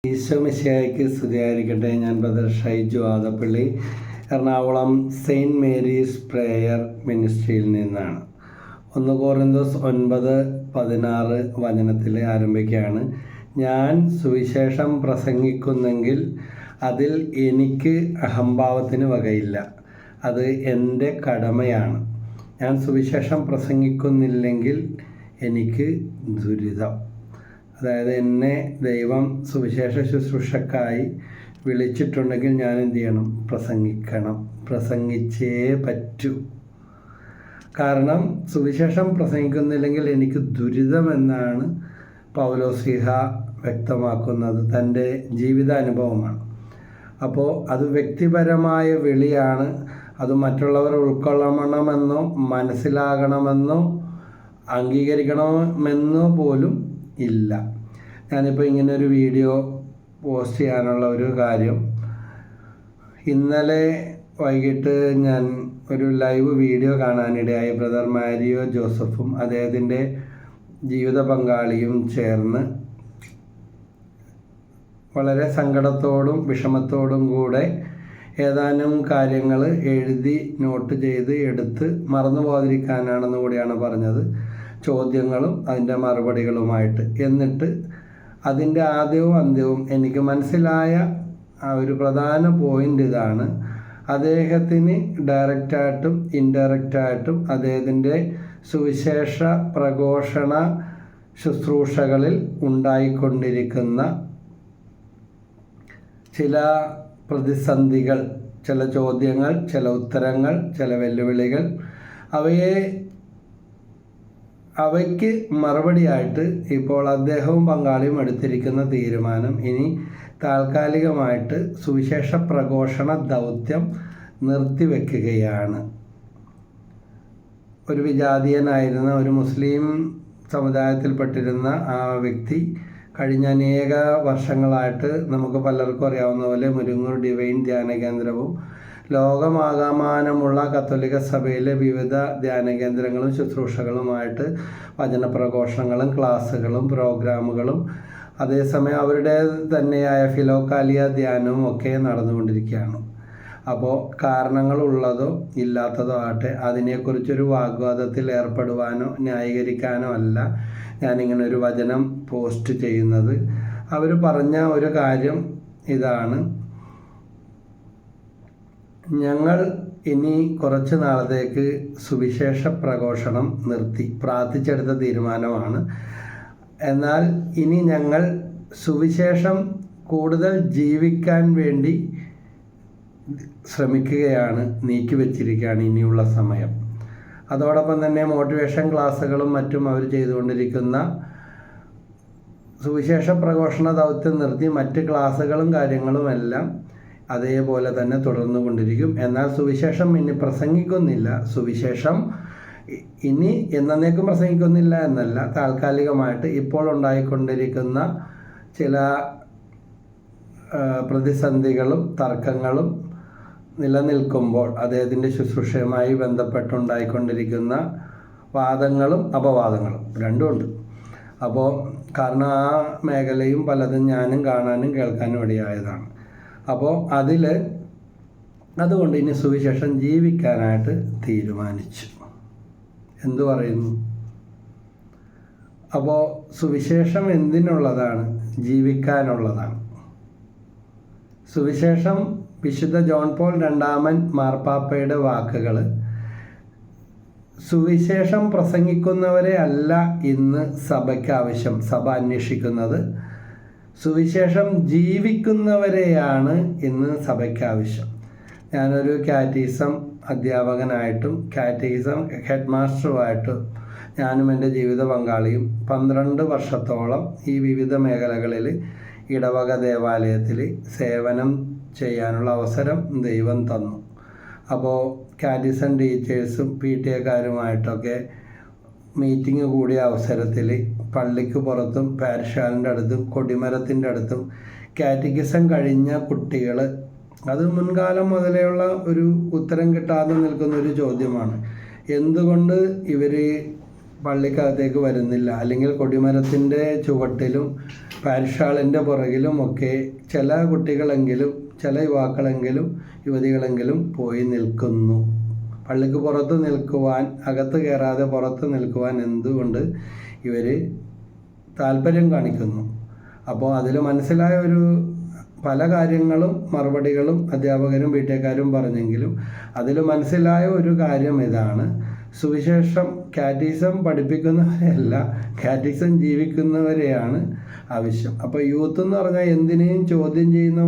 ഈശോ മിശിഹായ്ക്ക് സ്തുതിയായിരിക്കട്ടെ. ഞാൻ brother Shaiju Adappally, Ernakulam saint Mary's prayer മിനിസ്ട്രിയിൽ നിന്നാണ്. 1 കൊറിന്തോസ് 9:16 വചനത്തിൽ ആരംഭിക്കുകയാണ്. ഞാൻ സുവിശേഷം പ്രസംഗിക്കുന്നെങ്കിൽ അതിൽ എനിക്ക് അഹംഭാവത്തിന് വകയില്ല, അത് എൻ്റെ കടമയാണ്. ഞാൻ സുവിശേഷം പ്രസംഗിക്കുന്നില്ലെങ്കിൽ എനിക്ക് ദുരിതം. അതായത് എന്നെ ദൈവം സുവിശേഷ ശുശ്രൂഷക്കായി വിളിച്ചിട്ടുണ്ടെങ്കിൽ ഞാൻ എന്ത് ചെയ്യണം? പ്രസംഗിക്കണം, പ്രസംഗിച്ചേ പറ്റൂ. കാരണം സുവിശേഷം പ്രസംഗിക്കുന്നില്ലെങ്കിൽ എനിക്ക് ദുരിതമെന്നാണ് പൗലോസ്ലീഹ വ്യക്തമാക്കുന്നത്. തൻ്റെ ജീവിതാനുഭവമാണ്. അപ്പോൾ അത് വ്യക്തിപരമായ വിളിയാണ്. അത് മറ്റുള്ളവർ ഉൾക്കൊള്ളണമെന്നോ മനസ്സിലാകണമെന്നോ അംഗീകരിക്കണമെന്നോ പോലും ഇല്ല. ഞാനിപ്പോൾ ഇങ്ങനൊരു വീഡിയോ പോസ്റ്റ് ചെയ്യാനുള്ള ഒരു കാര്യം, ഇന്നലെ വൈകിട്ട് ഞാൻ ഒരു ലൈവ് വീഡിയോ കാണാനിടയായി. ബ്രദർ മാരിയോ ജോസഫും അദ്ദേഹത്തിൻ്റെ ജീവിത പങ്കാളിയും ചേർന്ന് വളരെ സങ്കടത്തോടും വിഷമത്തോടും കൂടെ ഏതാനും കാര്യങ്ങൾ എഴുതി നോട്ട് ചെയ്ത് എടുത്ത് മറന്നു പോകാതിരിക്കാനാണെന്ന് കൂടിയാണ് പറഞ്ഞത്. ചോദ്യങ്ങളും അതിൻ്റെ മറുപടികളുമായിട്ട്. എന്നിട്ട് അതിൻ്റെ ആദ്യവും അന്ത്യവും എനിക്ക് മനസ്സിലായ ഒരു പ്രധാന പോയിൻ്റ് ഇതാണ്: അദ്ദേഹത്തിന് ഡയറക്റ്റായിട്ടും ഇൻഡയറക്റ്റായിട്ടും അദ്ദേഹത്തിൻ്റെ സുവിശേഷ പ്രഘോഷണ ശുശ്രൂഷകളിൽ ഉണ്ടായിക്കൊണ്ടിരിക്കുന്ന ചില പ്രതിസന്ധികൾ, ചില ചോദ്യങ്ങൾ, ചില ഉത്തരങ്ങൾ, ചില വെല്ലുവിളികൾ, അവയ്ക്ക് മറുപടിയായിട്ട് ഇപ്പോൾ അദ്ദേഹവും പങ്കാളിയും എടുത്തിരിക്കുന്ന തീരുമാനം ഇനി താൽക്കാലികമായിട്ട് സുവിശേഷ പ്രഘോഷണ ദൗത്യം നിർത്തിവെക്കുകയാണ്. ഒരു വിജാതീയനായിരുന്ന ഒരു മുസ്ലിം സമുദായത്തിൽപ്പെട്ടിരുന്ന ആ വ്യക്തി കഴിഞ്ഞ അനേക വർഷങ്ങളായിട്ട് നമുക്ക് പലർക്കും അറിയാവുന്ന പോലെ മുരിങ്ങൂർ ഡിവൈൻ ധ്യാന കേന്ദ്രവും ലോകമാകമാനമുള്ള കത്തോലിക്ക സഭയിലെ വിവിധ ധ്യാന കേന്ദ്രങ്ങളും ശുശ്രൂഷകളുമായിട്ട് വചനപ്രഘോഷണങ്ങളും ക്ലാസ്സുകളും പ്രോഗ്രാമുകളും അതേസമയം അവരുടെ തന്നെയായ ഫിലോക്കാലിയ ധ്യാനവും ഒക്കെ നടന്നുകൊണ്ടിരിക്കുകയാണ്. അപ്പോൾ കാരണങ്ങളുള്ളതോ ഇല്ലാത്തതോ ആകട്ടെ, അതിനെക്കുറിച്ചൊരു വാഗ്വാദത്തിൽ ഏർപ്പെടുവാനോ ന്യായീകരിക്കാനോ അല്ല ഞാനിങ്ങനെ ഒരു വചനം പോസ്റ്റ് ചെയ്യുന്നത്. അവർ പറഞ്ഞ ഒരു കാര്യം ഇതാണ്: ഞങ്ങൾ ഇനി കുറച്ച് നാളത്തേക്ക് സുവിശേഷ പ്രഘോഷണം നിർത്തി, പ്രാർത്ഥിച്ചെടുത്ത തീരുമാനമാണ്. എന്നാൽ ഇനി ഞങ്ങൾ സുവിശേഷം കൂടുതൽ ജീവിക്കാൻ വേണ്ടി ശ്രമിക്കുകയാണ്, നീക്കിവെച്ചിരിക്കുകയാണ് ഇനിയുള്ള സമയം. അതോടൊപ്പം തന്നെ മോട്ടിവേഷൻ ക്ലാസ്സുകളും മറ്റും അവർ ചെയ്തുകൊണ്ടിരിക്കുന്ന സുവിശേഷ പ്രഘോഷണ ദൗത്യം നിർത്തി മറ്റ് ക്ലാസ്സുകളും കാര്യങ്ങളുമെല്ലാം അതേപോലെ തന്നെ തുടർന്നു കൊണ്ടിരിക്കും. എന്നാൽ സുവിശേഷം ഇനി പ്രസംഗിക്കുന്നില്ല. സുവിശേഷം ഇനി എന്നേക്കും പ്രസംഗിക്കുന്നില്ല എന്നല്ല, താൽക്കാലികമായിട്ട് ഇപ്പോൾ ഉണ്ടായിക്കൊണ്ടിരിക്കുന്ന ചില പ്രതിസന്ധികളും തർക്കങ്ങളും നിലനിൽക്കുമ്പോൾ അദ്ദേഹത്തിൻ്റെ ശുശ്രൂഷയുമായി ബന്ധപ്പെട്ടുണ്ടായിക്കൊണ്ടിരിക്കുന്ന വാദങ്ങളും അപവാദങ്ങളും രണ്ടുമുണ്ട്. അപ്പോൾ കാരണം ആ മേഖലയും പലതും ഞാനും കാണാനും കേൾക്കാനും ഇടയായതാണ്. അപ്പോൾ അതുകൊണ്ട് ഇനി സുവിശേഷം ജീവിക്കാനായിട്ട് തീരുമാനിച്ചു. എന്തു പറയുന്നു? അപ്പോൾ സുവിശേഷം എന്തിനുള്ളതാണ്? ജീവിക്കാനുള്ളതാണ്. സുവിശേഷം വിശുദ്ധ ജോൺ പോൾ II മാർപ്പാപ്പയുടെ വാക്കുകൾ: സുവിശേഷം പ്രസംഗിക്കുന്നവരെ അല്ല ഇന്ന് സഭയ്ക്ക് ആവശ്യം, സഭ അന്വേഷിക്കുന്നത്. സുവിശേഷം ജീവിക്കുന്നവരെയാണ് ഇന്ന് സഭയ്ക്ക് ആവശ്യം. ഞാനൊരു കാറ്റീസം അധ്യാപകനായിട്ടും കാറ്റീസം ഹെഡ് മാസ്റ്ററുമായിട്ടും ഞാനും എൻ്റെ ജീവിത പങ്കാളിയും 12 വർഷത്തോളം ഈ വിവിധ മേഖലകളിൽ ഇടവക ദേവാലയത്തിൽ സേവനം ചെയ്യാനുള്ള അവസരം ദൈവം തന്നു. അപ്പോൾ കാറ്റീസം ടീച്ചേഴ്സും PTA-കാരുമായിട്ടൊക്കെ മീറ്റിംഗ് കൂടിയ അവസരത്തിൽ പള്ളിക്ക് പുറത്തും പാരിഷ് ഹാളിൻ്റെ അടുത്തും കൊടിമരത്തിൻ്റെ അടുത്തും കാറ്റഗിസം കഴിഞ്ഞ കുട്ടികൾ, അത് മുൻകാലം മുതലെയുള്ള ഒരു ഉത്തരം കിട്ടാതെ നിൽക്കുന്ന ഒരു ചോദ്യമാണ്: എന്തുകൊണ്ട് ഇവർ പള്ളിക്കകത്തേക്ക് വരുന്നില്ല, അല്ലെങ്കിൽ കൊടിമരത്തിൻ്റെ ചുവട്ടിലും പാരിഷാളിൻ്റെ പുറകിലുമൊക്കെ ചില കുട്ടികളെങ്കിലും, ചില യുവാക്കളെങ്കിലും യുവതികളെങ്കിലും പോയി നിൽക്കുന്നു. പള്ളിക്ക് പുറത്ത് നിൽക്കുവാൻ, അകത്ത് കയറാതെ പുറത്ത് നിൽക്കുവാൻ എന്തുകൊണ്ട് ഇവർ താല്പര്യം കാണിക്കുന്നു? അപ്പോൾ അതിൽ മനസ്സിലായ പല കാര്യങ്ങളും മറുപടികളും അധ്യാപകരും വീട്ടുകാരും പറഞ്ഞെങ്കിലും അതിൽ മനസ്സിലായ ഒരു കാര്യം ഇതാണ്: സുവിശേഷം കാറ്റീസം പഠിപ്പിക്കുന്നവരെയല്ല, കാറ്റീസം ജീവിക്കുന്നവരെയാണ് ആവശ്യം. അപ്പോൾ യൂത്ത് എന്ന് പറഞ്ഞാൽ എന്തിനേയും ചോദ്യം ചെയ്യുന്ന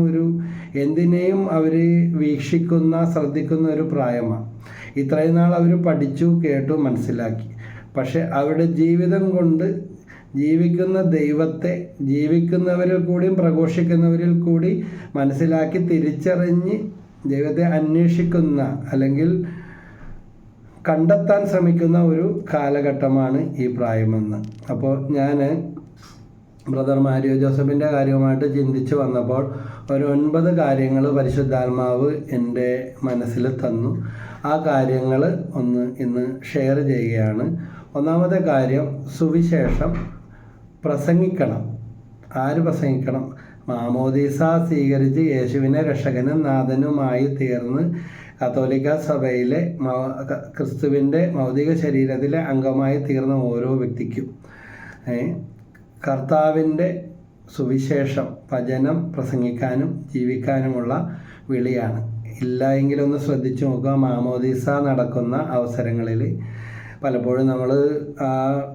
എന്തിനേയും അവർ വീക്ഷിക്കുന്ന, ശ്രദ്ധിക്കുന്ന ഒരു പ്രായമാണ്. ഇത്രയും നാൾ അവർ പഠിച്ചു, കേട്ടു, മനസ്സിലാക്കി. പക്ഷെ അവരുടെ ജീവിതം കൊണ്ട് ജീവിക്കുന്ന ദൈവത്തെ ജീവിക്കുന്നവരിൽ കൂടിയും പ്രഘോഷിക്കുന്നവരിൽ കൂടി മനസ്സിലാക്കി തിരിച്ചറിഞ്ഞ് ദൈവത്തെ അന്വേഷിക്കുന്ന അല്ലെങ്കിൽ കണ്ടെത്താൻ ശ്രമിക്കുന്ന ഒരു കാലഘട്ടമാണ് ഈ പ്രായമെന്ന്. അപ്പോൾ ഞാൻ ബ്രദർ മാരിയോ ജോസഫിൻ്റെ കാര്യവുമായിട്ട് ചിന്തിച്ച് വന്നപ്പോൾ 9 കാര്യങ്ങൾ പരിശുദ്ധാത്മാവ് എൻ്റെ മനസ്സിൽ തന്നു. ആ കാര്യങ്ങൾ ഇന്ന് ഷെയർ ചെയ്യുകയാണ്. ഒന്നാമത്തെ കാര്യം, സുവിശേഷം പ്രസംഗിക്കണം. ആര് പ്രസംഗിക്കണം? മാമോദീസ സ്വീകരിച്ച് യേശുവിനെ രക്ഷകനും നാഥനുമായി തീർന്ന് കത്തോലിക്ക സഭയിലെ ക്രിസ്തുവിൻ്റെ ഭൗതിക ശരീരത്തിലെ അംഗമായി തീർന്ന ഓരോ വ്യക്തിക്കും കർത്താവിൻ്റെ സുവിശേഷം, വചനം പ്രസംഗിക്കാനും ജീവിക്കാനുമുള്ള വിളിയാണ്. ഇല്ല എങ്കിലൊന്ന് ശ്രദ്ധിച്ചു നോക്കുക. മാമോദീസ നടക്കുന്ന അവസരങ്ങളിൽ പലപ്പോഴും നമ്മൾ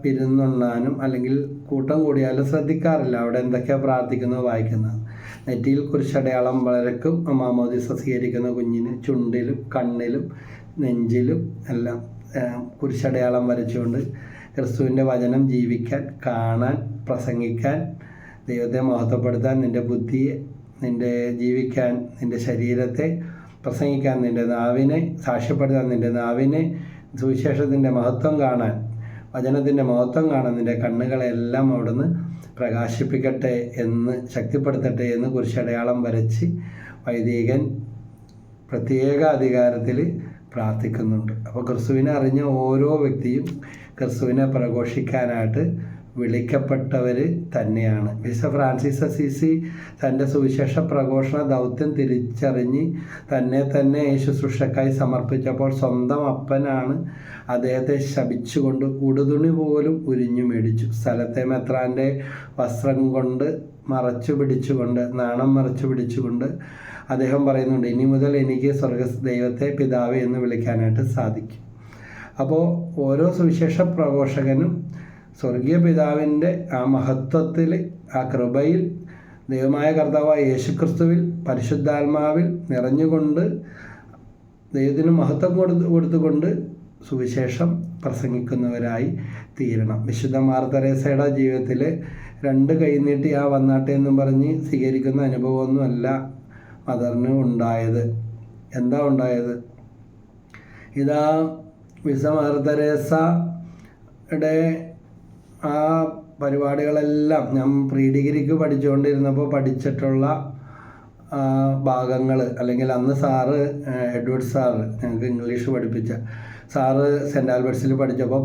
വിരുന്നുണ്ണാനും അല്ലെങ്കിൽ കൂട്ടം കൂടിയാലും ശ്രദ്ധിക്കാറില്ല അവിടെ എന്തൊക്കെയാണ് പ്രാർത്ഥിക്കുന്നത്, വായിക്കുന്നത്. നെറ്റിയിൽ കുരിശടയാളം വരക്കും മാമോദീസ സ്വീകരിക്കുന്ന കുഞ്ഞിന് ചുണ്ടിലും കണ്ണിലും നെഞ്ചിലും എല്ലാം കുരിശടയാളം വരച്ചുകൊണ്ട് ക്രിസ്തുവിൻ്റെ വചനം ജീവിക്കാൻ, കാണാൻ, പ്രസംഗിക്കാൻ, ദൈവത്തെ മഹത്വപ്പെടുത്താൻ, നിൻ്റെ ബുദ്ധിയെ, നിൻ്റെ ജീവിക്കാൻ, നിൻ്റെ ശരീരത്തെ പ്രസംഗിക്കാൻ, നിൻ്റെ നാവിനെ സാക്ഷ്യപ്പെടുത്താൻ, നിൻ്റെ നാവിനെ സുവിശേഷത്തിൻ്റെ മഹത്വം കാണാൻ, വചനത്തിൻ്റെ മഹത്വം കാണാൻ നിൻ്റെ കണ്ണുകളെല്ലാം അവിടുന്ന് പ്രകാശിപ്പിക്കട്ടെ എന്ന്, ശക്തിപ്പെടുത്തട്ടെ എന്ന് കുരിശടയാളം വരച്ച് വൈദികൻ പ്രത്യേക അധികാരത്തിൽ പ്രാർത്ഥിക്കുന്നുണ്ട്. അപ്പോൾ ക്രിസ്തുവിനെ അറിഞ്ഞ ഓരോ വ്യക്തിയും ക്രിസ്തുവിനെ പ്രഘോഷിക്കാനായിട്ട് വിളിക്കപ്പെട്ടവർ തന്നെയാണ്. വിശുദ്ധ ഫ്രാൻസിസ് അസീസി തൻ്റെ സുവിശേഷ പ്രഘോഷണ ദൗത്യം തിരിച്ചറിഞ്ഞ് തന്നെ ശുശ്രൂഷക്കായി സമർപ്പിച്ചപ്പോൾ സ്വന്തം അപ്പനാണ് അദ്ദേഹത്തെ ശപിച്ചുകൊണ്ട് ഉടുതുണി പോലും ഉരിഞ്ഞു മേടിച്ചു. സ്ഥലത്തെ മെത്രാൻ്റെ വസ്ത്രം കൊണ്ട് നാണം മറച്ചു പിടിച്ചുകൊണ്ട് അദ്ദേഹം പറയുന്നുണ്ട്, ഇനി മുതൽ എനിക്ക് ദൈവത്തെ പിതാവേ എന്ന് വിളിക്കാനായിട്ട് സാധിക്കും. അപ്പോൾ ഓരോ സുവിശേഷ പ്രഘോഷകനും സ്വർഗീയ പിതാവിൻ്റെ ആ മഹത്വത്തിൽ, ആ കൃപയിൽ, ദൈവമായ കർത്താവായ യേശുക്രിസ്തുവിൽ, പരിശുദ്ധാത്മാവിൽ നിറഞ്ഞുകൊണ്ട് ദൈവത്തിന് മഹത്വം കൊടുത്തുകൊണ്ട് സുവിശേഷം പ്രസംഗിക്കുന്നവരായി തീരണം. വിശുദ്ധ മാർ തെരേസയുടെ ജീവിതത്തിൽ 2 കൈ നീട്ടി വന്നാട്ടെ എന്നും പറഞ്ഞ് സ്വീകരിക്കുന്ന അനുഭവമൊന്നുമല്ല മദറിന് ഉണ്ടായത്. എന്താ ഉണ്ടായത്? ഇതാ വിശുദ്ധ മാർ തെരേസയുടെ ആ പരിപാടികളെല്ലാം ഞാൻ പ്രീ ഡിഗ്രിക്ക് പഠിച്ചുകൊണ്ടിരുന്നപ്പോൾ പഠിച്ചിട്ടുള്ള ഭാഗങ്ങൾ, അല്ലെങ്കിൽ അന്ന് സാറ് എഡ്വേർഡ് സാറ് ഞങ്ങൾക്ക് ഇംഗ്ലീഷ് പഠിപ്പിച്ച സാറ് സെൻറ്റ് ആൽബർട്ട്സിൽ പഠിച്ചപ്പോൾ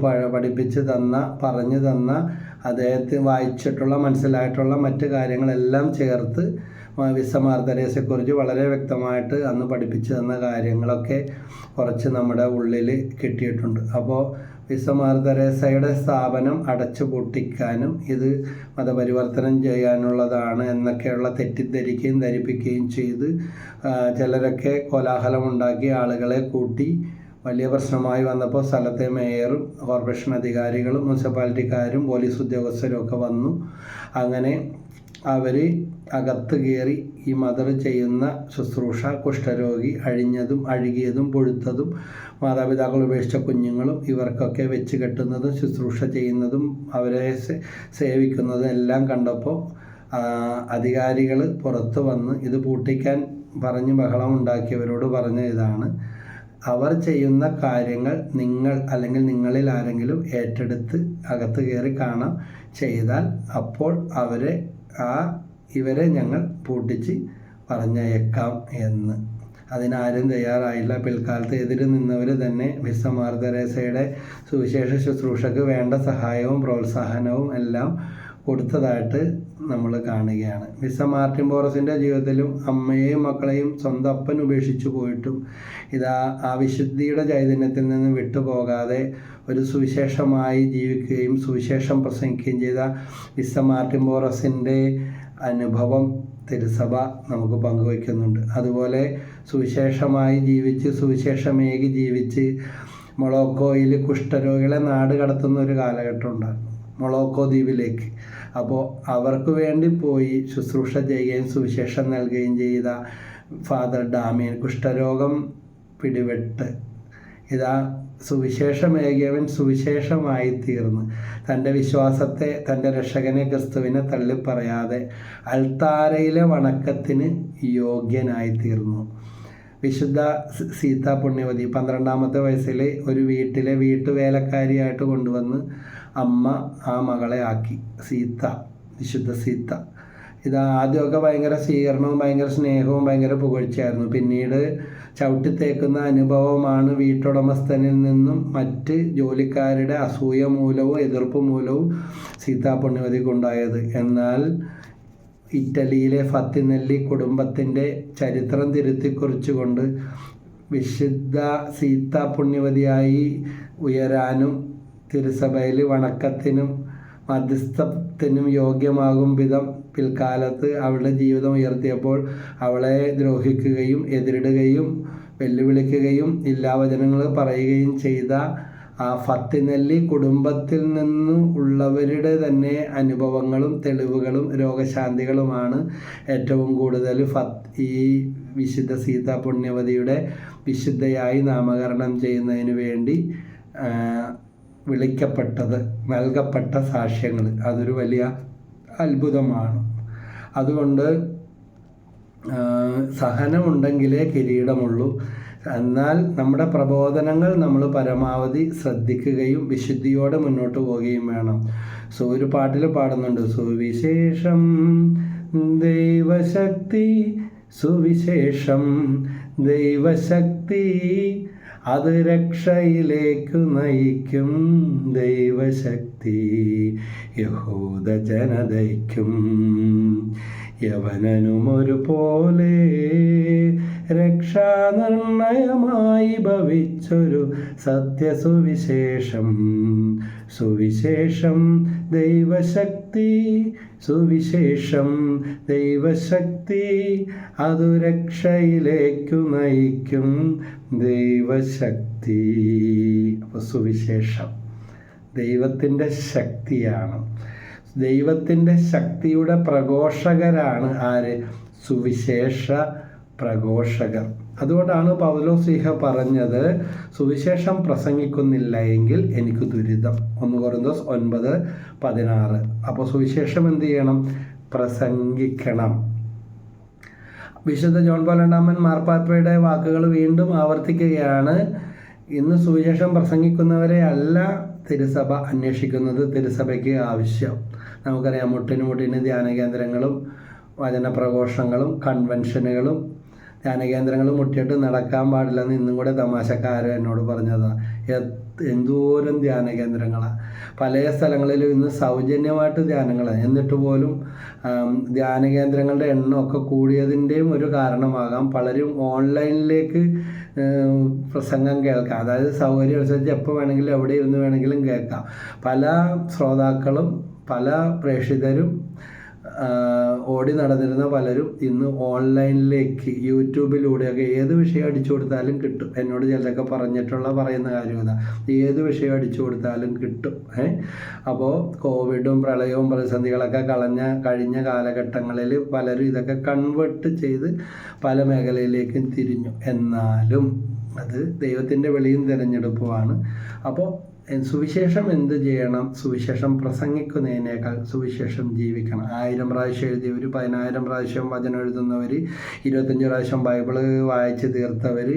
പറഞ്ഞു തന്ന അദ്ദേഹത്തിന് വായിച്ചിട്ടുള്ള മനസ്സിലായിട്ടുള്ള മറ്റ് കാര്യങ്ങളെല്ലാം ചേർത്ത് വിശുദ്ധ മാർ തെരേസയെക്കുറിച്ച് വളരെ വ്യക്തമായിട്ട് അന്ന് പഠിപ്പിച്ചു തന്ന കാര്യങ്ങളൊക്കെ കുറച്ച് നമ്മുടെ ഉള്ളിൽ കിട്ടിയിട്ടുണ്ട്. അപ്പോൾ വിശുദ്ധ മാർ തെരേസയുടെ സ്ഥാപനം അടച്ചു പൂട്ടിക്കാനും ഇത് മതപരിവർത്തനം ചെയ്യാനുള്ളതാണ് എന്നൊക്കെയുള്ള തെറ്റിദ്ധരിക്കുകയും ധരിപ്പിക്കുകയും ചെയ്ത് ചിലരൊക്കെ കോലാഹലമുണ്ടാക്കി ആളുകളെ കൂട്ടി വലിയ പ്രശ്നമായി വന്നപ്പോൾ സ്ഥലത്തെ മേയറും കോർപ്പറേഷൻ അധികാരികളും മുനിസിപ്പാലിറ്റിക്കാരും പോലീസ് ഉദ്യോഗസ്ഥരും ഒക്കെ വന്നു. അങ്ങനെ അവർ അകത്ത് കയറി ഈ മദർ ചെയ്യുന്ന ശുശ്രൂഷ, കുഷ്ഠരോഗി, അഴിഞ്ഞതും അഴുകിയതും പുഴുത്തതും മാതാപിതാക്കൾ ഉപേക്ഷിച്ച കുഞ്ഞുങ്ങളും ഇവർക്കൊക്കെ വെച്ച് കെട്ടുന്നതും ശുശ്രൂഷ ചെയ്യുന്നതും അവരെ സേവിക്കുന്നതും എല്ലാം കണ്ടപ്പോൾ അധികാരികൾ പുറത്ത് വന്ന് ഇത് പൂട്ടിക്കാൻ പറഞ്ഞ് ബഹളം ഉണ്ടാക്കിയവരോട് പറഞ്ഞ ഇതാണ്: അവർ ചെയ്യുന്ന കാര്യങ്ങൾ നിങ്ങൾ അല്ലെങ്കിൽ നിങ്ങളിൽ ആരെങ്കിലും ഏറ്റെടുത്ത് അകത്ത് കയറി കാണാം ചെയ്താൽ അപ്പോൾ ഇവരെ ഞങ്ങൾ പൂട്ടിച്ച് പറഞ്ഞയക്കാം എന്ന്. അതിനാരും തയ്യാറായില്ല. പിൽക്കാലത്ത് എതിര് നിന്നവർ തന്നെ വിശുദ്ധ മാർ തെരേസയുടെ സുവിശേഷ ശുശ്രൂഷയ്ക്ക് വേണ്ട സഹായവും പ്രോത്സാഹനവും എല്ലാം കൊടുത്തതായിട്ട് നമ്മൾ കാണുകയാണ്. മിസ്റ്റർ മാർട്ടിൻ ബോറസിൻ്റെ ജീവിതത്തിലും അമ്മയെയും മക്കളെയും സ്വന്തം അപ്പൻ ഉപേക്ഷിച്ചു പോയിട്ടും ഇതാ ആ വിശുദ്ധിയുടെ ചൈതന്യത്തിൽ നിന്ന് വിട്ടുപോകാതെ ഒരു സുവിശേഷമായി ജീവിക്കുകയും സുവിശേഷം പ്രസംഗിക്കുകയും ചെയ്ത മിസ്റ്റർ മാർട്ടിൻ ബോറസിൻ്റെ അനുഭവം തിരുസഭ നമുക്ക് പങ്കുവയ്ക്കുന്നുണ്ട്. അതുപോലെ സുവിശേഷമായി ജീവിച്ച് സുവിശേഷമേകി ജീവിച്ച് മൊളോക്കോയിൽ കുഷ്ഠരോഗികളെ നാട് കടത്തുന്ന ഒരു കാലഘട്ടം ഉണ്ടായിരുന്നു, മൊളോക്കോ ദ്വീപിലേക്ക്. അപ്പോൾ അവർക്ക് വേണ്ടി പോയി ശുശ്രൂഷ ചെയ്യുകയും സുവിശേഷം നൽകുകയും ചെയ്ത ഫാദർ ഡാമിയൻ കുഷ്ഠരോഗം പിടിപെട്ട് ഇതാ സുവിശേഷമേകിയവൻ സുവിശേഷമായി തീർന്ന് തൻ്റെ വിശ്വാസത്തെ, തൻ്റെ രക്ഷകനെ ക്രിസ്തുവിനെ തള്ളിപ്പറയാതെ അൾത്താരയിലെ വണക്കത്തിന് യോഗ്യനായി തീർന്നു. വിശുദ്ധ സീത പുണ്യവതി 12-ാമത്തെ വയസ്സിൽ ഒരു വീട്ടിലെ വീട്ടുവേലക്കാരിയായിട്ട് കൊണ്ടുവന്ന് അമ്മ ആ മകളെ ആക്കി. സീത, വിശുദ്ധ സീത. ഇത് ആദ്യമൊക്കെ ഭയങ്കര സ്വീകരണവും ഭയങ്കര സ്നേഹവും ഭയങ്കര പുകഴ്ചയായിരുന്നു. പിന്നീട് ചവിട്ടിത്തേക്കുന്ന അനുഭവമാണ് വീട്ടുടമസ്ഥനിൽ നിന്നും മറ്റ് ജോലിക്കാരുടെ അസൂയ മൂലവും എതിർപ്പ് മൂലവും സീതാ പുണ്യവതിക്കുണ്ടായത്. എന്നാൽ ഇറ്റലിയിലെ ഫത്തിനെല്ലി കുടുംബത്തിൻ്റെ ചരിത്രം തിരുത്തിക്കുറിച്ചുകൊണ്ട് വിശുദ്ധ സീതാ പുണ്യവതിയായി ഉയരാനും തിരുസഭയിൽ വണക്കത്തിനും മധ്യസ്ഥത്തിനും യോഗ്യമാകും വിധം പിൽക്കാലത്ത് അവളുടെ ജീവിതം ഉയർത്തിയപ്പോൾ അവളെ ദ്രോഹിക്കുകയും എതിരിടുകയും വെല്ലുവിളിക്കുകയും ഇല്ലാവചനങ്ങൾ പറയുകയും ചെയ്ത ആ ഫത്തിനെല്ലി കുടുംബത്തിൽ നിന്നും ഉള്ളവരുടെ തന്നെ അനുഭവങ്ങളും തെളിവുകളും രോഗശാന്തികളുമാണ് ഏറ്റവും കൂടുതൽ ഈ വിശുദ്ധ സീതാ പുണ്യവതിയുടെ വിശുദ്ധയായി നാമകരണം ചെയ്യുന്നതിന് വേണ്ടി വിളിക്കപ്പെട്ടത്, നൽകപ്പെട്ട സാക്ഷ്യങ്ങൾ. അതൊരു വലിയ അത്ഭുതമാണ്. അതുകൊണ്ട് സഹനമുണ്ടെങ്കിലേ കിരീടമുള്ളൂ. എന്നാൽ നമ്മുടെ പ്രബോധനങ്ങൾ നമ്മൾ പരമാവധി ശ്രദ്ധിക്കുകയും വിശുദ്ധിയോടെ മുന്നോട്ട് പോവുകയും വേണം. ഒരു പാട്ടിൽ പാടുന്നുണ്ട്, സുവിശേഷം ദൈവശക്തി, സുവിശേഷം ദൈവശക്തി, അത് രക്ഷയിലേക്കു നയിക്കും ദൈവശക്തി, യഹൂദ ജനതയ്ക്കും യവനനുമൊരുപോലെ രക്ഷാനിർണയമായി ഭവിച്ചൊരു സത്യസുവിശേഷം. സുവിശേഷം ദൈവശക്തി, സുവിശേഷം ദൈവശക്തി, അതു രക്ഷയിലേക്കു നയിക്കും ദൈവശക്തി. അപ്പോൾ സുവിശേഷം ദൈവത്തിൻ്റെ ശക്തിയാണ്. ദൈവത്തിൻ്റെ ശക്തിയുടെ പ്രഘോഷകരാണ് ആര്? സുവിശേഷ പ്രഘോഷകർ. അതുകൊണ്ടാണ് പൗലോസ്ലീഹ പറഞ്ഞത്, സുവിശേഷം പ്രസംഗിക്കുന്നില്ല എങ്കിൽ എനിക്ക് ദുരിതം. 1 കൊരിന്തോസ് 9:16. അപ്പോൾ സുവിശേഷം എന്ത് ചെയ്യണം? പ്രസംഗിക്കണം. വിശുദ്ധ ജോൺ പോൾ രണ്ടാമൻ മാർപ്പാപ്പയുടെ വാക്കുകൾ വീണ്ടും ആവർത്തിക്കുകയാണ്. ഇന്ന് സുവിശേഷം പ്രസംഗിക്കുന്നവരെ അല്ല തിരുസഭ അന്വേഷിക്കുന്നത്, തിരുസഭയ്ക്ക് ആവശ്യം. നമുക്കറിയാം, മുട്ടിന് ധ്യാന കേന്ദ്രങ്ങളും വചന പ്രഘോഷങ്ങളും കൺവെൻഷനുകളും ധ്യാനകേന്ദ്രങ്ങൾ മുട്ടിയിട്ട് നടക്കാൻ പാടില്ലെന്ന് ഇന്നും കൂടെ തമാശക്കാരൻ എന്നോട് പറഞ്ഞതാണ്. എന്തോരം ധ്യാനകേന്ദ്രങ്ങളാണ് പല സ്ഥലങ്ങളിലും ഇന്ന് സൗജന്യമായിട്ട് ധ്യാനങ്ങളാണ്. എന്നിട്ട് പോലും ധ്യാനകേന്ദ്രങ്ങളുടെ എണ്ണമൊക്കെ കൂടിയതിൻ്റെയും ഒരു കാരണമാകാം പലരും ഓൺലൈനിലേക്ക് പ്രസംഗം കേൾക്കാം. അതായത് സൗകര്യം അനുസരിച്ച് എപ്പോൾ വേണമെങ്കിലും എവിടെ ഇരുന്ന് വേണമെങ്കിലും കേൾക്കാം. പല ശ്രോതാക്കളും പല പ്രേക്ഷിതരും ഓടി നടന്നിരുന്ന പലരും ഇന്ന് ഓൺലൈനിലേക്ക് യൂട്യൂബിലൂടെയൊക്കെ ഏത് വിഷയം അടിച്ചു കൊടുത്താലും കിട്ടും. എന്നോട് ചിലരൊക്കെ പറയുന്ന കാര്യം ഇതാ, ഏത് വിഷയം അടിച്ചു കൊടുത്താലും കിട്ടും. അപ്പോൾ കോവിഡും പ്രളയവും പ്രതിസന്ധികളൊക്കെ കഴിഞ്ഞ കാലഘട്ടങ്ങളിൽ പലരും ഇതൊക്കെ കൺവേർട്ട് ചെയ്ത് പല മേഖലയിലേക്കും തിരിഞ്ഞു. എന്നാലും അത് ദൈവത്തിൻ്റെ വെളിയും തിരഞ്ഞെടുപ്പുമാണ്. അപ്പോൾ സുവിശേഷം എന്ത് ചെയ്യണം? സുവിശേഷം പ്രസംഗിക്കുന്നതിനേക്കാൾ സുവിശേഷം ജീവിക്കണം. 1000 പ്രാവശ്യം എഴുതിയവർ, 10,000 പ്രാവശ്യം വചനം എഴുതുന്നവർ, 25 പ്രാവശ്യം ബൈബിള് വായിച്ച് തീർത്തവർ,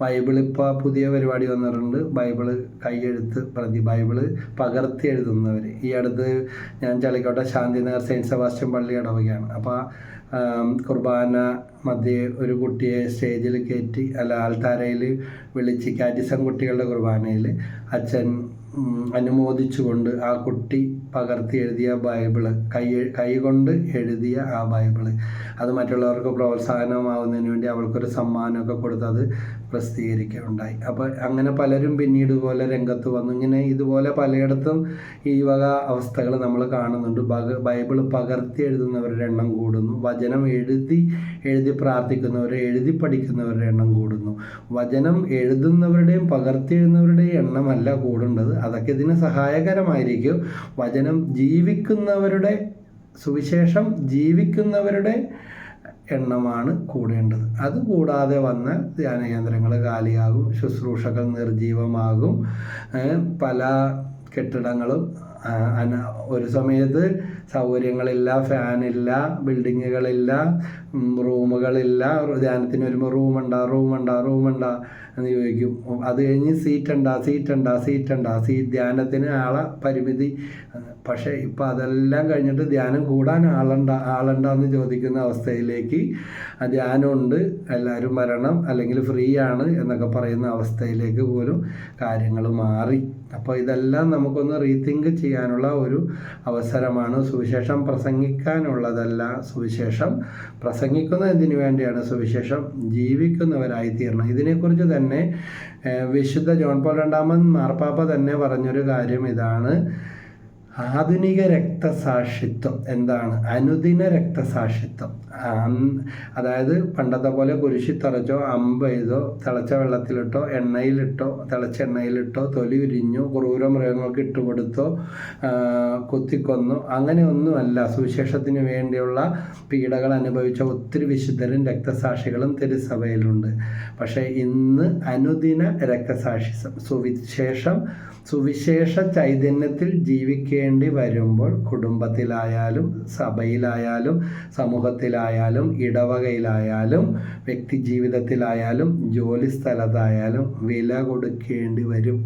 ബൈബിളിപ്പോൾ പുതിയ പരിപാടി വന്നിട്ടുണ്ട്, ബൈബിള് കൈയെഴുത്ത് പ്രതി ബൈബിള് പകർത്തി എഴുതുന്നവർ. ഈ അടുത്ത് ഞാൻ ചളിക്കോട്ടെ ശാന്തിനഗർ സെയിൻറ്റ് സെബാസ്റ്റ്യൻ പള്ളി ഇടവകയാണ്. അപ്പോൾ കുർബാന മധ്യേ ഒരു കുട്ടിയെ സ്റ്റേജിൽ കയറ്റി ആൾത്താരയിൽ വിളിച്ച് കാറ്റിസം കുട്ടികളുടെ കുർബാനയിൽ അച്ഛൻ അനുമോദിച്ചുകൊണ്ട് ആ കുട്ടി പകർത്തി എഴുതിയ ബൈബിള്, കൈകൊണ്ട് എഴുതിയ ആ ബൈബിള്, അത് മറ്റുള്ളവർക്ക് പ്രോത്സാഹനമാവുന്നതിന് വേണ്ടി അവൾക്കൊരു സമ്മാനമൊക്കെ കൊടുത്ത് അത് പ്രസിദ്ധീകരിക്കുകയുണ്ടായി. അപ്പോൾ അങ്ങനെ പലരും പിന്നീട് ഇതുപോലെ രംഗത്ത് വന്നു. ഇങ്ങനെ ഇതുപോലെ പലയിടത്തും ഈ വക അവസ്ഥകൾ നമ്മൾ കാണുന്നുണ്ട്. ബൈബിള് പകർത്തി എഴുതുന്നവരുടെ എണ്ണം കൂടുന്നു, വചനം എഴുതി പ്രാർത്ഥിക്കുന്നവരെ, എഴുതി പഠിക്കുന്നവരുടെ എണ്ണം കൂടുന്നു. വചനം എഴുതുന്നവരുടെയും പകർത്തി എഴുതുന്നവരുടെയും എണ്ണമല്ല കൂടേണ്ടത്, അതൊക്കെ ഇതിന് സഹായകരമായിരിക്കും. വചനം ജീവിക്കുന്നവരുടെ, സുവിശേഷം ജീവിക്കുന്നവരുടെ എണ്ണമാണ് കൂടേണ്ടത്. അതുകൂടാതെ വന്നാൽ ധ്യാനകേന്ദ്രങ്ങൾ കാലിയാകും, ശുശ്രൂഷകൾ നിർജീവമാകും, പല കെട്ടിടങ്ങളും ഒരു സമയത്ത് സൗകര്യങ്ങളില്ല, ഫാനില്ല, ബിൽഡിങ്ങുകളില്ല, റൂമുകളില്ല. ധ്യാനത്തിന് വരുമ്പോൾ റൂമുണ്ടാ എന്ന് ചോദിക്കും. അത് കഴിഞ്ഞ് സീറ്റ് ധ്യാനത്തിന് പരിമിതി. പക്ഷേ ഇപ്പം അതെല്ലാം കഴിഞ്ഞിട്ട് ധ്യാനം കൂടാൻ ആളുണ്ടെന്ന് ചോദിക്കുന്ന അവസ്ഥയിലേക്ക്, ധ്യാനമുണ്ട്, എല്ലാവരും വരണം, അല്ലെങ്കിൽ ഫ്രീ ആണ് എന്നൊക്കെ പറയുന്ന അവസ്ഥയിലേക്ക് പോലും കാര്യങ്ങൾ മാറി. അപ്പോൾ ഇതെല്ലാം നമുക്കൊന്ന് റീതിങ്ക് ചെയ്യാനുള്ള ഒരു അവസരമാണ്. സുവിശേഷം പ്രസംഗിക്കാനുള്ളതല്ല, സുവിശേഷം പ്രസംഗിക്കുന്നതിന് വേണ്ടിയാണ്, സുവിശേഷം ജീവിക്കുന്നവരായി തീരണം. ഇതിനെക്കുറിച്ച് തന്നെ വിശുദ്ധ ജോൺ പോൾ II മാർപ്പാപ്പ തന്നെ പറഞ്ഞൊരു കാര്യം ഇതാണ്: ആധുനിക രക്തസാക്ഷിത്വം. എന്താണ് അനുദിന രക്തസാക്ഷിത്വം? അതായത് പണ്ടത്തെ പോലെ കുരിശി തറച്ചോ, അമ്പെയ്തോ, തിളച്ച വെള്ളത്തിലിട്ടോ, തിളച്ച എണ്ണയിലിട്ടോ, തൊലി ഉരിഞ്ഞോ, ക്രൂര മൃഗങ്ങൾക്ക് ഇട്ടുകൊടുത്തോ, കുത്തിക്കൊന്നോ, അങ്ങനെയൊന്നുമല്ല. സുവിശേഷത്തിന് വേണ്ടിയുള്ള പീഡകൾ അനുഭവിച്ച ഒത്തിരി വിശുദ്ധരും രക്തസാക്ഷികളും തിരുസഭയിലുണ്ട്. പക്ഷേ ഇന്ന് അനുദിന രക്തസാക്ഷിത്വം, സുവിശേഷ ചൈതന്യത്തിൽ ജീവിക്കേണ്ടി വരുമ്പോൾ കുടുംബത്തിലായാലും, സഭയിലായാലും, സമൂഹത്തിലായാലും, ഇടവകയിലായാലും, വ്യക്തി ജീവിതത്തിലായാലും, ജോലി സ്ഥലത്തായാലും വില കൊടുക്കേണ്ടി വരും.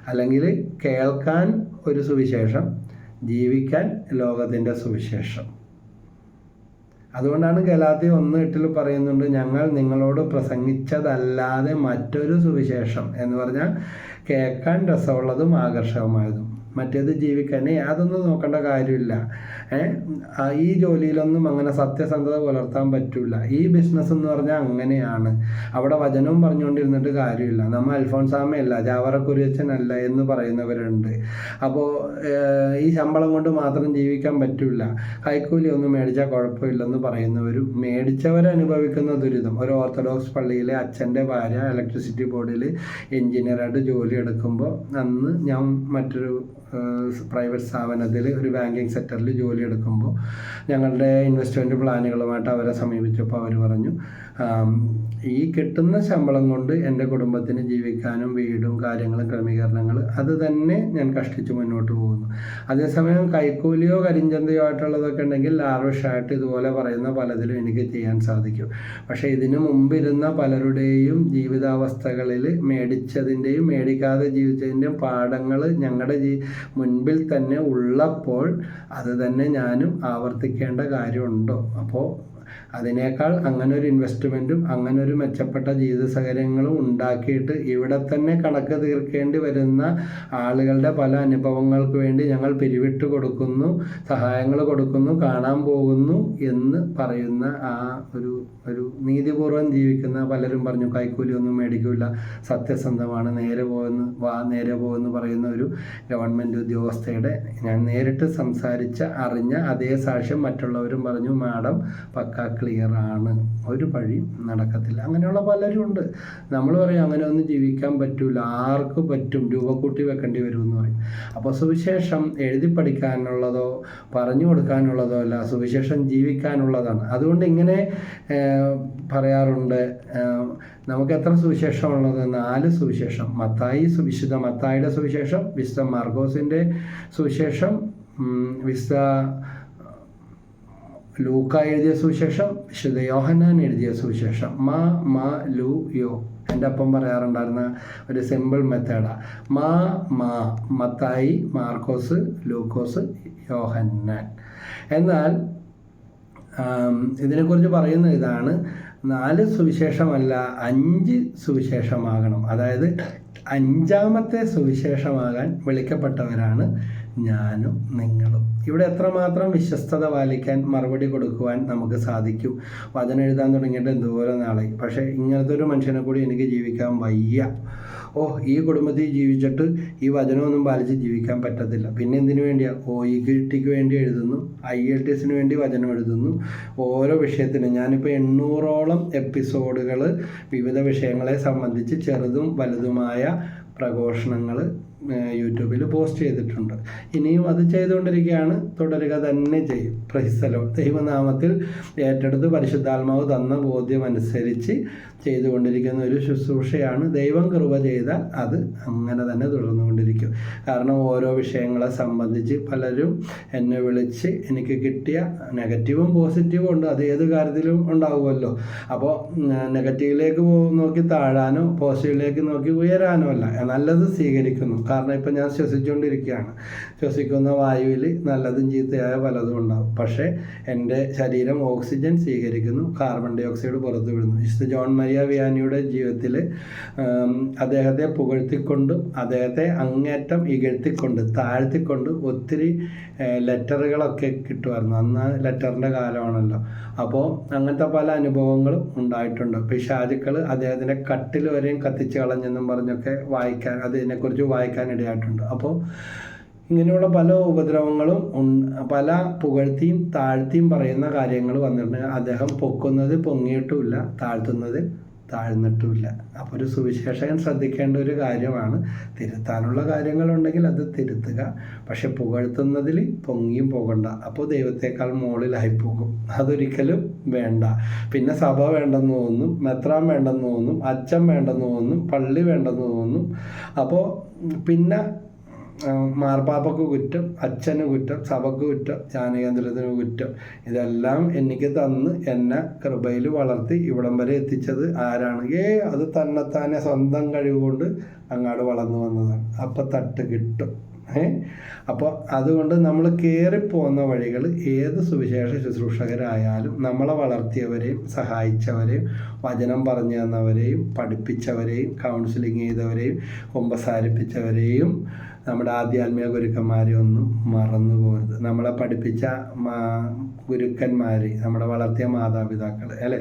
അല്ലെങ്കിൽ കേൾക്കാൻ ഒരു സുവിശേഷം, ജീവിക്കാൻ ലോകത്തിൻ്റെ സുവിശേഷം. അതുകൊണ്ടാണ് ഗലാത്യ 1:8 പറയുന്നുണ്ട്, ഞങ്ങൾ നിങ്ങളോട് പ്രസംഗിച്ചതല്ലാതെ മറ്റൊരു സുവിശേഷം എന്ന് പറഞ്ഞാൽ കേൾക്കാൻ രസമുള്ളതും ആകർഷകമായതും, മറ്റേത് ജീവിക്കാൻ അതൊന്നും നോക്കേണ്ട കാര്യമില്ല. ഈ ജോലിയിലൊന്നും അങ്ങനെ സത്യസന്ധത പുലർത്താൻ പറ്റില്ല. ഈ ബിസിനസ് എന്ന് പറഞ്ഞാൽ അങ്ങനെയാണ്, അവിടെ വചനവും പറഞ്ഞുകൊണ്ടിരുന്നിട്ട് കാര്യമില്ല. നമ്മൾ അൽഫോൻസാമയല്ല, ജാവറക്കുര്യച്ചനല്ല എന്ന് പറയുന്നവരുണ്ട്. അപ്പോൾ ഈ ശമ്പളം കൊണ്ട് മാത്രം ജീവിക്കാൻ പറ്റില്ല, കൈക്കൂലി ഒന്നും മേടിച്ചാൽ കുഴപ്പമില്ലെന്ന് പറയുന്നവരും, മേടിച്ചവരനുഭവിക്കുന്ന ദുരിതം. ഒരു ഓർത്തഡോക്സ് പള്ളിയിലെ അച്ഛൻ്റെ ഭാര്യ ഇലക്ട്രിസിറ്റി ബോർഡിൽ എഞ്ചിനീയറായിട്ട് ജോലി എടുക്കുമ്പോൾ, അന്ന് ഞാൻ മറ്റൊരു പ്രൈവറ്റ് സ്ഥാപനത്തിൽ ഒരു ബാങ്കിങ് സെക്ടറിൽ ജോലി എടുക്കുമ്പോൾ ഞങ്ങളുടെ ഇൻവെസ്റ്റ്മെൻറ്റ് പ്ലാനുകളുമായിട്ട് അവരെ സമീപിച്ചപ്പോൾ അവർ പറഞ്ഞു, ഈ കിട്ടുന്ന ശമ്പളം കൊണ്ട് എൻ്റെ കുടുംബത്തിന് ജീവിക്കാനും വീടും കാര്യങ്ങളും ക്രമീകരണങ്ങൾ അത് തന്നെ ഞാൻ കഷ്ടിച്ച് മുന്നോട്ട് പോകുന്നു. അതേസമയം കൈക്കൂലിയോ കരിഞ്ചന്തയോ ആയിട്ടുള്ളതൊക്കെ ഉണ്ടെങ്കിൽ ലാർവിഷായിട്ട് ഇതുപോലെ പറയുന്ന പലതിലും എനിക്ക് ചെയ്യാൻ സാധിക്കും. പക്ഷേ ഇതിനു മുമ്പിരുന്ന പലരുടെയും ജീവിതാവസ്ഥകളിൽ മേടിച്ചതിൻ്റെയും മേടിക്കാതെ ജീവിച്ചതിൻ്റെയും പാഠങ്ങൾ ഞങ്ങളുടെ മുൻപിൽ തന്നെ ഉള്ളപ്പോൾ അത് തന്നെ ഞാനും ആവർത്തിക്കേണ്ട കാര്യമുണ്ടോ? അപ്പോൾ അതിനേക്കാൾ അങ്ങനൊരു ഇൻവെസ്റ്റ്മെൻറ്റും അങ്ങനൊരു മെച്ചപ്പെട്ട ജീവിത സാഹചര്യങ്ങളും ഉണ്ടാക്കിയിട്ട് ഇവിടെ തന്നെ കണക്ക് തീർക്കേണ്ടി വരുന്ന ആളുകളുടെ പല അനുഭവങ്ങൾക്ക് വേണ്ടി ഞങ്ങൾ പിരിവിട്ട് കൊടുക്കുന്നു, സഹായങ്ങൾ കൊടുക്കുന്നു, കാണാൻ പോകുന്നു എന്ന് പറയുന്ന ആ ഒരു നീതിപൂർവ്വം ജീവിക്കുന്ന പലരും പറഞ്ഞു, കൈക്കൂലിയൊന്നും മേടിക്കില്ല, സത്യസന്ധമാണ്, നേരെ പോകുമെന്ന് പറയുന്ന ഒരു ഗവൺമെൻറ് ഉദ്യോഗസ്ഥയുടെ ഞാൻ നേരിട്ട് സംസാരിച്ച അറിഞ്ഞ അതേ സാക്ഷ്യം മറ്റുള്ളവരും പറഞ്ഞു, മാഡം പക്കാ ക്ലിയർ ആണ്, ഒരു വഴി നടക്കത്തില്ല. അങ്ങനെയുള്ള പലരും ഉണ്ട്. നമ്മൾ പറയും അങ്ങനെ ഒന്നും ജീവിക്കാൻ പറ്റില്ല, ആർക്ക് പറ്റും, രൂപ കൂട്ടി വെക്കേണ്ടി വരും എന്ന് പറയും. അപ്പോൾ സുവിശേഷം എഴുതി പഠിക്കാനുള്ളതോ പറഞ്ഞു കൊടുക്കാനുള്ളതോ അല്ല, സുവിശേഷം ജീവിക്കാനുള്ളതാണ്. അതുകൊണ്ട് ഇങ്ങനെ പറയാറുണ്ട്, നമുക്ക് എത്ര സുവിശേഷമുള്ളത്? 4 സുവിശേഷം. വിശുദ്ധ മത്തായിയുടെ സുവിശേഷം, വിശുദ്ധ മാർക്കോസിൻ്റെ സുവിശേഷം, വിശുദ്ധ ലൂക്ക എഴുതിയ സുവിശേഷം, വിശുദ്ധ യോഹന്നാൻ എഴുതിയ സുവിശേഷം. ലൂ യോ എൻ്റെ അപ്പം പറയാറുണ്ടായിരുന്ന ഒരു സിമ്പിൾ മെത്തേഡാണ്. മത്തായി, മാർക്കോസ്, ലൂക്കോസ്, യോഹന്നാൻ. എന്നാൽ ഇതിനെക്കുറിച്ച് പറയുന്ന ഇതാണ്, 4 സുവിശേഷമല്ല 5 സുവിശേഷമാകണം. അതായത് 5ാമത്തെ സുവിശേഷമാകാൻ വിളിക്കപ്പെട്ടവരാണ് ഞാനും നിങ്ങളും. ഇവിടെ എത്രമാത്രം വിശ്വസ്തത പാലിക്കാൻ, മറുപടി കൊടുക്കുവാൻ നമുക്ക് സാധിക്കും. വചനം എഴുതാൻ തുടങ്ങിയിട്ട് എന്തോരം നാളായി, പക്ഷേ ഇങ്ങനത്തെ ഒരു മനുഷ്യനെ കൂടി എനിക്ക് ജീവിക്കാൻ വയ്യ. ഈ കുടുംബത്തിൽ ജീവിച്ചിട്ട് ഈ വചനമൊന്നും പാലിച്ച് ജീവിക്കാൻ പറ്റത്തില്ല. പിന്നെ എന്തിനു വേണ്ടിയാണ്? OET-ക്ക് വേണ്ടി എഴുതുന്നു, IELTS-ന് വേണ്ടി വചനം എഴുതുന്നു. ഓരോ വിഷയത്തിനും ഞാനിപ്പോൾ 800ഓളം എപ്പിസോഡുകൾ വിവിധ വിഷയങ്ങളെ സംബന്ധിച്ച് ചെറുതും വലുതുമായ പ്രഘോഷണങ്ങൾ യൂട്യൂബിൽ പോസ്റ്റ് ചെയ്തിട്ടുണ്ട്. ഇനിയും അത് ചെയ്തുകൊണ്ടിരിക്കുകയാണ്, തുടരുക തന്നെ ചെയ്യും. Praise the Lord. ദൈവനാമത്തിൽ ഏറ്റെടുത്ത് പരിശുദ്ധാത്മാവ് തന്ന ബോധ്യം അനുസരിച്ച് ചെയ്തുകൊണ്ടിരിക്കുന്ന ഒരു ശുശ്രൂഷയാണ്. ദൈവം കൃപ ചെയ്താൽ അത് അങ്ങനെ തന്നെ തുടർന്നുകൊണ്ടിരിക്കും. കാരണം ഓരോ വിഷയങ്ങളെ സംബന്ധിച്ച് പലരും എന്നെ വിളിച്ച് എനിക്ക് കിട്ടിയ നെഗറ്റീവും പോസിറ്റീവും ഉണ്ട്. അത് ഏത് കാര്യത്തിലും ഉണ്ടാവുമല്ലോ. അപ്പോൾ നെഗറ്റീവിലേക്ക് നോക്കി താഴാനോ പോസിറ്റീവിലേക്ക് നോക്കി ഉയരാനോ അല്ല, നല്ലത് സ്വീകരിക്കുന്നു. കാരണം ഇപ്പം ഞാൻ ശ്വസിച്ചുകൊണ്ടിരിക്കുകയാണ്. ശ്വസിക്കുന്ന വായുവിൽ നല്ലതും ചീത്തയായ പലതും ഉണ്ടാകും. പക്ഷേ എൻ്റെ ശരീരം ഓക്സിജൻ സ്വീകരിക്കുന്നു, കാർബൺ ഡൈ ഓക്സൈഡ് പുറത്തു വിടുന്നു. വിശുദ്ധ ജോൺ മരിയ വിയാനിയുടെ ജീവിതത്തിൽ അദ്ദേഹത്തെ പുകഴ്ത്തിക്കൊണ്ടും അദ്ദേഹത്തെ അങ്ങേറ്റം ഇകഴ്ത്തിക്കൊണ്ട് താഴ്ത്തിക്കൊണ്ട് ഒത്തിരി ലെറ്ററുകളൊക്കെ കിട്ടുമായിരുന്നു. അന്ന് ലെറ്ററിൻ്റെ കാലമാണല്ലോ. അപ്പോൾ അങ്ങനത്തെ പല അനുഭവങ്ങളും ഉണ്ടായിട്ടുണ്ട്. പിശാചുക്കൾ അദ്ദേഹത്തിൻ്റെ കട്ടിൽ വരെയും കത്തിച്ച് കളഞ്ഞെന്നും പറഞ്ഞൊക്കെ അതിനെക്കുറിച്ച് വായിക്കാനിടയായിട്ടുണ്ട്. അപ്പോൾ ഇങ്ങനെയുള്ള പല ഉപദ്രവങ്ങളും പല പുകഴ്ത്തിയും താഴ്ത്തിയും പറയുന്ന കാര്യങ്ങൾ വന്നിട്ടുണ്ടെങ്കിൽ അദ്ദേഹം പൊക്കുന്നത് പൊങ്ങിയിട്ടുമില്ല, താഴ്ത്തുന്നത് താഴ്ന്നിട്ടുമില്ല. അപ്പോൾ ഒരു സുവിശേഷകൻ ശ്രദ്ധിക്കേണ്ട ഒരു കാര്യമാണ്, തിരുത്താനുള്ള കാര്യങ്ങളുണ്ടെങ്കിൽ അത് തിരുത്തുക, പക്ഷെ പുകഴ്ത്തുന്നതിൽ പൊങ്ങിയും പോകണ്ട. അപ്പോൾ ദൈവത്തെക്കാൾ മുകളിലായി പോകും. അതൊരിക്കലും വേണ്ട. പിന്നെ സഭ വേണ്ടെന്ന് തോന്നും, മെത്രാൻ വേണ്ടെന്ന് തോന്നും, അച്ഛൻ വേണ്ടെന്ന് തോന്നും, പള്ളി വേണ്ടെന്ന് തോന്നും. അപ്പോൾ പിന്നെ മാർപ്പാപ്പക്ക് കുറ്റം, അച്ഛന് കുറ്റം, സഭക്ക് കുറ്റം, ധ്യാനകേന്ദ്രത്തിന് കുറ്റം. ഇതെല്ലാം എനിക്ക് തന്ന് എന്നെ കൃപയിൽ വളർത്തി ഇവിടം വരെ എത്തിച്ചത് ആരാണ്? അത് തന്നെത്താനെ സ്വന്തം കഴിവ് കൊണ്ട് അങ്ങാട് വളർന്നു വന്നതാണ്. അപ്പം തട്ട് കിട്ടും. അപ്പോൾ അതുകൊണ്ട് നമ്മൾ കയറിപ്പോകുന്ന വഴികൾ ഏത് സുവിശേഷ ശുശ്രൂഷകരായാലും നമ്മളെ വളർത്തിയവരെയും സഹായിച്ചവരെയും വചനം പറഞ്ഞു തന്നവരെയും പഠിപ്പിച്ചവരെയും കൗൺസിലിംഗ് ചെയ്തവരെയും കുമ്പസാരിപ്പിച്ചവരെയും നമ്മുടെ ആധ്യാത്മിക ഗുരുക്കന്മാരെ ഒന്നും മറന്നു പോകരുത്. നമ്മളെ പഠിപ്പിച്ച ഗുരുക്കന്മാർ, നമ്മുടെ വളർത്തിയ മാതാപിതാക്കൾ അല്ലേ.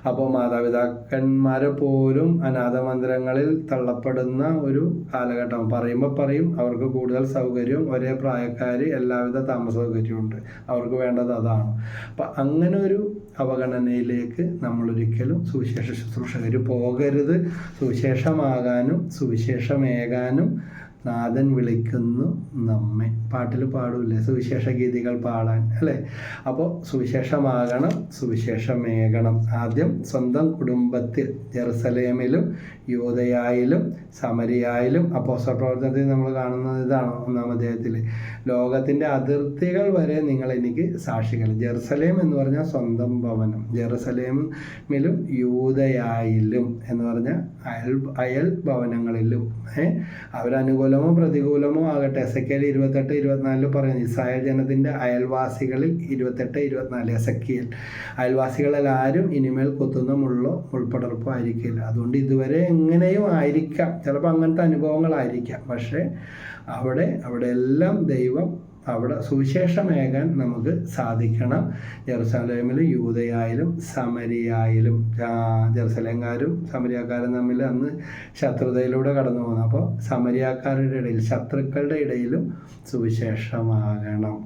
അപ്പോൾ മാതാപിതാക്കന്മാരെ പോലും അനാഥ മന്ദിരങ്ങളിൽ തള്ളപ്പെടുന്ന ഒരു കാലഘട്ടം. പറയുമ്പോൾ പറയും അവർക്ക് കൂടുതൽ സൗകര്യവും ഒരേ പ്രായക്കാർ എല്ലാവിധ താമസ സൗകര്യവും ഉണ്ട്, അവർക്ക് വേണ്ടത് അതാണ്. അപ്പം അങ്ങനെ ഒരു അവഗണനയിലേക്ക് നമ്മളൊരിക്കലും സുവിശേഷ ശുശ്രൂഷകർ പോകരുത്. സുവിശേഷമാകാനും സുവിശേഷമേകാനും നാഥൻ വിളിക്കുന്നു നമ്മെ. പാട്ടിൽ പാടൂല്ലേ സുവിശേഷ ഗീതികൾ പാടാൻ അല്ലേ. അപ്പോൾ സുവിശേഷമാകണം, സുവിശേഷമേകണം. ആദ്യം സ്വന്തം കുടുംബത്തിൽ ജെറുസലേമിലും യൂദയായിലും സമരിയായിലും അപ്പോസ്തല പ്രവർത്തനത്തിൽ നമ്മൾ കാണുന്നത് ഇതാണ്. 1-ാം അധ്യായത്തിൽ ലോകത്തിൻ്റെ അതിർത്തികൾ വരെ നിങ്ങൾ എനിക്ക് സാക്ഷികൾ. ജെറുസലേം എന്ന് പറഞ്ഞാൽ സ്വന്തം ഭവനം, ജെറുസലേമിലും യൂദയായിലും എന്ന് പറഞ്ഞാൽ അയൽ ഭവനങ്ങളിലും അവരനുകൂലമോ പ്രതികൂലമോ ആകട്ടെ. എസെക്കിയേൽ 28-24 പറയുന്നു, ഇസ്രായേൽ ജനത്തിൻ്റെ അയൽവാസികളിൽ 28-24 എസെക്കിയേൽ അയൽവാസികളിൽ ആരും ഇനിമേൽ കുത്തുന്ന മുള്ളോ മുൾപ്പടർപ്പോ ആയിരിക്കില്ല. അതുകൊണ്ട് ഇതുവരെ എങ്ങനെയും ആയിരിക്കാം, ചിലപ്പോൾ അങ്ങനത്തെ അനുഭവങ്ങളായിരിക്കാം. പക്ഷേ അവിടെ എല്ലാം ദൈവം അവിടെ സുവിശേഷമേകാൻ നമുക്ക് സാധിക്കണം. ജെറുസലേമിലും യൂദയായാലും സമരിയായാലും ജെറുസലേംകാരും സമരിയാക്കാരും തമ്മിൽ അന്ന് ശത്രുതയിലൂടെ കടന്നു പോകുന്നു. അപ്പോൾ സമരിയാക്കാരുടെ ഇടയിൽ, ശത്രുക്കളുടെ ഇടയിലും സുവിശേഷമാകണം.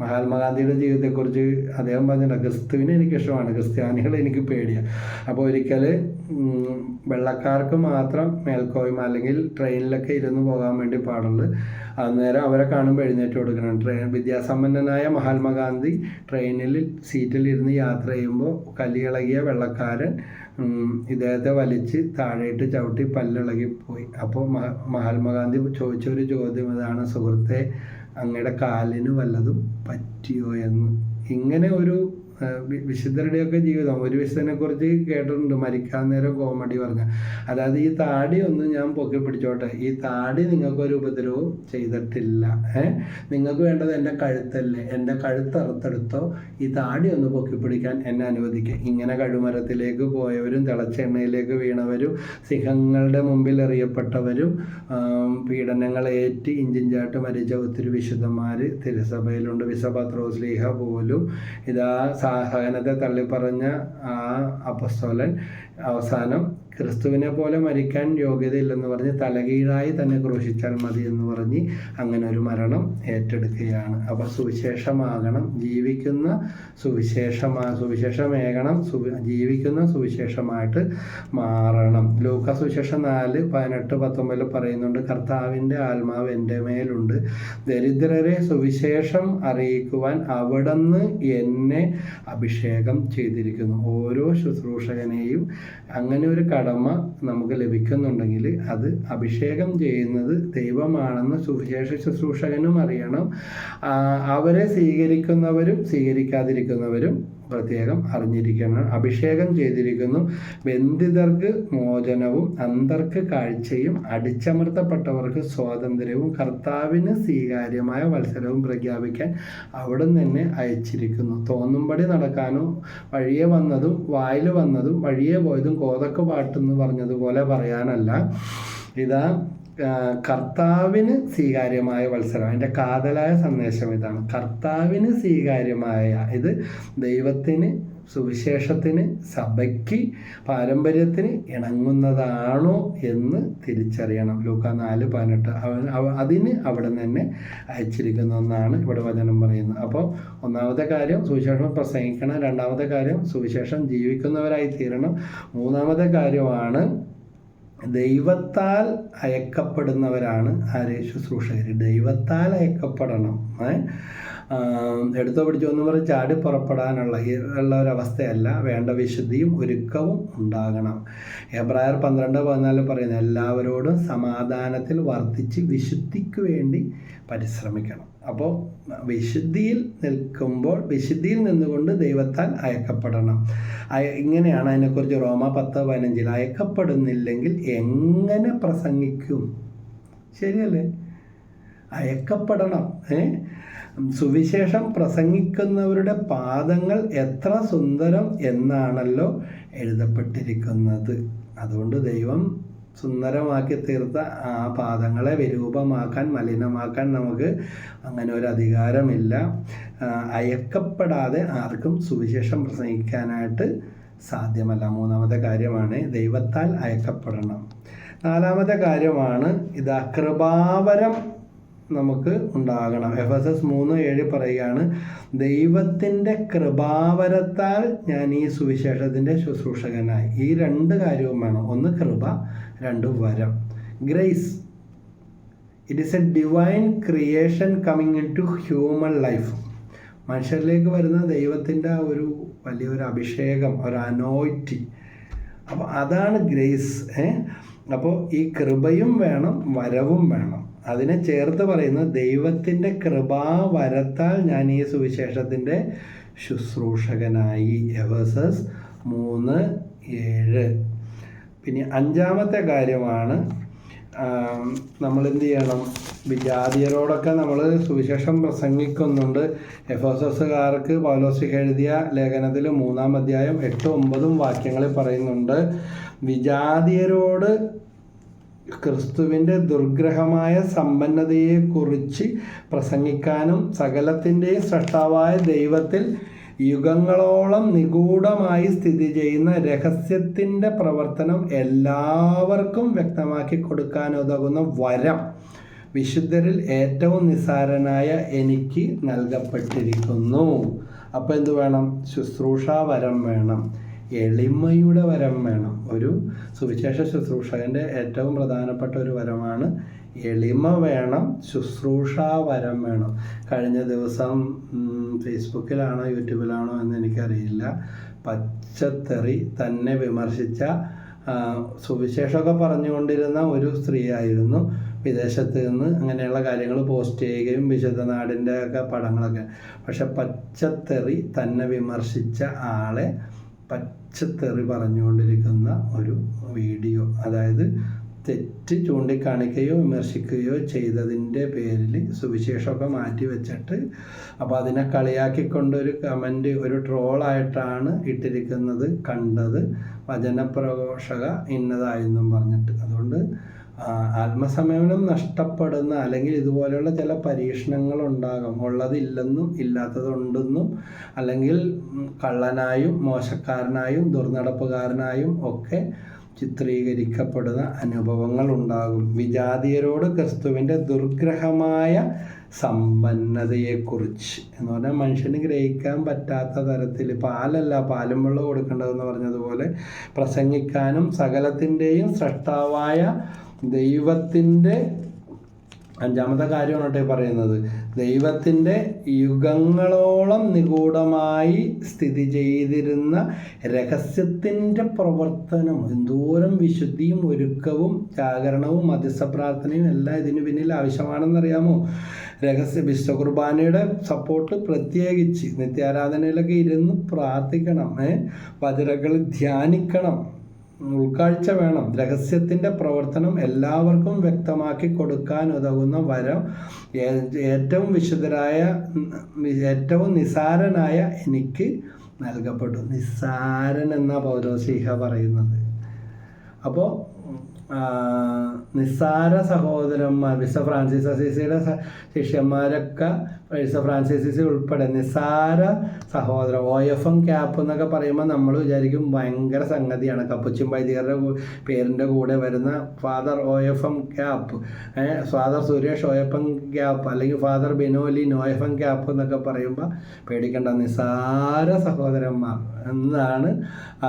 മഹാത്മാഗാന്ധിയുടെ ജീവിതത്തെക്കുറിച്ച് അദ്ദേഹം പറഞ്ഞിട്ടുണ്ട്, ക്രിസ്തുവിനെ എനിക്കിഷ്ടമാണ്, ക്രിസ്ത്യാനികളെ എനിക്ക് പേടിയാണ്. അപ്പോൾ ഒരിക്കൽ വെള്ളക്കാർക്ക് മാത്രം മേൽക്കോയ്മ അല്ലെങ്കിൽ ട്രെയിനിലൊക്കെ ഇരുന്ന് പോകാൻ വേണ്ടി പാടുള്ളൂ. അന്നേരം അവരെ കാണുമ്പോൾ എഴുന്നേറ്റ് കൊടുക്കണം. വിദ്യാസമ്പന്നനായ മഹാത്മാഗാന്ധി ട്രെയിനിൽ സീറ്റിലിരുന്ന് യാത്ര ചെയ്യുമ്പോൾ കല്ലിളകിയ വെള്ളക്കാരൻ ഇദ്ദേഹത്തെ വലിച്ച് താഴെയിട്ട് ചവിട്ടി പല്ലിളകിപ്പോയി. അപ്പോൾ മഹാത്മാഗാന്ധി ചോദിച്ചൊരു ചോദ്യം ഇതാണ്, സുഹൃത്തെ അങ്ങയുടെ കാലിന് വല്ലതും പറ്റിയോ എന്ന്. ഇങ്ങനെ ഒരു വിശുദ്ധരുടെയൊക്കെ ജീവിതം, ഒരു വിശുദ്ധനെ കുറിച്ച് കേട്ടിട്ടുണ്ട്, മരിക്കാൻ നേരം കോമഡി പറഞ്ഞ, അതായത് ഈ താടി ഒന്ന് ഞാൻ പൊക്കി പിടിച്ചോട്ടെ, ഈ താടി നിങ്ങൾക്കൊരു ഉപദ്രവവും ചെയ്തിട്ടില്ല, നിങ്ങൾക്ക് വേണ്ടത് എൻ്റെ കഴുത്തല്ലേ, എൻ്റെ കഴുത്ത് അറുത്തെടുത്തോ, ഈ താടി ഒന്ന് പൊക്കി പിടിക്കാൻ എന്നെ അനുവദിക്കുക. ഇങ്ങനെ കഴുമരത്തിലേക്ക് പോയവരും തിളച്ച എണ്ണയിലേക്ക് വീണവരും സിംഹങ്ങളുടെ മുമ്പിൽ എറിയപ്പെട്ടവരും പീഡനങ്ങളേറ്റ് ഇഞ്ചിഞ്ചാട്ട് മരിച്ച ഒത്തിരി വിശുദ്ധന്മാർ തിരുസഭയിലുണ്ട്. വിസപത്രോസ്ലീഹ പോലും ഇതാ സഹനത്തെ തള്ളിപ്പറഞ്ഞ ആ അപ്പസ്തോലൻ അവസാനം ക്രിസ്തുവിനെ പോലെ മരിക്കാൻ യോഗ്യതയില്ലെന്ന് പറഞ്ഞ് തലകീഴായി തന്നെ ക്രൂശിച്ചാൽ മതി എന്ന് പറഞ്ഞ് അങ്ങനെ ഒരു മരണം ഏറ്റെടുക്കുകയാണ്. അപ്പോൾ സുവിശേഷമാകണം, ജീവിക്കുന്ന സുവിശേഷമേകണം, ജീവിക്കുന്ന സുവിശേഷമായിട്ട് മാറണം. ലൂക്കാ സുവിശേഷം 4:18-19 പറയുന്നുണ്ട്, കർത്താവിൻ്റെ ആത്മാവ് എൻ്റെ മേലുണ്ട്, ദരിദ്രരെ സുവിശേഷം അറിയിക്കുവാൻ അവിടുന്ന് എന്നെ അഭിഷേകം ചെയ്തിരിക്കുന്നു. ഓരോ ശുശ്രൂഷകനെയും അങ്ങനെ ഒരു കടമ നമുക്ക് ലഭിക്കുന്നുണ്ടെങ്കിൽ അത് അഭിഷേകം ചെയ്യുന്നത് ദൈവമാണെന്ന് സുവിശേഷ ശുശ്രൂഷകനും അറിയണം. അവരെ സ്വീകരിക്കുന്നവരും സ്വീകരിക്കാതിരിക്കുന്നവരും പ്രത്യേകം അറിഞ്ഞിരിക്കണം. അഭിഷേകം ചെയ്തിരിക്കുന്നു, ബന്ധിതർക്ക് മോചനവും അന്ധർക്ക് കാഴ്ചയും അടിച്ചമർത്തപ്പെട്ടവർക്ക് സ്വാതന്ത്ര്യവും കർത്താവിന് സ്വീകാര്യമായ വത്സരവും പ്രഖ്യാപിക്കാൻ അവിടുന്ന് തന്നെ അയച്ചിരിക്കുന്നു. തോന്നുംപടി നടക്കാനോ വഴിയെ വന്നതും വായിൽ വന്നതും വഴിയെ പോയതും കോതക്ക് പാട്ടെന്ന് പറഞ്ഞതുപോലെ പറയാനല്ല. ഇതാ കർത്താവിന് സ്വീകാര്യമായ വത്സരം, അതിൻ്റെ കാതലായ സന്ദേശം ഇതാണ്. കർത്താവിന് സ്വീകാര്യമായ ഇത് ദൈവത്തിന്, സുവിശേഷത്തിന്, സഭയ്ക്ക്, പാരമ്പര്യത്തിന് ഇണങ്ങുന്നതാണോ എന്ന് തിരിച്ചറിയണം. ലൂക്കാ 4:18 അതിന് അവിടെ തന്നെ അയച്ചിരിക്കുന്നു എന്നാണ് ഇവിടെ വചനം പറയുന്നത്. അപ്പോൾ ഒന്നാമത്തെ കാര്യം സുവിശേഷം പ്രസംഗിക്കണം, രണ്ടാമത്തെ കാര്യം സുവിശേഷം ജീവിക്കുന്നവരായി തീരണം, മൂന്നാമത്തെ കാര്യമാണ് ദൈവത്താൽ അയക്കപ്പെടുന്നവരാണ് ആര്? ശുശ്രൂഷകർ. ദൈവത്താൽ അയക്കപ്പെടണം. എടുത്തോ പിടിച്ചോ എന്ന് പറഞ്ഞ് ചാടി പുറപ്പെടാനുള്ള ഒരവസ്ഥയല്ല, വേണ്ട വിശുദ്ധിയും ഒരുക്കവും ഉണ്ടാകണം. എബ്രായർ 12:14 പറയുന്നത്, എല്ലാവരോടും സമാധാനത്തിൽ വർദ്ധിച്ച് വിശുദ്ധിക്ക് വേണ്ടി പരിശ്രമിക്കണം. അപ്പോൾ വിശുദ്ധിയിൽ നിൽക്കുമ്പോൾ, വിശുദ്ധിയിൽ നിന്നുകൊണ്ട് ദൈവത്താൽ അയക്കപ്പെടണം. ഇങ്ങനെയാണ് അതിനെക്കുറിച്ച് റോമ 10:15 അയക്കപ്പെടുന്നില്ലെങ്കിൽ എങ്ങനെ പ്രസംഗിക്കും? ശരിയല്ലേ? അയക്കപ്പെടണം. സുവിശേഷം പ്രസംഗിക്കുന്നവരുടെ പാദങ്ങൾ എത്ര സുന്ദരം എന്നാണല്ലോ എഴുതപ്പെട്ടിരിക്കുന്നത്. അതുകൊണ്ട് ദൈവം സുന്ദരമാക്കി തീർത്ത ആ പാദങ്ങളെ വിരൂപമാക്കാൻ, മലിനമാക്കാൻ നമുക്ക് അങ്ങനെ ഒരു അധികാരമില്ല. അയക്കപ്പെടാതെ ആർക്കും സുവിശേഷം പ്രസംഗിക്കാനായിട്ട് സാധ്യമല്ല. മൂന്നാമത്തെ കാര്യമാണ് ദൈവത്താൽ അയക്കപ്പെടണം. നാലാമത്തെ കാര്യമാണ് ഇതാ കൃപാവരം നമുക്ക് ഉണ്ടാകണം. എഫെസസ് 3:7 പറയുകയാണ്, ദൈവത്തിൻ്റെ കൃപാവരത്താൽ ഞാൻ ഈ സുവിശേഷത്തിൻ്റെ ശുശ്രൂഷകനായി. ഈ രണ്ട് കാര്യവും വേണം. ഒന്ന് കൃപ, രണ്ട് വരം. Grace, it is a divine creation coming in to human life. മനുഷ്യരിലേക്ക് വരുന്ന ദൈവത്തിൻ്റെ ഒരു വലിയൊരു അഭിഷേകം, ഒരു അനോയിറ്റിങ്. അപ്പോൾ അതാണ് ഗ്രേസ്. അപ്പോൾ ഈ കൃപയും വേണം, വരവും വേണം. അതിനെ ചേർത്ത് പറയുന്നത് ദൈവത്തിൻ്റെ കൃപാവരത്താൽ ഞാൻ ഈ സുവിശേഷത്തിൻ്റെ ശുശ്രൂഷകനായി. എഫെസസ് 3:7. പിന്നെ അഞ്ചാമത്തെ കാര്യമാണ് നമ്മൾ എന്ത് ചെയ്യണം? വിജാതിയരോടൊക്കെ നമ്മൾ സുവിശേഷം പ്രസംഗിക്കുന്നുണ്ട്. എഫെസസുകാർക്ക് പൗലോസ് എഴുതിയ ലേഖനത്തിൽ 3-ാം അധ്യായം 8-9 വാക്യങ്ങളിൽ പറയുന്നുണ്ട്, വിജാതിയരോട് ക്രിസ്തുവിൻ്റെ ദുർഗ്രഹമായ സമ്പന്നതയെക്കുറിച്ച് പ്രസംഗിക്കാനും സകലത്തിൻ്റെയും സൃഷ്ടാവായ ദൈവത്തിൽ യുഗങ്ങളോളം നിഗൂഢമായി സ്ഥിതി ചെയ്യുന്ന രഹസ്യത്തിൻ്റെ പ്രവർത്തനം എല്ലാവർക്കും വ്യക്തമാക്കി കൊടുക്കാനുതകുന്ന വരം വിശുദ്ധരിൽ ഏറ്റവും നിസ്സാരനായ എനിക്ക് നൽകപ്പെട്ടിരിക്കുന്നു. അപ്പോൾ എന്ത് വേണം? ശുശ്രൂഷാ വരം വേണം, എളിമയുടെ വരം വേണം. ഒരു സുവിശേഷ ശുശ്രൂഷകൻ്റെ ഏറ്റവും പ്രധാനപ്പെട്ട ഒരു വരമാണ് എളിമ വേണം, ശുശ്രൂഷാ വരം വേണം. കഴിഞ്ഞ ദിവസം ഫേസ്ബുക്കിലാണോ യൂട്യൂബിലാണോ എന്ന് എനിക്കറിയില്ല, പച്ചത്തെറി തന്നെ വിമർശിച്ച സുവിശേഷമൊക്കെ പറഞ്ഞുകൊണ്ടിരുന്ന ഒരു സ്ത്രീയായിരുന്നു. വിദേശത്ത് നിന്ന് അങ്ങനെയുള്ള കാര്യങ്ങൾ പോസ്റ്റ് ചെയ്യുകയും വിശുദ്ധ നാടിൻ്റെ ഒക്കെ പടങ്ങളൊക്കെ. പക്ഷെ പച്ചത്തെറി തന്നെ വിമർശിച്ച ആളെ പച്ചത്തെറി പറഞ്ഞുകൊണ്ടിരിക്കുന്ന ഒരു വീഡിയോ, അതായത് തെറ്റ് ചൂണ്ടിക്കാണിക്കുകയോ വിമർശിക്കുകയോ ചെയ്തതിൻ്റെ പേരിൽ സുവിശേഷമൊക്കെ മാറ്റി വെച്ചിട്ട് അപ്പോൾ അതിനെ കളിയാക്കിക്കൊണ്ടൊരു കമൻറ്റ്, ഒരു ട്രോളായിട്ടാണ് ഇട്ടിരിക്കുന്നത്. കണ്ടത് വചനപ്രഘോഷക ഇന്നതായെന്നും പറഞ്ഞിട്ട്. അതുകൊണ്ട് ആത്മസംയമനം നഷ്ടപ്പെടുന്ന അല്ലെങ്കിൽ ഇതുപോലെയുള്ള ചില പരീക്ഷണങ്ങളുണ്ടാകും. ഉള്ളതില്ലെന്നും ഇല്ലാത്തതുണ്ടെന്നും അല്ലെങ്കിൽ കള്ളനായും മോശക്കാരനായും ദുർനടപ്പുകാരനായും ഒക്കെ ചിത്രീകരിക്കപ്പെടുന്ന അനുഭവങ്ങൾ ഉണ്ടാകും. വിജാതീയരോട് ക്രിസ്തുവിൻ്റെ ദുർഗ്രഹമായ സമ്പന്നതയെക്കുറിച്ച് എന്ന് പറഞ്ഞാൽ മനുഷ്യന് ഗ്രഹിക്കാൻ പറ്റാത്ത തരത്തിൽ, പാലല്ല പാലും വെള്ളം കൊടുക്കേണ്ടതെന്ന് പറഞ്ഞതുപോലെ പ്രസംഗിക്കാനും സകലത്തിൻ്റെയും സ്രഷ്ടാവായ ദൈവത്തിൻ്റെ, അഞ്ചാമത്തെ കാര്യമാണ് പറയുന്നത്, ദൈവത്തിൻ്റെ യുഗങ്ങളോളം നിഗൂഢമായി സ്ഥിതി ചെയ്തിരുന്ന രഹസ്യത്തിൻ്റെ പ്രവർത്തനം, എന്തോരം വിശുദ്ധിയും ഒരുക്കവും ജാഗരണവും മധ്യസ്ഥ പ്രാർത്ഥനയും എല്ലാം ഇതിന് പിന്നിൽ ആവശ്യമാണെന്നറിയാമോ? വിശുദ്ധ കുർബാനയുടെ സപ്പോർട്ട് പ്രത്യേകിച്ച് നിത്യാരാധനയിലൊക്കെ ഇരുന്ന് പ്രാർത്ഥിക്കണം, വചനങ്ങൾ ധ്യാനിക്കണം, ഉൾക്കാഴ്ച വേണം. രഹസ്യത്തിൻ്റെ പ്രവർത്തനം എല്ലാവർക്കും വ്യക്തമാക്കി കൊടുക്കാൻ ഉതകുന്ന വരം ഏറ്റവും വിശുദ്ധരായ, ഏറ്റവും നിസാരനായ എനിക്ക് നൽകപ്പെട്ടു. നിസാരൻ എന്ന പൗലോസ്ലീഹ പറയുന്നത്. അപ്പോൾ നിസ്സാര സഹോദരന്മാർ, വിശുദ്ധ ഫ്രാൻസിസ് അസീസിയുടെ ശിഷ്യന്മാരൊക്കെ, വിശുദ്ധ ഫ്രാൻസിസ് അസീസി ഉൾപ്പെടെ നിസ്സാര സഹോദരൻ, OFM ക്യാപ്പ് എന്നൊക്കെ പറയുമ്പോൾ നമ്മൾ വിചാരിക്കും ഭയങ്കര സംഗതിയാണ്. കപ്പുച്ചിൻ വൈദികരുടെ പേരിൻ്റെ കൂടെ വരുന്ന father OFM cap, father Suresh OFM cap, അല്ലെങ്കിൽ ഫാദർ ബിനോലിൻ OFM ക്യാപ്പ് എന്നൊക്കെ പറയുമ്പോൾ പേടിക്കേണ്ട, നിസ്സാര സഹോദരന്മാർ എന്നാണ്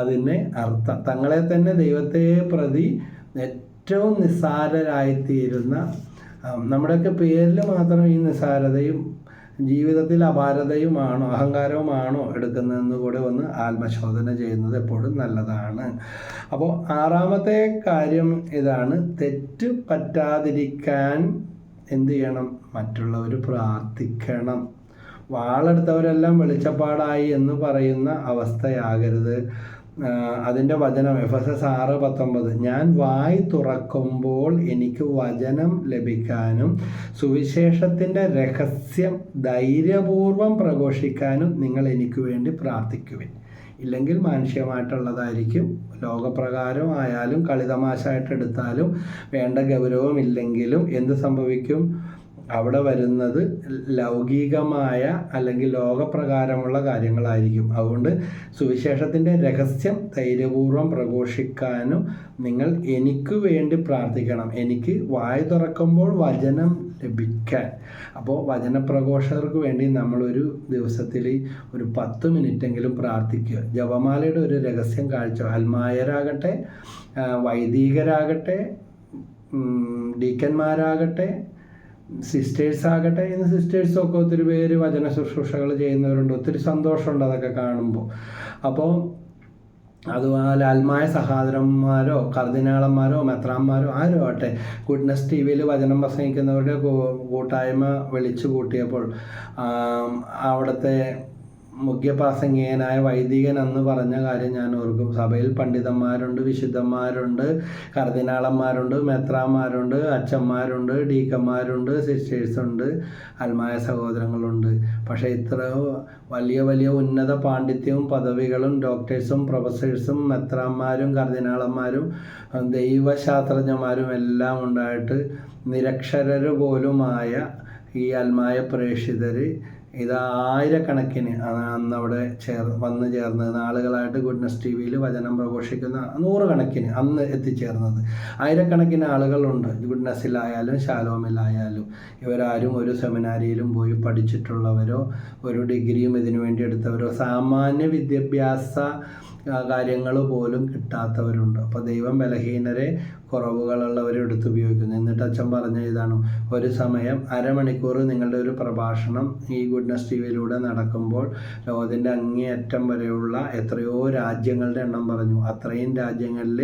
അതിന് അർത്ഥം. തങ്ങളെ തന്നെ ദൈവത്തെ പ്രതി ഏറ്റവും നിസ്സാരരായിത്തീരുന്ന, നമ്മുടെയൊക്കെ പേരിൽ മാത്രം ഈ നിസ്സാരതയും ജീവിതത്തിൽ അപാരതയുമാണോ അഹങ്കാരവുമാണോ എടുക്കുന്നതെന്ന് കൂടെ ഒന്ന് ആത്മശോധന ചെയ്യുന്നത് എപ്പോഴും നല്ലതാണ്. അപ്പോൾ ആറാമത്തെ കാര്യം ഇതാണ്, തെറ്റ് പറ്റാതിരിക്കാൻ എന്ത് ചെയ്യണം? മറ്റുള്ളവർ പ്രാർത്ഥിക്കണം. വാളെടുത്തവരെല്ലാം വെളിച്ചപ്പാടായി എന്ന് പറയുന്ന അവസ്ഥയാകരുത്. അതിൻ്റെ വചനം എഫെസസ് 6:19, ഞാൻ വായ് തുറക്കുമ്പോൾ എനിക്ക് വചനം ലഭിക്കാനും സുവിശേഷത്തിൻ്റെ രഹസ്യം ധൈര്യപൂർവം പ്രഘോഷിക്കാനും നിങ്ങൾ എനിക്ക് വേണ്ടി പ്രാർത്ഥിക്കുവിൻ. ഇല്ലെങ്കിൽ മാനുഷികമായിട്ടുള്ളതായിരിക്കും, ലോകപ്രകാരം ആയാലും കളിതമാശായിട്ടെടുത്താലും വേണ്ട ഗൗരവമില്ലെങ്കിലും എന്ത് സംഭവിക്കും? അവിടെ വരുന്നത് ലൗകികമായ അല്ലെങ്കിൽ ലോകപ്രകാരമുള്ള കാര്യങ്ങളായിരിക്കും. അതുകൊണ്ട് സുവിശേഷത്തിൻ്റെ രഹസ്യം ധൈര്യപൂർവ്വം പ്രഘോഷിക്കാനും നിങ്ങൾ എനിക്ക് വേണ്ടി പ്രാർത്ഥിക്കണം. എനിക്ക് വായ് തുറക്കുമ്പോൾ വചനം ലഭിക്കാൻ. അപ്പോൾ വചനപ്രഘോഷകർക്ക് വേണ്ടി നമ്മളൊരു ദിവസത്തിൽ ഒരു 10 മിനിറ്റെങ്കിലും പ്രാർത്ഥിക്കുക. ജപമാലയുടെ ഒരു രഹസ്യം കാഴ്ച, അൽമായരാകട്ടെ, വൈദികരാകട്ടെ, ഡീക്കന്മാരാകട്ടെ, സിസ്റ്റേഴ്സ് ആകട്ടെ. ഇന്ന് സിസ്റ്റേഴ്സൊക്കെ ഒത്തിരി പേര് വചന ശുശ്രൂഷകൾ ചെയ്യുന്നവരുണ്ട്. ഒത്തിരി സന്തോഷമുണ്ട് അതൊക്കെ കാണുമ്പോൾ. അപ്പോൾ അതുപോലെ ആത്മായ സഹോദരന്മാരോ കർദിനാളന്മാരോ മെത്രാന്മാരോ ആരോ ആട്ടെ, ഗുഡ്നസ് TV വചനം പ്രസംഗിക്കുന്നവരുടെ കൂട്ടായ്മ വിളിച്ചു കൂട്ടിയപ്പോൾ അവിടുത്തെ മുഖ്യപ്രാസംഗികനായ വൈദികൻ അന്ന് പറഞ്ഞ കാര്യം ഞാൻ ഓർക്കും. സഭയിൽ പണ്ഡിതന്മാരുണ്ട്, വിശുദ്ധന്മാരുണ്ട്, കർദിനാളന്മാരുണ്ട്, മെത്രാന്മാരുണ്ട്, അച്ഛന്മാരുണ്ട്, ഡീക്കന്മാരുണ്ട്, സിസ്റ്റേഴ്സുണ്ട്, ആത്മായ സഹോദരങ്ങളുണ്ട്. പക്ഷേ ഇത്ര വലിയ വലിയ ഉന്നത പാണ്ഡിത്യവും പദവികളും ഡോക്ടേഴ്സും പ്രൊഫസേഴ്സും മെത്രാന്മാരും കർദിനാളന്മാരും ദൈവശാസ്ത്രജ്ഞന്മാരും എല്ലാം ഉണ്ടായിട്ട് നിരക്ഷരർ പോലുമായ ഈ ആത്മായ പ്രേക്ഷിതർ ഇത് ആയിരക്കണക്കിന് അന്നവിടെ വന്ന് ചേർന്ന് നാളുകളായിട്ട് ഗുഡ്നസ് TV വചനം പ്രഘോഷിക്കുന്ന 100 കണക്കിന് അന്ന് എത്തിച്ചേർന്നത് ആയിരക്കണക്കിന് ആളുകളുണ്ട്. ഗുഡ്നസ്സിലായാലും ഷാലോമിലായാലും ഇവരാരും ഒരു സെമിനാരിയിലും പോയി പഠിച്ചിട്ടുള്ളവരോ ഒരു ഡിഗ്രിയും ഇതിനു വേണ്ടി എടുത്തവരോ സാമാന്യ വിദ്യാഭ്യാസ കാര്യങ്ങൾ പോലും കിട്ടാത്തവരുണ്ട്. അപ്പോൾ ദൈവം ബലഹീനരെ, കുറവുകളുള്ളവരെ എടുത്ത് ഉപയോഗിക്കുന്നു. എന്നിട്ട് അച്ഛൻ പറഞ്ഞ ഇതാണ്, ഒരു സമയം അരമണിക്കൂർ നിങ്ങളുടെ ഒരു പ്രഭാഷണം ഈ ഗുഡ്നസ് ടി വിയിലൂടെ നടക്കുമ്പോൾ ലോകത്തിൻ്റെ അങ്ങേയറ്റം വരെയുള്ള എത്രയോ രാജ്യങ്ങളുടെ എണ്ണം പറഞ്ഞു. അത്രയും രാജ്യങ്ങളിൽ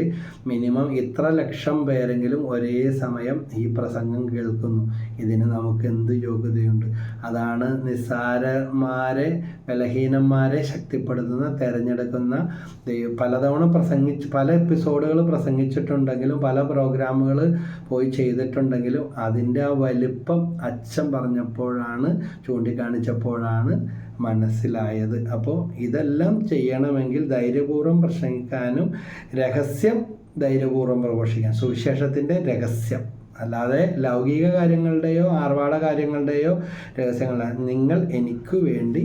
മിനിമം ഇത്ര ലക്ഷം പേരെങ്കിലും ഒരേ സമയം ഈ പ്രസംഗം കേൾക്കുന്നു. ഇതിന് നമുക്ക് എന്ത് യോഗ്യതയുണ്ട്? അതാണ് നിസ്സാരന്മാരെ, ബലഹീനന്മാരെ ശക്തിപ്പെടുത്തുന്ന, തിരഞ്ഞെടുക്കുന്ന പലതവണ പല എപ്പിസോഡുകൾ പ്രസംഗിച്ചിട്ടുണ്ടെങ്കിലും പല പ്രോഗ്രാമുകൾ പോയി ചെയ്തിട്ടുണ്ടെങ്കിലും അതിൻ്റെ ആ വലിപ്പം അച്ഛൻ പറഞ്ഞപ്പോഴാണ്, ചൂണ്ടിക്കാണിച്ചപ്പോഴാണ് മനസ്സിലായത്. അപ്പോൾ ഇതെല്ലാം ചെയ്യണമെങ്കിൽ ധൈര്യപൂർവ്വം പ്രസംഗിക്കാനും രഹസ്യം ധൈര്യപൂർവ്വം പ്രഘോഷിക്കാൻ, സുവിശേഷത്തിൻ്റെ രഹസ്യം, അല്ലാതെ ലൗകിക കാര്യങ്ങളുടെയോ ആർഭാട കാര്യങ്ങളുടെയോ രഹസ്യങ്ങളല്ല. നിങ്ങൾ എനിക്ക് വേണ്ടി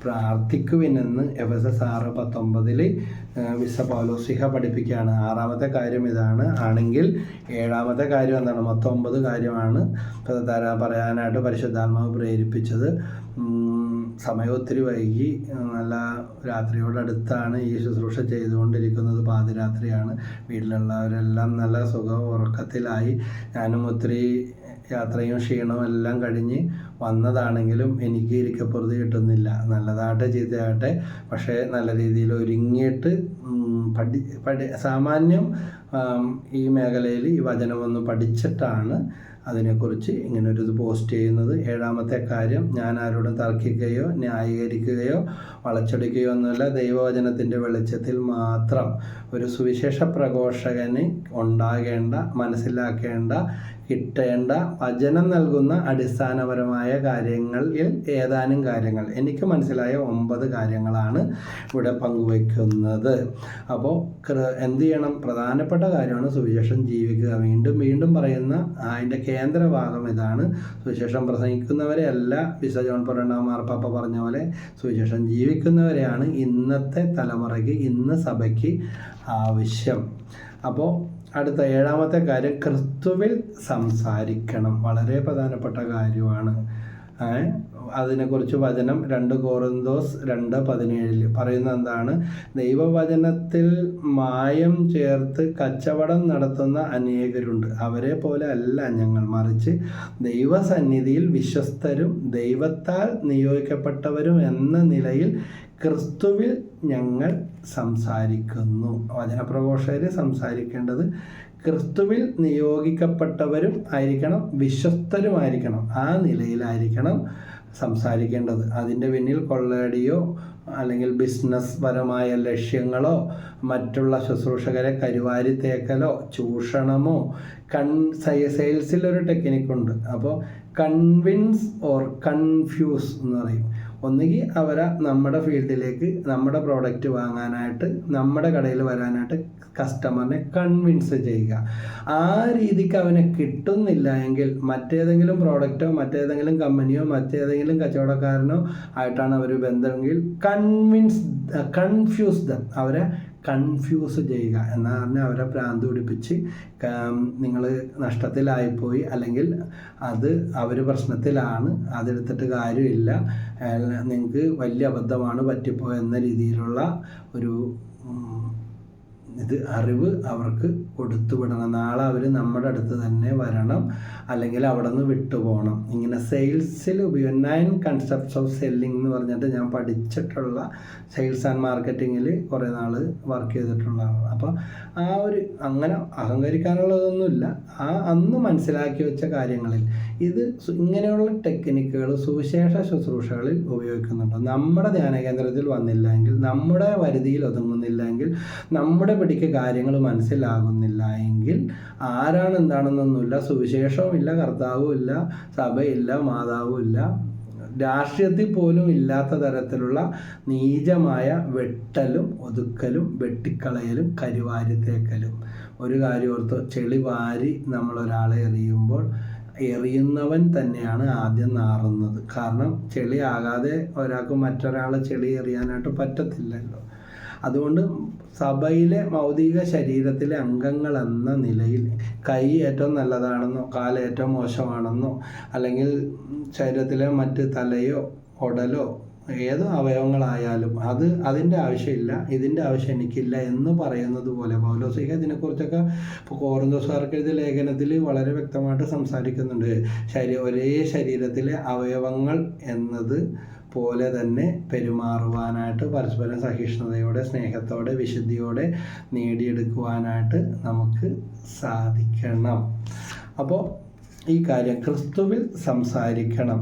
പ്രാർത്ഥിക്കുവിനെന്ന് എഫെസസ് 6:19 വിശുദ്ധ പൗലോസ് പഠിപ്പിക്കുകയാണ്. 6ാമത്തെ കാര്യം ഇതാണ്. ആണെങ്കിൽ 7ാമത്തെ കാര്യം എന്താണ്? മൊത്തം 9 കാര്യമാണ് പറയാനായിട്ട് പരിശുദ്ധാത്മാവ് പ്രേരിപ്പിച്ചത്. സമയം ഒത്തിരി വൈകി, നല്ല രാത്രിയോടടുത്താണ് ഈ ശുശ്രൂഷ ചെയ്തുകൊണ്ടിരിക്കുന്നത്. പാതിരാത്രിയാണ്. വീട്ടിലുള്ളവരെല്ലാം നല്ല ഉറക്കത്തിലായി. ഞാനും ഒത്തിരി യാത്രയും ക്ഷീണവും എല്ലാം കഴിഞ്ഞ് വന്നതാണെങ്കിലും എനിക്ക് ഇരിക്കപ്പുറത്ത് കിട്ടുന്നില്ല. നല്ലതാകട്ടെ ചീത്തയാകട്ടെ, പക്ഷേ നല്ല രീതിയിൽ ഒരുങ്ങിയിട്ട് സാമാന്യം ഈ മേഖലയിൽ ഈ വചനമൊന്ന് പഠിച്ചിട്ടാണ് അതിനെക്കുറിച്ച് ഇങ്ങനൊരു ഇത് പോസ്റ്റ് ചെയ്യുന്നത്. 7ാമത്തെ കാര്യം, ഞാൻ ആരോടും തർക്കിക്കുകയോ ന്യായീകരിക്കുകയോ വളച്ചൊടിക്കുകയോ ഒന്നുമില്ല. ദൈവവചനത്തിൻ്റെ വെളിച്ചത്തിൽ മാത്രം ഒരു സുവിശേഷ പ്രഘോഷകന് ഉണ്ടാകേണ്ട, മനസ്സിലാക്കേണ്ട, കിട്ടേണ്ട വചനം നൽകുന്ന അടിസ്ഥാനപരമായ കാര്യങ്ങളിൽ ഏതാനും കാര്യങ്ങൾ, എനിക്ക് മനസ്സിലായ 9 കാര്യങ്ങളാണ് ഇവിടെ പങ്കുവയ്ക്കുന്നത്. അപ്പോൾ എന്ത് ചെയ്യണം? പ്രധാനപ്പെട്ട കാര്യമാണ് സുവിശേഷം ജീവിക്കുക. വീണ്ടും വീണ്ടും പറയുന്ന അതിൻ്റെ കേന്ദ്രഭാഗം ഇതാണ്. സുവിശേഷം പ്രസംഗിക്കുന്നവരെ അല്ല, വിശുദ്ധ ജോൺ പോൾ രണ്ടാമൻ മാർപ്പാപ്പ പറഞ്ഞ പോലെ സുവിശേഷം ജീവിക്കുന്നവരെയാണ് ഇന്നത്തെ തലമുറയ്ക്ക്, ഇന്ന് സഭയ്ക്ക് ആവശ്യം. അപ്പോൾ അടുത്ത 7ാമത്തെ കാര്യം, ക്രിസ്തുവിൽ സംസാരിക്കണം. വളരെ പ്രധാനപ്പെട്ട കാര്യമാണ്. അതിനെക്കുറിച്ച് വചനം 2 കൊറിന്തോസ് 2:17 പറയുന്നത് എന്താണ്? ദൈവവചനത്തിൽ മായം ചേർത്ത് കച്ചവടം നടത്തുന്ന അനേകരുണ്ട്. അവരെ പോലെ അല്ല ഞങ്ങൾ, മറിച്ച് ദൈവസന്നിധിയിൽ വിശ്വസ്തരും ദൈവത്താൽ നിയോഗിക്കപ്പെട്ടവരും എന്ന നിലയിൽ ക്രിസ്തുവിൽ ഞങ്ങൾ സംസാരിക്കുന്നു. വചനപ്രഘോഷകർ സംസാരിക്കേണ്ടത് ക്രിസ്തുവിൽ നിയോഗിക്കപ്പെട്ടവരും ആയിരിക്കണം, വിശ്വസ്തരുമായിരിക്കണം. ആ നിലയിലായിരിക്കണം സംസാരിക്കേണ്ടത്. അതിൻ്റെ പിന്നിൽ കൊള്ളയടിയോ അല്ലെങ്കിൽ ബിസിനസ് പരമായ ലക്ഷ്യങ്ങളോ മറ്റുള്ള ശുശ്രൂഷകരെ കരുവാരി തേക്കലോ ചൂഷണമോ സെയിൽസിലൊരു ടെക്നിക്കുണ്ട്. അപ്പോൾ കൺവിൻസ് ഓർ കൺഫ്യൂസ് എന്ന് പറയും. ഒന്നുകിൽ അവരെ നമ്മുടെ ഫീൽഡിലേക്ക് നമ്മുടെ പ്രോഡക്റ്റ് വാങ്ങാനായിട്ട്, നമ്മുടെ കടയിൽ വരാനായിട്ട് കസ്റ്റമറിനെ കൺവിൻസ് ചെയ്യുക. ആ രീതിക്ക് അവനെ കിട്ടുന്നില്ല എങ്കിൽ മറ്റേതെങ്കിലും പ്രോഡക്റ്റോ മറ്റേതെങ്കിലും കമ്പനിയോ മറ്റേതെങ്കിലും കച്ചവടക്കാരനോ ആയിട്ടാണ് അവർ ബന്ധമെങ്കിൽ കൺഫ്യൂസ് ദം, അവരെ കൺഫ്യൂസ് ചെയ്യുക എന്ന് പറഞ്ഞാൽ അവരെ ഭ്രാന്ത് പിടിപ്പിച്ച് നിങ്ങൾ നഷ്ടത്തിലായിപ്പോയി, അല്ലെങ്കിൽ അത് അവർ പ്രശ്നത്തിലാണ്, അതെടുത്തിട്ട് കാര്യമില്ല, നിങ്ങൾക്ക് വലിയ അബദ്ധമാണ് പറ്റിപ്പോയെന്ന രീതിയിലുള്ള ഒരു അറിവ് അവർക്ക് കൊടുത്തുവിടണം. നാളെ അവർ നമ്മുടെ അടുത്ത് തന്നെ വരണം, അല്ലെങ്കിൽ അവിടെ നിന്ന് വിട്ടുപോകണം. ഇങ്ങനെ സെയിൽസിൽ 9 കൺസെപ്റ്റ്സ് ഓഫ് സെല്ലിംഗ് എന്ന് പറഞ്ഞിട്ട് ഞാൻ പഠിച്ചിട്ടുള്ള സെയിൽസ് ആൻഡ് മാർക്കറ്റിങ്ങിൽ കുറേ നാൾ വർക്ക് ചെയ്തിട്ടുള്ളതാണ്. അപ്പോൾ ആ ഒരു അങ്ങനെ അഹങ്കരിക്കാനുള്ളതൊന്നുമില്ല. അന്ന് മനസ്സിലാക്കി വെച്ച കാര്യങ്ങളിൽ ഇത് ഇങ്ങനെയുള്ള ടെക്നിക്കുകൾ സുവിശേഷ ശുശ്രൂഷകളിൽ ഉപയോഗിക്കുന്നുണ്ട്. നമ്മുടെ ധ്യാന കേന്ദ്രത്തിൽ വന്നില്ല എങ്കിൽ, നമ്മുടെ പരിധിയിൽ ഒതുങ്ങുന്നില്ല എങ്കിൽ, നമ്മുടെ പിടിക്ക് കാര്യങ്ങൾ മനസ്സിലാകുന്നില്ല എങ്കിൽ ആരാണ് എന്താണെന്നൊന്നുമില്ല, സുവിശേഷവും ഇല്ല, കർത്താവും ഇല്ല, സഭയില്ല, മാതാവും ഇല്ല, രാഷ്ട്രീയത്തിൽ പോലും ഇല്ലാത്ത തരത്തിലുള്ള നീചമായ വെട്ടലും ഒതുക്കലും വെട്ടിക്കളയലും കരുവാരിത്തേക്കലും. ഒരു കാര്യം ഓർത്ത്, ചെളി വാരി നമ്മളൊരാളെ എറിയുമ്പോൾ എറിയുന്നവൻ തന്നെയാണ് ആദ്യം നാറുന്നത്. കാരണം ചെളി ആകാതെ ഒരാൾക്ക് മറ്റൊരാളെ ചെളി എറിയാനായിട്ട് പറ്റത്തില്ലല്ലോ. അതുകൊണ്ട് സഭയിലെ ഭൗതിക ശരീരത്തിലെ അംഗങ്ങൾ എന്ന നിലയിൽ കൈ ഏറ്റവും നല്ലതാണെന്നോ കാല് ഏറ്റവും മോശമാണെന്നോ അല്ലെങ്കിൽ ശരീരത്തിലെ മറ്റ് തലയോ ഉടലോ ഏത് അവയവങ്ങളായാലും അതിൻ്റെ ആവശ്യമില്ല, ഇതിൻ്റെ ആവശ്യം എനിക്കില്ല എന്ന് പറയുന്നത് പോലെ പൗലോസ്ലീഹ ഇതിനെക്കുറിച്ചൊക്കെ ഇപ്പോൾ കൊറിന്തോസുകാർക്ക് എഴുതിയ ലേഖനത്തിൽ വളരെ വ്യക്തമായിട്ട് സംസാരിക്കുന്നുണ്ട്. ഒരേ ശരീരത്തിലെ അവയവങ്ങൾ എന്നത് പോലെ തന്നെ പെരുമാറുവാനായിട്ട് പരസ്പരം സഹിഷ്ണുതയോടെ, സ്നേഹത്തോടെ, വിശുദ്ധിയോടെ നേടിയെടുക്കുവാനായിട്ട് നമുക്ക് സാധിക്കണം. അപ്പോൾ ഈ കാര്യം ക്രിസ്തുവിൽ സംസാരിക്കണം.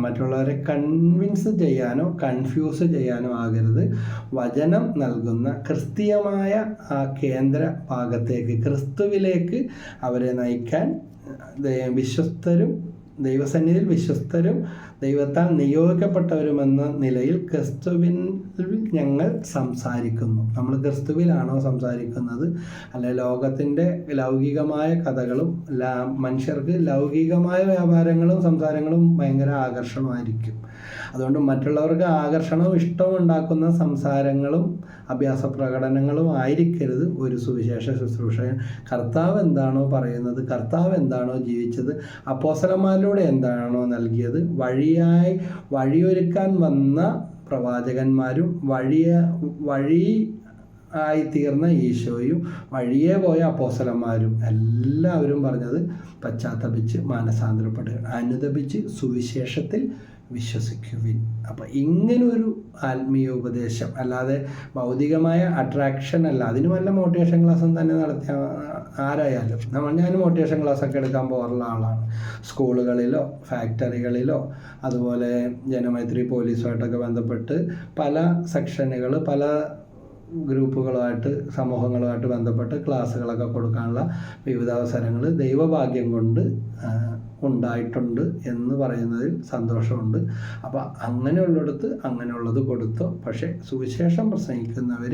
മറ്റുള്ളവരെ കൺവിൻസ് ചെയ്യാനോ കൺഫ്യൂസ് ചെയ്യാനോ ആകരുത്. വചനം നൽകുന്ന ക്രിസ്തീയമായ ആ കേന്ദ്ര ഭാഗത്തേക്ക്, ക്രിസ്തുവിലേക്ക് അവരെ നയിക്കാൻ വിശ്വസ്തരും, ദൈവസന്നിധിയിൽ വിശ്വസ്തരും, ദൈവത്താൽ നിയോഗിക്കപ്പെട്ടവരുമെന്ന നിലയിൽ ക്രിസ്തുവിൽ ഞങ്ങൾ സംസാരിക്കുന്നു. നമ്മൾ ക്രിസ്തുവിലാണോ സംസാരിക്കുന്നത്? അല്ലെ ലോകത്തിൻ്റെ ലൗകികമായ കഥകളും മനുഷ്യർക്ക് ലൗകികമായ വ്യാപാരങ്ങളും സംസാരങ്ങളും ഭയങ്കര ആകർഷണമായിരിക്കും. അതുകൊണ്ട് മറ്റുള്ളവർക്ക് ആകർഷണവും ഇഷ്ടവും ഉണ്ടാക്കുന്ന സംസാരങ്ങളും അഭ്യാസ പ്രകടനങ്ങളും ആയിരിക്കരുത് ഒരു സുവിശേഷ ശുശ്രൂഷകൻ. കർത്താവ് എന്താണോ പറയുന്നത്, കർത്താവ് എന്താണോ ജീവിച്ചത്, അപ്പോസ്തലന്മാരിലൂടെ എന്താണോ നൽകിയത്, വഴിയൊരുക്കാൻ വന്ന പ്രവാചകന്മാരും വഴി ആയിത്തീർന്ന ഈശോയും വഴിയെ പോയ അപ്പോസ്തലന്മാരും എല്ലാവരും പറഞ്ഞത് പശ്ചാത്തപിച്ച് മാനസാന്തരപ്പെടുക, അനുതപിച്ച് സുവിശേഷത്തിൽ വിശ്വസിക്കുവിൻ. അപ്പം ഇങ്ങനൊരു ആത്മീയ ഉപദേശം, അല്ലാതെ ഭൗതികമായ അട്രാക്ഷൻ അല്ല. അതിന് വല്ല മോട്ടിവേഷൻ ക്ലാസ്സും തന്നെ നടത്തിയ ആരായാലും ഞാൻ മോട്ടിവേഷൻ ക്ലാസ്സൊക്കെ എടുക്കാൻ പോകാറുള്ള ആളാണ്. സ്കൂളുകളിലോ ഫാക്ടറികളിലോ അതുപോലെ ജനമൈത്രി പോലീസുമായിട്ടൊക്കെ ബന്ധപ്പെട്ട് പല സെക്ഷനുകൾ, പല ഗ്രൂപ്പുകളുമായിട്ട്, സമൂഹങ്ങളുമായിട്ട് ബന്ധപ്പെട്ട് ക്ലാസ്സുകളൊക്കെ കൊടുക്കാനുള്ള വിവിധ അവസരങ്ങൾ ദൈവഭാഗ്യം കൊണ്ട് ഉണ്ടായിട്ടുണ്ട് എന്ന് പറയുന്നതിൽ സന്തോഷമുണ്ട്. അപ്പോൾ അങ്ങനെയുള്ളിടത്ത് അങ്ങനെയുള്ളത് കൊടുത്തോ. പക്ഷേ സുവിശേഷം പ്രസംഗിക്കുന്നവർ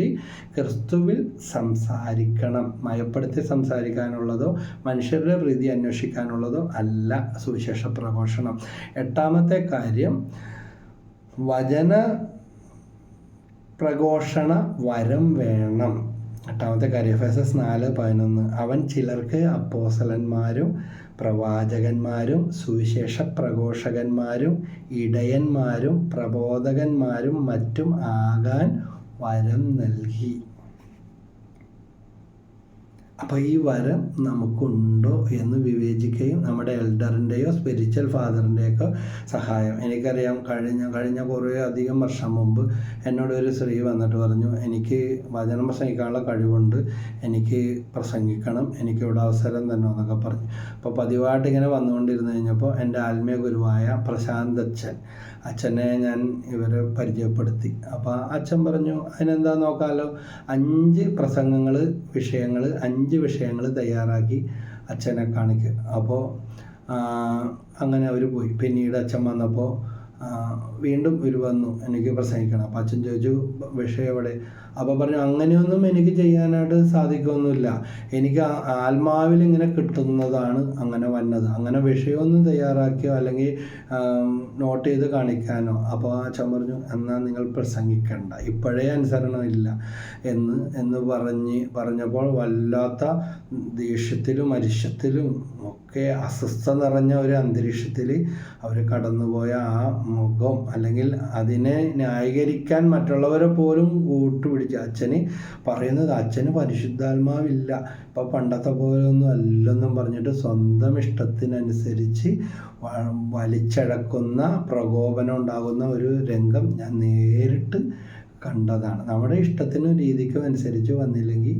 ക്രിസ്തുവിൽ സംസാരിക്കണം. മയപ്പെടുത്തി സംസാരിക്കാനുള്ളതോ മനുഷ്യരുടെ പ്രീതി അന്വേഷിക്കാനുള്ളതോ അല്ല സുവിശേഷ പ്രഘോഷണം. 8ാമത്തെ കാര്യം, വചന പ്രഘോഷണ വരം വേണം. 8ാമത്തെ കാര്യം എഫെസസ് 4:11, അവൻ ചിലർക്ക് അപ്പോസ്തലന്മാരും പ്രവാചകന്മാരും സുവിശേഷ പ്രഘോഷകന്മാരും ഇടയന്മാരും പ്രബോധകന്മാരും മറ്റും ആകാൻ വരം നൽകി. അപ്പോൾ ഈ വരം നമുക്കുണ്ടോ എന്ന് വിവേചിക്കുകയും നമ്മുടെ എൽഡറിൻ്റെയോ സ്പിരിച്വൽ ഫാദറിൻ്റെയൊക്കെ സഹായം. എനിക്കറിയാം, കഴിഞ്ഞ കുറേ അധികം വർഷം മുമ്പ് എന്നോടൊരു സ്ത്രീ വന്നിട്ട് പറഞ്ഞു, എനിക്ക് വചനം പ്രസംഗിക്കാനുള്ള കഴിവുണ്ട്, എനിക്ക് പ്രസംഗിക്കണം, എനിക്കിവിടെ അവസരം തന്നെ എന്നൊക്കെ പറഞ്ഞു. അപ്പോൾ പതിവായിട്ട് ഇങ്ങനെ വന്നുകൊണ്ടിരുന്നു കഴിഞ്ഞപ്പോൾ എൻ്റെ ആത്മീയ ഗുരുവായ പ്രശാന്ത് അച്ഛനെ ഞാൻ ഇവരെ പരിചയപ്പെടുത്തി. അപ്പോൾ അച്ഛൻ പറഞ്ഞു, അതിനെന്താ നോക്കാമല്ലോ, 5 വിഷയങ്ങൾ തയ്യാറാക്കി അച്ഛനെ കാണിക്കുക. അപ്പോൾ അങ്ങനെ അവർ പോയി. പിന്നീട് അച്ഛൻ വന്നപ്പോൾ വീണ്ടും ഇവർ വന്നു, എനിക്ക് പ്രസംഗിക്കണം. അപ്പോൾ അച്ഛൻ ചോദിച്ചു, വിഷയം എവിടെ? അപ്പോൾ പറഞ്ഞു, അങ്ങനെയൊന്നും എനിക്ക് ചെയ്യാനായിട്ട് സാധിക്കുമൊന്നുമില്ല, എനിക്ക് ആത്മാവിൽ ഇങ്ങനെ കിട്ടുന്നതാണ് അങ്ങനെ വന്നത്, അങ്ങനെ വിഷയമൊന്നും തയ്യാറാക്കിയോ അല്ലെങ്കിൽ നോട്ട് ചെയ്ത് കാണിക്കാനോ. അപ്പോൾ അച്ഛൻ പറഞ്ഞു, എന്നാൽ നിങ്ങൾ പ്രസംഗിക്കണ്ട, ഇപ്പോഴേ അനുസരണമില്ല എന്ന് പറഞ്ഞപ്പോൾ വല്ലാത്ത ദേഷ്യത്തിലും അരിശത്തിലും ഒക്കെ അസ്വസ്ഥ നിറഞ്ഞ ഒരു അന്തരീക്ഷത്തിൽ അവർ കടന്നുപോയ ആ മുഖം, അല്ലെങ്കിൽ അതിനെ ന്യായീകരിക്കാൻ മറ്റുള്ളവരെ പോലും കൂട്ടുപിടിച്ച് അച്ഛന് പറയുന്നത്, അച്ഛന് പരിശുദ്ധാത്മാവില്ല, ഇപ്പം പണ്ടത്തെ പോലൊന്നും അല്ലെന്നും പറഞ്ഞിട്ട് സ്വന്തം ഇഷ്ടത്തിനനുസരിച്ച് വലിച്ചടക്കുന്ന പ്രകോപനം ഉണ്ടാകുന്ന ഒരു രംഗം ഞാൻ നേരിട്ട് കണ്ടതാണ്. നമ്മുടെ ഇഷ്ടത്തിനും രീതിക്കും അനുസരിച്ച് വന്നില്ലെങ്കിൽ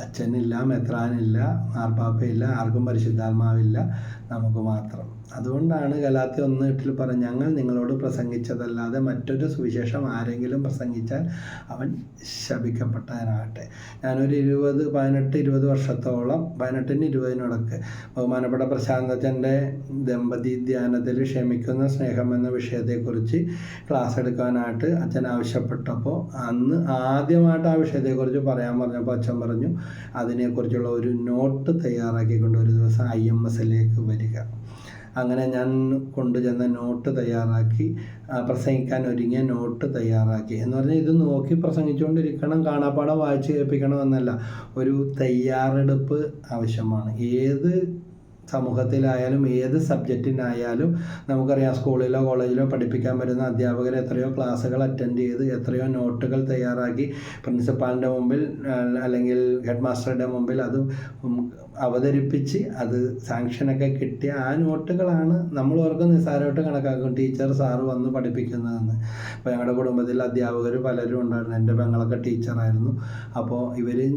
അച്ഛനില്ല, മെത്രാനില്ല, മാർപ്പാപ്പയില്ല, ആർക്കും പരിശുദ്ധാത്മാവില്ല, നമുക്ക് മാത്രം. അതുകൊണ്ടാണ് ഗലാത്യ 1:8 പറഞ്ഞ്, ഞങ്ങൾ നിങ്ങളോട് പ്രസംഗിച്ചതല്ലാതെ മറ്റൊരു സുവിശേഷം ആരെങ്കിലും പ്രസംഗിച്ചാൽ അവൻ ശപിക്കപ്പെട്ടവനാകട്ടെ. ഞാനൊരു 18-20 വർഷത്തോളം, 18-20 ബഹുമാനപ്പെട്ട പ്രശാന്തച്ചൻ്റെ ദമ്പതി ധ്യാനത്തിൽ ക്ഷമിക്കുന്ന സ്നേഹം എന്ന വിഷയത്തെക്കുറിച്ച് ക്ലാസ് എടുക്കാനായിട്ട് അച്ഛൻ ആവശ്യപ്പെട്ടപ്പോൾ അന്ന് ആദ്യമായിട്ട് ആ വിഷയത്തെക്കുറിച്ച് പറയാൻ പറഞ്ഞപ്പോൾ അച്ഛൻ പറഞ്ഞു, അതിനെക്കുറിച്ചുള്ള ഒരു നോട്ട് തയ്യാറാക്കിക്കൊണ്ട് ഒരു ദിവസം IMSലേക്ക് വരിക. അങ്ങനെ ഞാൻ കൊണ്ടുചെന്ന നോട്ട് തയ്യാറാക്കി, പ്രസംഗിക്കാൻ ഒരുങ്ങിയ നോട്ട് തയ്യാറാക്കി. എന്ന് പറഞ്ഞാൽ ഇത് നോക്കി പ്രസംഗിച്ചുകൊണ്ടിരിക്കണം, കാണാപ്പാടം വായിച്ച് കേൾപ്പിക്കണം എന്നല്ല, ഒരു തയ്യാറെടുപ്പ് ആവശ്യമാണ്. ഏത് സമൂഹത്തിലായാലും ഏത് സബ്ജക്റ്റിനായാലും നമുക്കറിയാം, സ്കൂളിലോ കോളേജിലോ പഠിപ്പിക്കാൻ വരുന്ന അധ്യാപകർ എത്രയോ ക്ലാസ്സുകൾ അറ്റൻഡ് ചെയ്ത് എത്രയോ നോട്ടുകൾ തയ്യാറാക്കി പ്രിൻസിപ്പാളിൻ്റെ മുമ്പിൽ അല്ലെങ്കിൽ ഹെഡ് മാസ്റ്ററുടെ മുമ്പിൽ അത് അവതരിപ്പിച്ച് അത് സാങ്ഷനൊക്കെ കിട്ടിയ ആ നോട്ടുകളാണ് നമ്മൾ ഓർക്കും നിസ്സാരമായിട്ട് കണക്കാക്കും ടീച്ചർ സാറ് വന്ന് പഠിപ്പിക്കുന്നതെന്ന്. അപ്പോൾ ഞങ്ങളുടെ കുടുംബത്തിൽ അധ്യാപകർ പലരും ഉണ്ടായിരുന്നു. എൻ്റെ പെങ്ങളൊക്കെ ടീച്ചറായിരുന്നു. അപ്പോൾ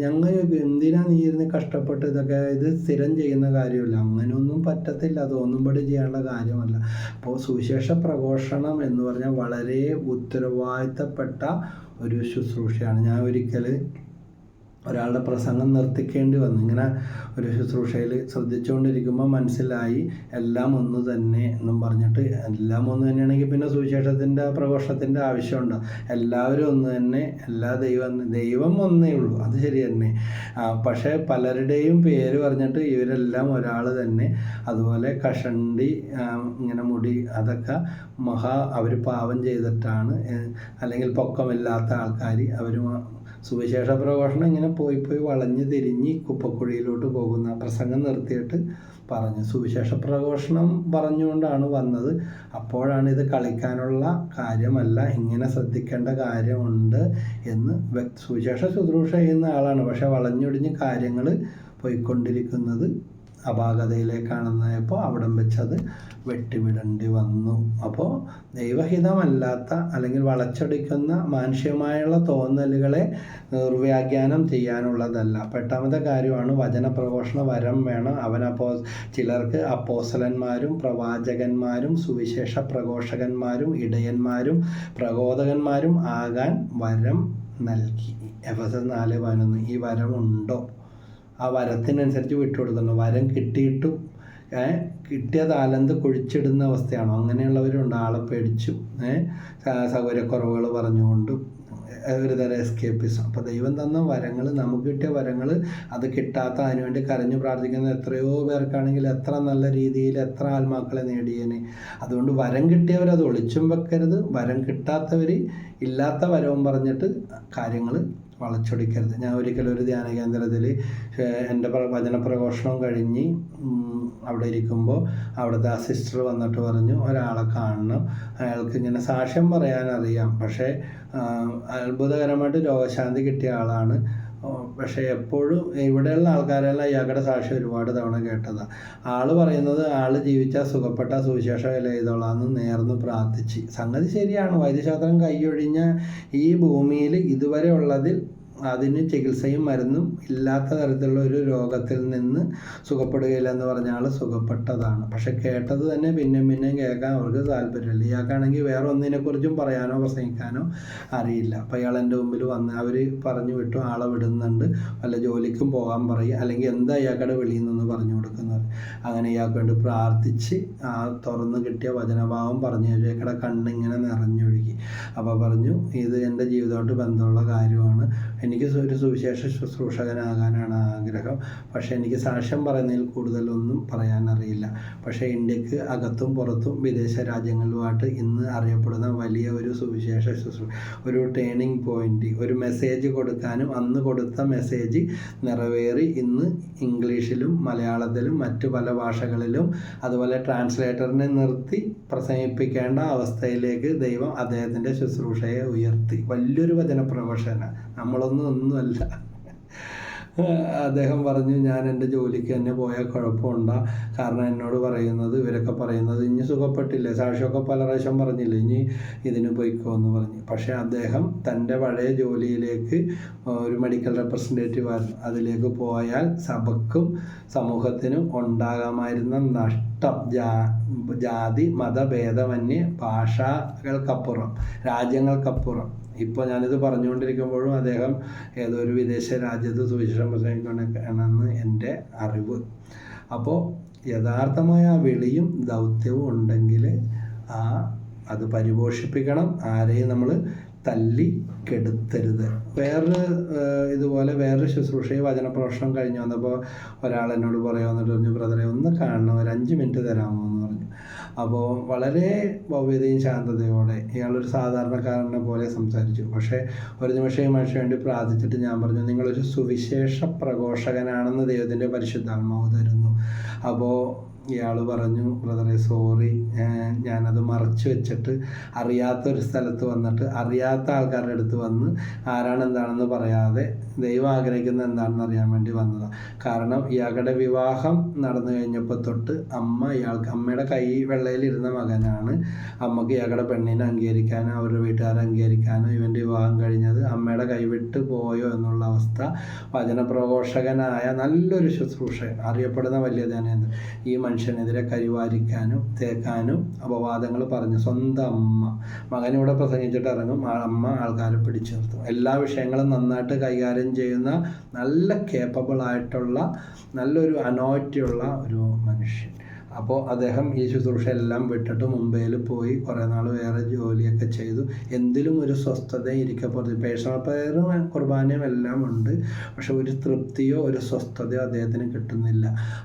ഞങ്ങൾ എന്തിനാ നീ ഇരുന്ന് കഷ്ടപ്പെട്ട് ഇതൊക്കെ, ഇത് സ്ഥിരം ചെയ്യുന്ന കാര്യമില്ല, അങ്ങനെയൊന്നും പറ്റത്തില്ല, അതൊന്നും പടി ചെയ്യാനുള്ള കാര്യമല്ല. അപ്പോൾ സുവിശേഷ പ്രഘോഷണം എന്ന് പറഞ്ഞാൽ വളരെ ഉത്തരവാദിത്തപ്പെട്ട ഒരു ശുശ്രൂഷയാണ്. ഞാൻ ഒരിക്കൽ ഒരാളുടെ പ്രസംഗം നിർത്തിക്കേണ്ടി വന്നു. ഇങ്ങനെ ഒരു ശുശ്രൂഷയിൽ ശ്രദ്ധിച്ചുകൊണ്ടിരിക്കുമ്പോൾ മനസ്സിലായി എല്ലാം ഒന്ന് തന്നെ എന്നും പറഞ്ഞിട്ട്. എല്ലാം ഒന്ന് തന്നെയാണെങ്കിൽ പിന്നെ സുവിശേഷത്തിൻ്റെ പ്രഘോഷത്തിൻ്റെ ആവശ്യമുണ്ടോ? എല്ലാവരും ഒന്ന് തന്നെ, ദൈവം ഒന്നേ ഉള്ളൂ, അത് ശരി തന്നെ. പക്ഷേ പലരുടെയും പേര് പറഞ്ഞിട്ട് ഇവരെല്ലാം ഒരാൾ തന്നെ. അതുപോലെ കഷണ്ടി, ഇങ്ങനെ മുടി, അതൊക്കെ അവർ പാപം ചെയ്തിട്ടാണ്, അല്ലെങ്കിൽ പൊക്കമില്ലാത്ത ആൾക്കാർ, അവർ സുവിശേഷ പ്രഘോഷണം ഇങ്ങനെ പോയി വളഞ്ഞ് തിരിഞ്ഞ് കുപ്പക്കുഴിയിലോട്ട് പോകുന്ന പ്രസംഗം നിർത്തിയിട്ട് പറഞ്ഞു. സുവിശേഷ പ്രഘോഷണം പറഞ്ഞുകൊണ്ടാണ് വന്നത്. അപ്പോഴാണ് ഇത് കളിക്കാനുള്ള കാര്യമല്ല, ഇങ്ങനെ ശ്രദ്ധിക്കേണ്ട കാര്യമുണ്ട് എന്ന് സുവിശേഷ ശുശ്രൂഷ ചെയ്യുന്ന ആളാണ്. പക്ഷെ വളഞ്ഞൊടിഞ്ഞ് കാര്യങ്ങൾ പോയിക്കൊണ്ടിരിക്കുന്നത് അപാകതയിലേക്കാണെന്നായപ്പോൾ അവിടം വെച്ചത് വെട്ടിവിടേണ്ടി വന്നു. അപ്പോൾ ദൈവഹിതമല്ലാത്ത അല്ലെങ്കിൽ വളച്ചൊടിക്കുന്ന മാനുഷ്യമായുള്ള തോന്നലുകളെ നിർവ്യാഖ്യാനം ചെയ്യാനുള്ളതല്ല. എട്ടാമത്തെ കാര്യമാണ് വചനപ്രഘോഷണ വരം വേണം. ചിലർക്ക് അപ്പോസ്തലന്മാരും പ്രവാചകന്മാരും സുവിശേഷ പ്രഘോഷകന്മാരും ഇടയന്മാരും പ്രബോധകന്മാരും ആകാൻ വരം നൽകി. എഫെസർ 4:11. ഈ വരമുണ്ടോ? ആ വരത്തിനനുസരിച്ച് വിട്ടുകൊടുക്കുന്നു. വരം കിട്ടിയിട്ടും കിട്ടിയ താലന്ത് കുഴിച്ചിടുന്ന അവസ്ഥയാണോ? അങ്ങനെയുള്ളവരുണ്ട്. ആളെ പേടിച്ചു സൗകര്യക്കുറവുകൾ പറഞ്ഞുകൊണ്ടും ഒരു തരം എസ്കേപ്പിസം. അപ്പോൾ ദൈവം തന്ന വരങ്ങൾ, നമുക്ക് കിട്ടിയ വരങ്ങൾ, അത് കിട്ടാത്ത അതിനുവേണ്ടി കരഞ്ഞു പ്രാർത്ഥിക്കുന്ന എത്രയോ പേർക്കാണെങ്കിൽ എത്ര നല്ല രീതിയിൽ എത്ര ആത്മാക്കളെ നേടിയേനെ. അതുകൊണ്ട് വരം കിട്ടിയവർ അത് ഒളിച്ചും വെക്കരുത്. വരം കിട്ടാത്തവർ ഇല്ലാത്ത വരവും പറഞ്ഞിട്ട് കാര്യങ്ങൾ വളച്ചൊടിക്കരുത്. ഞാൻ ഒരിക്കലും ഒരു ധ്യാന കേന്ദ്രത്തിൽ എൻ്റെ വചനപ്രഘോഷണം കഴിഞ്ഞ് അവിടെ ഇരിക്കുമ്പോൾ അവിടുത്തെ ആ സിസ്റ്റർ വന്നിട്ട് പറഞ്ഞു, ഒരാളെ കാണണം, അയാൾക്ക് ഇങ്ങനെ സാക്ഷ്യം പറയാനറിയാം, പക്ഷേ അത്ഭുതകരമായിട്ട് രോഗശാന്തി കിട്ടിയ ആളാണ്. പക്ഷേ എപ്പോഴും ഇവിടെയുള്ള ആൾക്കാരെല്ലാം ഇയാളുടെ സാക്ഷ്യം ഒരുപാട് തവണ കേട്ടതാണ്. ആള് പറയുന്നത് ആള് ജീവിച്ചാൽ സുഖപ്പെട്ട സുവിശേഷ വില ചെയ്തോളാന്ന് നേർന്ന് പ്രാർത്ഥിച്ച്. സംഗതി ശരിയാണ്. വൈദ്യശാസ്ത്രം കൈയൊഴിഞ്ഞ ഈ ഭൂമിയിൽ ഇതുവരെ ഉള്ളതിൽ അതിന് ചികിത്സയും മരുന്നും ഇല്ലാത്ത തരത്തിലുള്ള ഒരു രോഗത്തിൽ നിന്ന് സുഖപ്പെടുകയില്ല എന്ന് പറഞ്ഞ ആൾ സുഖപ്പെട്ടതാണ്. പക്ഷെ കേട്ടത് തന്നെ പിന്നെയും കേൾക്കാൻ അവർക്ക് താല്പര്യമില്ല. ഇയാൾക്കാണെങ്കിൽ വേറെ ഒന്നിനെക്കുറിച്ചും പറയാനോ പ്രസംഗിക്കാനോ അറിയില്ല. അപ്പോൾ ഇയാൾ എൻ്റെ മുമ്പിൽ വന്ന് അവർ പറഞ്ഞു വിട്ടു, ആളെ വിടുന്നുണ്ട്, വല്ല ജോലിക്കും പോകാൻ പറയും, അല്ലെങ്കിൽ എന്താ ഇയാൾക്കടെ വെളിയിൽ നിന്ന് പറഞ്ഞു കൊടുക്കുന്നത്. അങ്ങനെ ഇയാൾക്ക് വേണ്ടി പ്രാർത്ഥിച്ച് ആ തുറന്ന് കിട്ടിയ വചനഭാവം പറഞ്ഞു. ഇയാൾക്കടെ കണ്ണിങ്ങനെ നിറഞ്ഞൊഴുകി. അപ്പോൾ പറഞ്ഞു, ഇത് എൻ്റെ ജീവിതമായിട്ട് ബന്ധമുള്ള കാര്യമാണ്, എനിക്ക് ഒരു സുവിശേഷ ശുശ്രൂഷകനാകാനാണ് ആഗ്രഹം, പക്ഷേ എനിക്ക് സാക്ഷ്യം പറയുന്നതിൽ കൂടുതലൊന്നും പറയാനറിയില്ല. പക്ഷേ ഇന്ത്യക്ക് അകത്തും പുറത്തും വിദേശ രാജ്യങ്ങളിലുമായിട്ട് ഇന്ന് അറിയപ്പെടുന്ന വലിയ ഒരു സുവിശേഷ ഒരു ടേണിംഗ് പോയിൻ്റ്, ഒരു മെസ്സേജ് കൊടുക്കാനും അന്ന് കൊടുത്ത മെസ്സേജ് നിറവേറി ഇന്ന് ഇംഗ്ലീഷിലും മലയാളത്തിലും മറ്റു പല ഭാഷകളിലും അതുപോലെ ട്രാൻസ്ലേറ്ററിനെ നിർത്തി പ്രസംഗിപ്പിക്കേണ്ട അവസ്ഥയിലേക്ക് ദൈവം അദ്ദേഹത്തിൻ്റെ ശുശ്രൂഷയെ ഉയർത്തി. വലിയൊരു വചനപ്രഘോഷന, ഒന്നുമല്ല. അദ്ദേഹം പറഞ്ഞു, ഞാൻ എൻ്റെ ജോലിക്ക് തന്നെ പോയാൽ കുഴപ്പമുണ്ടോ? കാരണം എന്നോട് പറയുന്നത്, ഇവരൊക്കെ പറയുന്നത്, ഇനി സുഖപ്പെട്ടില്ലേ, സാക്ഷ്യമൊക്കെ പല പ്രാവശ്യം പറഞ്ഞില്ലേ, ഇനി ഇതിന് പോയിക്കോ എന്ന് പറഞ്ഞു. പക്ഷേ അദ്ദേഹം തൻ്റെ പഴയ ജോലിയിലേക്ക്, ഒരു മെഡിക്കൽ റെപ്രസെൻറ്റേറ്റീവ് ആയിരുന്നു, അതിലേക്ക് പോയാൽ സഭയ്ക്കും സമൂഹത്തിനും ഉണ്ടാകാമായിരുന്ന നഷ്ടം, ജാതി മതഭേദമന്യേ ഭാഷകൾക്കപ്പുറം രാജ്യങ്ങൾക്കപ്പുറം. ഇപ്പോൾ ഞാനിത് പറഞ്ഞുകൊണ്ടിരിക്കുമ്പോഴും അദ്ദേഹം ഏതോ ഒരു വിദേശ രാജ്യത്ത് സുവിശേഷം പ്രസംഗിക്കണമെന്ന് എൻ്റെ അറിവ്. അപ്പോൾ യഥാർത്ഥമായ ആ വിളിയും ദൗത്യവും ഉണ്ടെങ്കിൽ അത് പരിപോഷിപ്പിക്കണം. ആരെയും നമ്മൾ തല്ലി കെടുത്തരുത്. വേറൊരു ശുശ്രൂഷയെ വചനപ്രഭാഷണം കഴിഞ്ഞ് വന്നപ്പോൾ ഒരാൾ എന്നോട് വന്നിട്ട് പറഞ്ഞു, ബ്രദറെ ഒന്ന് കാണണം, ഒരു 5 മിനിറ്റ് തരാമോ എന്ന് പറഞ്ഞു. അപ്പോൾ വളരെ ഭവ്യതയും ശാന്തതയോടെ ഇയാളൊരു സാധാരണക്കാരനെ പോലെ സംസാരിച്ചു. പക്ഷേ ഒരു നിമിഷം ഈ മനുഷ്യന് വേണ്ടി പ്രാർത്ഥിച്ചിട്ട് ഞാൻ പറഞ്ഞു, നിങ്ങളൊരു സുവിശേഷ പ്രഘോഷകനാണെന്ന് ദൈവത്തിൻ്റെ പരിശുദ്ധാത്മാവ് തരുന്നു. അപ്പോൾ ഇയാൾ പറഞ്ഞു, ബ്രദറെ സോറി, ഞാനത് മറച്ചു വെച്ചിട്ട് അറിയാത്തൊരു സ്ഥലത്ത് വന്നിട്ട് അറിയാത്ത ആൾക്കാരുടെ അടുത്ത് വന്ന് ആരാണ് എന്താണെന്ന് പറയാതെ ദൈവം ആഗ്രഹിക്കുന്നത് എന്താണെന്ന് അറിയാൻ വേണ്ടി വന്നതാണ്. കാരണം ഇയാളുടെ വിവാഹം നടന്നു കഴിഞ്ഞപ്പോൾ തൊട്ട് അമ്മയുടെ കൈ വെള്ളയിലിരുന്ന മകനാണ്. അമ്മക്ക് ഇയാളുടെ പെണ്ണിനെ അംഗീകരിക്കാനോ അവരുടെ വീട്ടുകാരെ അംഗീകരിക്കാനോ ഇവൻ്റെ വിവാഹം കഴിഞ്ഞത് അമ്മയുടെ കൈവിട്ട് പോയോ എന്നുള്ള അവസ്ഥ വചനപ്രഘോഷകനായ നല്ലൊരു ശുശ്രൂഷ അറിയപ്പെടുന്ന വലിയ ധ്യാനേന്ദ്രൻ ഈ മനുഷ്യനെതിരെ കരിവാരിക്കാനും തേക്കാനും അപവാദങ്ങൾ പറഞ്ഞു. സ്വന്തം അമ്മ മകനിവിടെ പ്രസംഗിച്ചിട്ട് ഇറങ്ങും, അമ്മ ആൾക്കാരെ പിടിച്ചു നിർത്തും. എല്ലാ വിഷയങ്ങളും നന്നായിട്ട് കൈകാര്യം ചെയ്യുന്ന നല്ല കേപ്പബിൾ ആയിട്ടുള്ള നല്ലൊരു അനോയിറ്റിയുള്ള ഒരു മനുഷ്യൻ. അപ്പോൾ അദ്ദേഹം ഈ ശുശ്രൂഷ എല്ലാം വിട്ടിട്ട് മുംബൈയിൽ പോയി കുറേ നാൾ വേറെ ജോലിയൊക്കെ ചെയ്തു. എന്തിലും ഒരു സ്വസ്ഥത ഇരിക്കപ്പുറത്ത് പേഴ്സണൽ പ്രയറും കുർബാനയും എല്ലാം ഉണ്ട്, പക്ഷെ ഒരു തൃപ്തിയോ ഒരു സ്വസ്ഥതയോ അദ്ദേഹത്തിന് കിട്ടുന്നില്ല.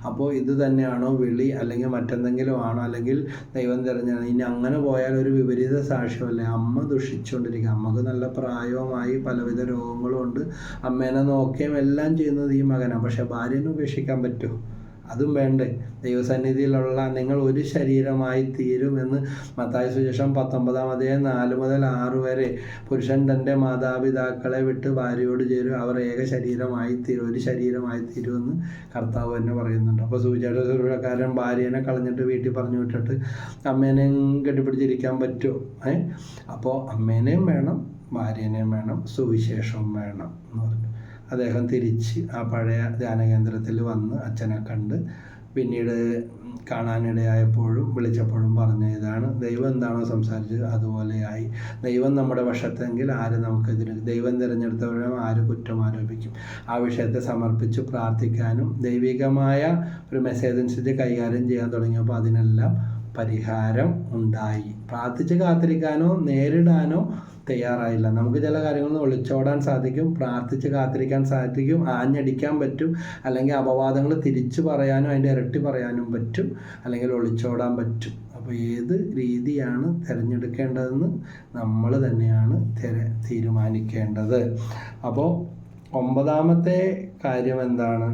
അപ്പോൾ ഇത് തന്നെയാണോ വിളി, അല്ലെങ്കിൽ മറ്റെന്തെങ്കിലും ആണോ, അല്ലെങ്കിൽ ദൈവം തിരഞ്ഞാണ്? ഇനി അങ്ങനെ പോയാൽ ഒരു വിപരീത സാക്ഷ്യമല്ലേ? അമ്മ ദുഷിച്ചുകൊണ്ടിരിക്കുക, അമ്മക്ക് നല്ല പ്രായവുമായി പലവിധ രോഗങ്ങളും ഉണ്ട്, അമ്മേനെ നോക്കുകയും എല്ലാം ചെയ്യുന്നത് ഈ മകനാണ്. പക്ഷെ ഭാര്യനെ ഉപേക്ഷിക്കാൻ പറ്റുമോ? അതും വേണ്ടേ? ദൈവസന്നിധിയിലുള്ള നിങ്ങൾ ഒരു ശരീരമായി തീരുമെന്ന് മത്തായി സുവിശേഷം 19:4-6 വരെ പുരുഷൻ തൻ്റെ മാതാപിതാക്കളെ വിട്ട് ഭാര്യയോട് ചേരും, അവർ ഏക ശരീരമായി തീരും, ഒരു ശരീരമായി തീരുമെന്ന് കർത്താവ് തന്നെ പറയുന്നുണ്ട്. അപ്പോൾ സുവിശേഷക്കാരൻ ഭാര്യനെ കളഞ്ഞിട്ട് വീട്ടിൽ പറഞ്ഞു വിട്ടിട്ട് അമ്മേനെയും കെട്ടിപ്പിടിച്ചിരിക്കാൻ പറ്റുമോ? അപ്പോൾ അമ്മേനെയും വേണം, ഭാര്യനെയും വേണം, സുവിശേഷവും വേണം എന്ന് പറഞ്ഞു. അദ്ദേഹം തിരിച്ച് ആ പഴയ ധ്യാനകേന്ദ്രത്തിൽ വന്ന് അച്ഛനെ കണ്ട് പിന്നീട് കാണാനിടയായപ്പോഴും വിളിച്ചപ്പോഴും പറഞ്ഞ ഇതാണ്, ദൈവം എന്താണോ സംസാരിച്ചത് അതുപോലെയായി. ദൈവം നമ്മുടെ വശത്തെങ്കിൽ ആര് നമുക്കെതിരെ? ദൈവം തിരഞ്ഞെടുത്തവരെ ആര് കുറ്റം ആരോപിക്കും? ആ വിഷയത്തെ സമർപ്പിച്ച് പ്രാർത്ഥിക്കാനും ദൈവികമായ ഒരു മെസ്സേജ് അനുസരിച്ച് കൈകാര്യം ചെയ്യാൻ തുടങ്ങിയപ്പോൾ അതിനെല്ലാം പരിഹാരം ഉണ്ടായി. പ്രാർത്ഥിച്ച് കാത്തിരിക്കാനോ നേരിടാനോ തയ്യാറായില്ല. നമുക്ക് ചില കാര്യങ്ങളിൽ ഒളിച്ചോടാൻ സാധിക്കും, പ്രാർത്ഥിച്ച് കാത്തിരിക്കാൻ സാധിക്കും, ആഞ്ഞടിക്കാൻ പറ്റും, അല്ലെങ്കിൽ അപവാദങ്ങൾ തിരിച്ചു പറയാനും അതിൻ്റെ ഇരട്ടി പറയാനും പറ്റും, അല്ലെങ്കിൽ ഒളിച്ചോടാൻ പറ്റും. അപ്പോൾ ഏത് രീതിയാണ് തിരഞ്ഞെടുക്കേണ്ടതെന്ന് നമ്മൾ തന്നെയാണ് തീരുമാനിക്കേണ്ടത്. അപ്പോൾ 9ാമത്തെ കാര്യം എന്താണ്?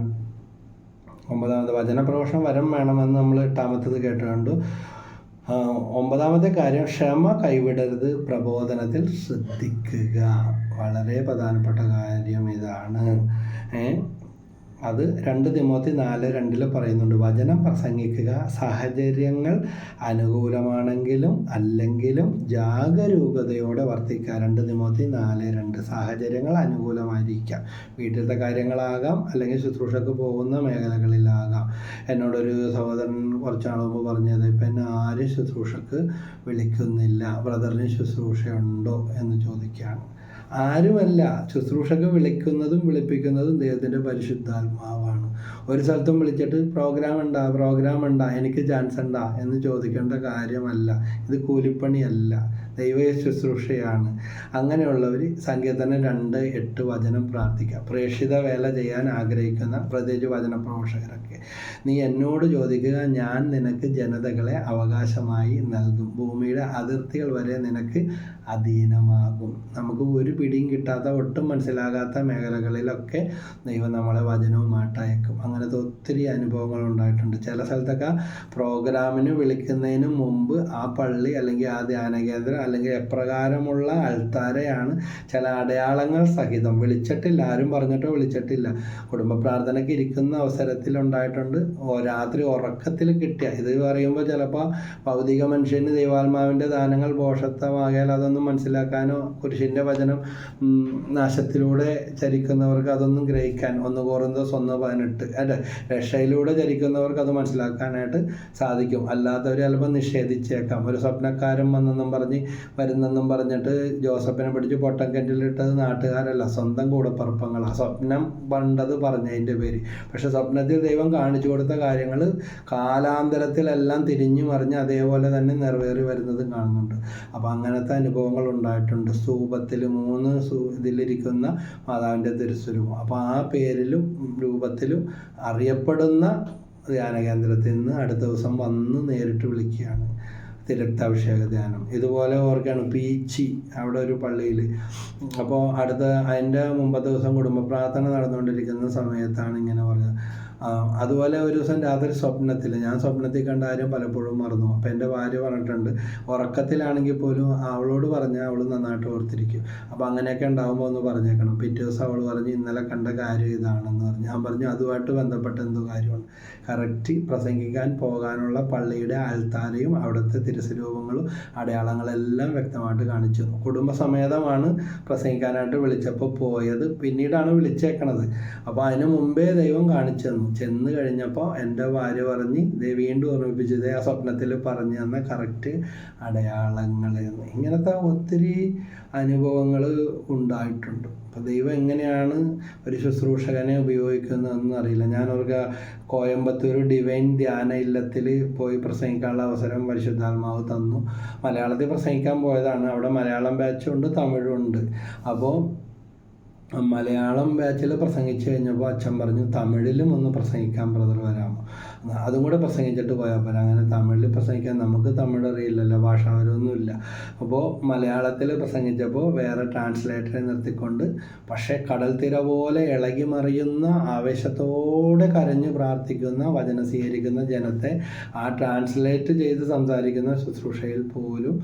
9ാമത്തെ വചനപ്രഘോഷണം വരം വേണമെന്ന് നമ്മൾ 8ാമത്തേത് കേട്ടുകണ്ടു. 9ാമത്തെ കാര്യം ക്ഷമ കൈവിടരുത്, പ്രബോധനത്തിൽ ശ്രദ്ധിക്കുക. വളരെ പ്രധാനപ്പെട്ട കാര്യം ഇതാണ്. അത് 2 തിമോത്തി 4:2 പറയുന്നുണ്ട്. വചനം പ്രസംഗിക്കുക, സാഹചര്യങ്ങൾ അനുകൂലമാണെങ്കിലും അല്ലെങ്കിലും ജാഗരൂകതയോടെ വർത്തിക്കുക. 2 തിമോത്തി 4:2. സാഹചര്യങ്ങൾ അനുകൂലമായിരിക്കാം, വീട്ടിലത്തെ കാര്യങ്ങളാകാം, അല്ലെങ്കിൽ ശുശ്രൂഷക്ക് പോകുന്ന മേഖലകളിലാകാം. എന്നോടൊരു സഹോദരൻ കുറച്ച് നാൾ മുമ്പ് പറഞ്ഞത്, ഇപ്പം എന്നെ ആരും ശുശ്രൂഷക്ക് വിളിക്കുന്നില്ല, ബ്രദറിന് ശുശ്രൂഷയുണ്ടോ എന്ന് ചോദിക്കുകയാണ്. ആരുമല്ല, ശുശ്രൂഷക്ക് വിളിക്കുന്നതും വിളിപ്പിക്കുന്നതും ദൈവത്തിൻ്റെ പരിശുദ്ധാത്മാവാണ്. ഒരു സ്ഥലത്തും വിളിച്ചിട്ട് പ്രോഗ്രാം ഉണ്ടാ എനിക്ക് ചാൻസ് ഉണ്ടാ എന്ന് ചോദിക്കേണ്ട കാര്യമല്ല. ഇത് കൂലിപ്പണിയല്ല, ദൈവ ശുശ്രൂഷയാണ്. അങ്ങനെയുള്ളവർ സങ്കീർത്തനം 2:8 വചനം പ്രാർത്ഥിക്കുക. പ്രേക്ഷിത വേല ചെയ്യാൻ ആഗ്രഹിക്കുന്ന പ്രത്യേകിച്ച് വചന പ്രഘോഷകരൊക്കെ, നീ എന്നോട് ചോദിക്കുക, ഞാൻ നിനക്ക് ജനതകളെ അവകാശമായി നൽകും, ഭൂമിയുടെ അതിർത്തികൾ വരെ നിനക്ക് അധീനമാകും. നമുക്ക് ഒരു പിടിയും കിട്ടാത്ത, ഒട്ടും മനസ്സിലാകാത്ത മേഖലകളിലൊക്കെ ദൈവം നമ്മളെ വചനവുമായിട്ട് അയക്കും. അങ്ങനത്തെ ഒത്തിരി അനുഭവങ്ങൾ ഉണ്ടായിട്ടുണ്ട്. ചില സ്ഥലത്തൊക്കെ പ്രോഗ്രാമിന് വിളിക്കുന്നതിന് മുമ്പ് ആ പള്ളി അല്ലെങ്കിൽ ആ ധ്യാനകേന്ദ്രം അല്ലെങ്കിൽ എപ്രകാരമുള്ള അൾത്താരയാണ് ചില അടയാളങ്ങൾ സഹിതം വിളിച്ചിട്ടില്ല, ആരും പറഞ്ഞിട്ടോ വിളിച്ചിട്ടില്ല, കുടുംബ പ്രാർത്ഥനയ്ക്ക് ഇരിക്കുന്ന അവസരത്തിലുണ്ടായിട്ടുണ്ട്. രാത്രി ഉറക്കത്തിൽ കിട്ടിയ ഇത് പറയുമ്പോൾ ചിലപ്പോൾ ഭൗതിക മനുഷ്യന് ദൈവാത്മാവിൻ്റെ ദാനങ്ങൾ ഭോഷത്വമാകിയാൽ അതൊന്നും മനസ്സിലാക്കാനോ, കുരിശിൻ്റെ വചനം നാശത്തിലൂടെ ചരിക്കുന്നവർക്ക് അതൊന്നും ഗ്രഹിക്കാൻ 1 കൊറിന്തോസ് 1:18 അല്ലേ, രക്ഷയിലൂടെ ചരിക്കുന്നവർക്ക് അത് മനസ്സിലാക്കാനായിട്ട് സാധിക്കും. അല്ലാത്തവർ ചിലപ്പോൾ നിഷേധിച്ചേക്കാം. ഒരു സ്വപ്നക്കാരൻ വന്നെന്നും പറഞ്ഞ് വരുന്നെന്നും പറഞ്ഞിട്ട് ജോസഫിനെ പിടിച്ച് പൊട്ടക്കിണറ്റിലിട്ടത് നാട്ടുകാരല്ല, സ്വന്തം കൂടപ്പിറപ്പങ്ങളാണ്. സ്വപ്നം പണ്ടത് പറഞ്ഞതിൻ്റെ പേര്. പക്ഷെ സ്വപ്നത്തിൽ ദൈവം കാണിച്ചു കൊടുത്ത കാര്യങ്ങൾ കാലാന്തരത്തിലെല്ലാം തിരിഞ്ഞു മറിഞ്ഞ് അതേപോലെ തന്നെ നിറവേറി വരുന്നതും കാണുന്നുണ്ട്. അപ്പോൾ അങ്ങനത്തെ അനുഭവങ്ങൾ ഉണ്ടായിട്ടുണ്ട്. സ്തൂപത്തിൽ 3 ഇതിലിരിക്കുന്ന മാതാവിൻ്റെ തിരുസ്വരൂപം. അപ്പോൾ ആ പേരിലും രൂപത്തിലും അറിയപ്പെടുന്ന ധ്യാന കേന്ദ്രത്തിൽ നിന്ന് അടുത്ത ദിവസം വന്ന് നേരിട്ട് വിളിക്കുകയാണ് തിരക്താഭിഷേക ധ്യാനം. ഇതുപോലെ ഓർക്കുകയാണ് പീച്ചി, അവിടെ ഒരു പള്ളിയിൽ. അപ്പോൾ അതിൻ്റെ മുമ്പത്തെ ദിവസം കുടുംബ പ്രാർത്ഥന നടന്നുകൊണ്ടിരിക്കുന്ന സമയത്താണ് ഇങ്ങനെ പറഞ്ഞത്. അതുപോലെ ഒരു ദിവസം രാത്രി ഞാൻ സ്വപ്നത്തിൽ കണ്ട കാര്യം പലപ്പോഴും മറന്നു. അപ്പോൾ എൻ്റെ ഭാര്യ പറഞ്ഞിട്ടുണ്ട്, ഉറക്കത്തിലാണെങ്കിൽ പോലും അവളോട് പറഞ്ഞാൽ അവൾ നന്നായിട്ട് ഓർത്തിരിക്കും. അപ്പോൾ അങ്ങനെയൊക്കെ ഉണ്ടാകുമ്പോൾ ഒന്ന് പറഞ്ഞേക്കണം. പിറ്റേ ദിവസം അവൾ പറഞ്ഞു ഇന്നലെ കണ്ട കാര്യം ഇതാണെന്ന് പറഞ്ഞു. ഞാൻ പറഞ്ഞു അതുമായിട്ട് ബന്ധപ്പെട്ട എന്തോ കാര്യമാണ്. കറക്റ്റ് പ്രസംഗിക്കാൻ പോകാനുള്ള പള്ളിയുടെ ആൽത്താരയും അവിടുത്തെ തിരുസ്വരൂപങ്ങളും അടയാളങ്ങളെല്ലാം വ്യക്തമായിട്ട് കാണിച്ചു. കുടുംബസമേതമാണ് പ്രസംഗിക്കാനായിട്ട് വിളിച്ചപ്പോൾ പോയത്. പിന്നീടാണ് വിളിച്ചേക്കണത്. അപ്പോൾ അതിന് മുമ്പേ ദൈവം കാണിച്ചു തന്നു. ചെന്ന് കഴിഞ്ഞപ്പോൾ എൻ്റെ ഭാര്യ പറഞ്ഞ് വീണ്ടും ഓർമ്മിപ്പിച്ചു, ആ സ്വപ്നത്തിൽ പറഞ്ഞു തന്ന കറക്റ്റ് അടയാളങ്ങൾ. ഇങ്ങനത്തെ ഒത്തിരി അനുഭവങ്ങൾ ഉണ്ടായിട്ടുണ്ട്. അപ്പോൾ ദൈവം എങ്ങനെയാണ് ഒരു ശുശ്രൂഷകനെ ഉപയോഗിക്കുന്നതെന്ന് അറിയില്ല. ഞാനവർക്ക് കോയമ്പത്തൂർ ഡിവൈൻ ധ്യാന ഇല്ലത്തിൽ പോയി പ്രസംഗിക്കാനുള്ള അവസരം പരിശുദ്ധാത്മാവ് തന്നു. മലയാളത്തിൽ പ്രസംഗിക്കാൻ പോയതാണ്. അവിടെ മലയാളം ബാച്ചുണ്ട്, തമിഴുണ്ട്. അപ്പോൾ മലയാളം ബാച്ചിൽ പ്രസംഗിച്ച് കഴിഞ്ഞപ്പോൾ അച്ഛൻ പറഞ്ഞു തമിഴിലും ഒന്ന് പ്രസംഗിക്കാൻ ബ്രദർ വരാമോ, അതും കൂടെ പ്രസംഗിച്ചിട്ട് പോയാൽ പോരാ. അങ്ങനെ തമിഴിൽ പ്രസംഗിക്കാൻ നമുക്ക് തമിഴ് അറിയില്ലല്ലോ, ഭാഷാപരമൊന്നുമില്ല. അപ്പോൾ മലയാളത്തിൽ പ്രസംഗിച്ചപ്പോൾ വേറെ ട്രാൻസ്ലേറ്ററെ നിർത്തിക്കൊണ്ട്, പക്ഷേ കടൽ തിര പോലെ ഇളകി മറിയുന്ന ആവേശത്തോടെ കരഞ്ഞു പ്രാർത്ഥിക്കുന്ന വചനം സ്വീകരിക്കുന്ന ജനത്തെ ആ ട്രാൻസ്ലേറ്റ് ചെയ്ത് സംസാരിക്കുന്ന ശുശ്രൂഷയിൽ പോലും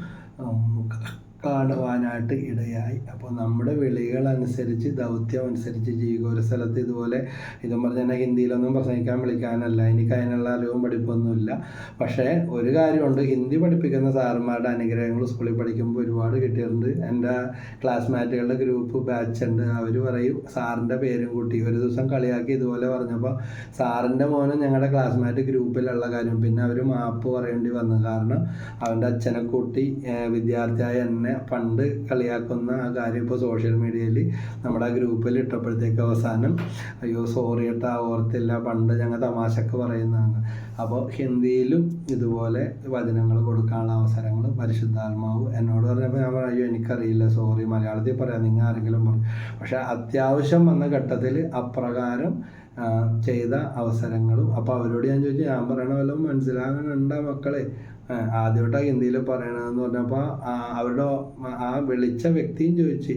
കാണുവാനായിട്ട് ഇടയായി. അപ്പോൾ നമ്മുടെ വിളികളനുസരിച്ച്, ദൗത്യം അനുസരിച്ച് ചെയ്യുക. ഒരു സ്ഥലത്ത് ഇതുപോലെ ഇതും പറഞ്ഞാൽ ഹിന്ദിയിലൊന്നും പ്രസംഗിക്കാൻ വിളിക്കാനല്ല, എനിക്ക് അതിനുള്ള അറിവും പഠിപ്പൊന്നുമില്ല. പക്ഷേ ഒരു കാര്യമുണ്ട്, ഹിന്ദി പഠിപ്പിക്കുന്ന സാറന്മാരുടെ അനുഗ്രഹങ്ങൾ സ്കൂളിൽ പഠിക്കുമ്പോൾ ഒരുപാട് കിട്ടിയിട്ടുണ്ട്. എൻ്റെ ക്ലാസ്മേറ്റുകളുടെ ഗ്രൂപ്പ് ബാച്ച് ഉണ്ട്. അവർ പറയും സാറിൻ്റെ പേരും കൂട്ടി. ഒരു ദിവസം കളിയാക്കി ഇതുപോലെ പറഞ്ഞപ്പോൾ സാറിൻ്റെ മോനും ഞങ്ങളുടെ ക്ലാസ്മേറ്റ് ഗ്രൂപ്പിലുള്ള കാര്യം പിന്നെ അവർ മാപ്പ് പറയേണ്ടി വന്നു. കാരണം അവൻ്റെ അച്ഛനെ കൂട്ടി വിദ്യാർത്ഥിയായ എന്നെ പണ്ട് കളിയാക്കുന്ന ആ കാര്യം ഇപ്പോൾ സോഷ്യൽ മീഡിയയിൽ നമ്മുടെ ആ ഗ്രൂപ്പിൽ ഇട്ടപ്പോഴത്തേക്ക് അവസാനം അയ്യോ സോറി ഏട്ടാ ഓർത്തില്ല, പണ്ട് ഞങ്ങൾ തമാശക്ക് പറയുന്നതാണ്. അപ്പോൾ ഹിന്ദിയിലും ഇതുപോലെ വചനങ്ങൾ കൊടുക്കാനുള്ള അവസരങ്ങൾ പരിശുദ്ധാത്മാവ് എന്നോട് പറഞ്ഞപ്പോൾ ഞാൻ പറഞ്ഞു അയ്യോ എനിക്കറിയില്ല, സോറി, മലയാളത്തിൽ പറയാം, നിങ്ങൾ ആരെങ്കിലും പറഞ്ഞു. പക്ഷേ അത്യാവശ്യം വന്ന ഘട്ടത്തിൽ അപ്രകാരം ചെയ്ത അവസരങ്ങളും. അപ്പോൾ അവരോട് ഞാൻ ചോദിച്ചു, ഞാൻ പറയണ വല്ലതും മനസ്സിലാകാനുണ്ടോ മക്കളെ? ആദ്യമായിട്ടാണ് ഹിന്ദിയിൽ പറയണതെന്ന് പറഞ്ഞപ്പോൾ അവരുടെ ആ വിളിച്ച വ്യക്തിയും ചോദിച്ചു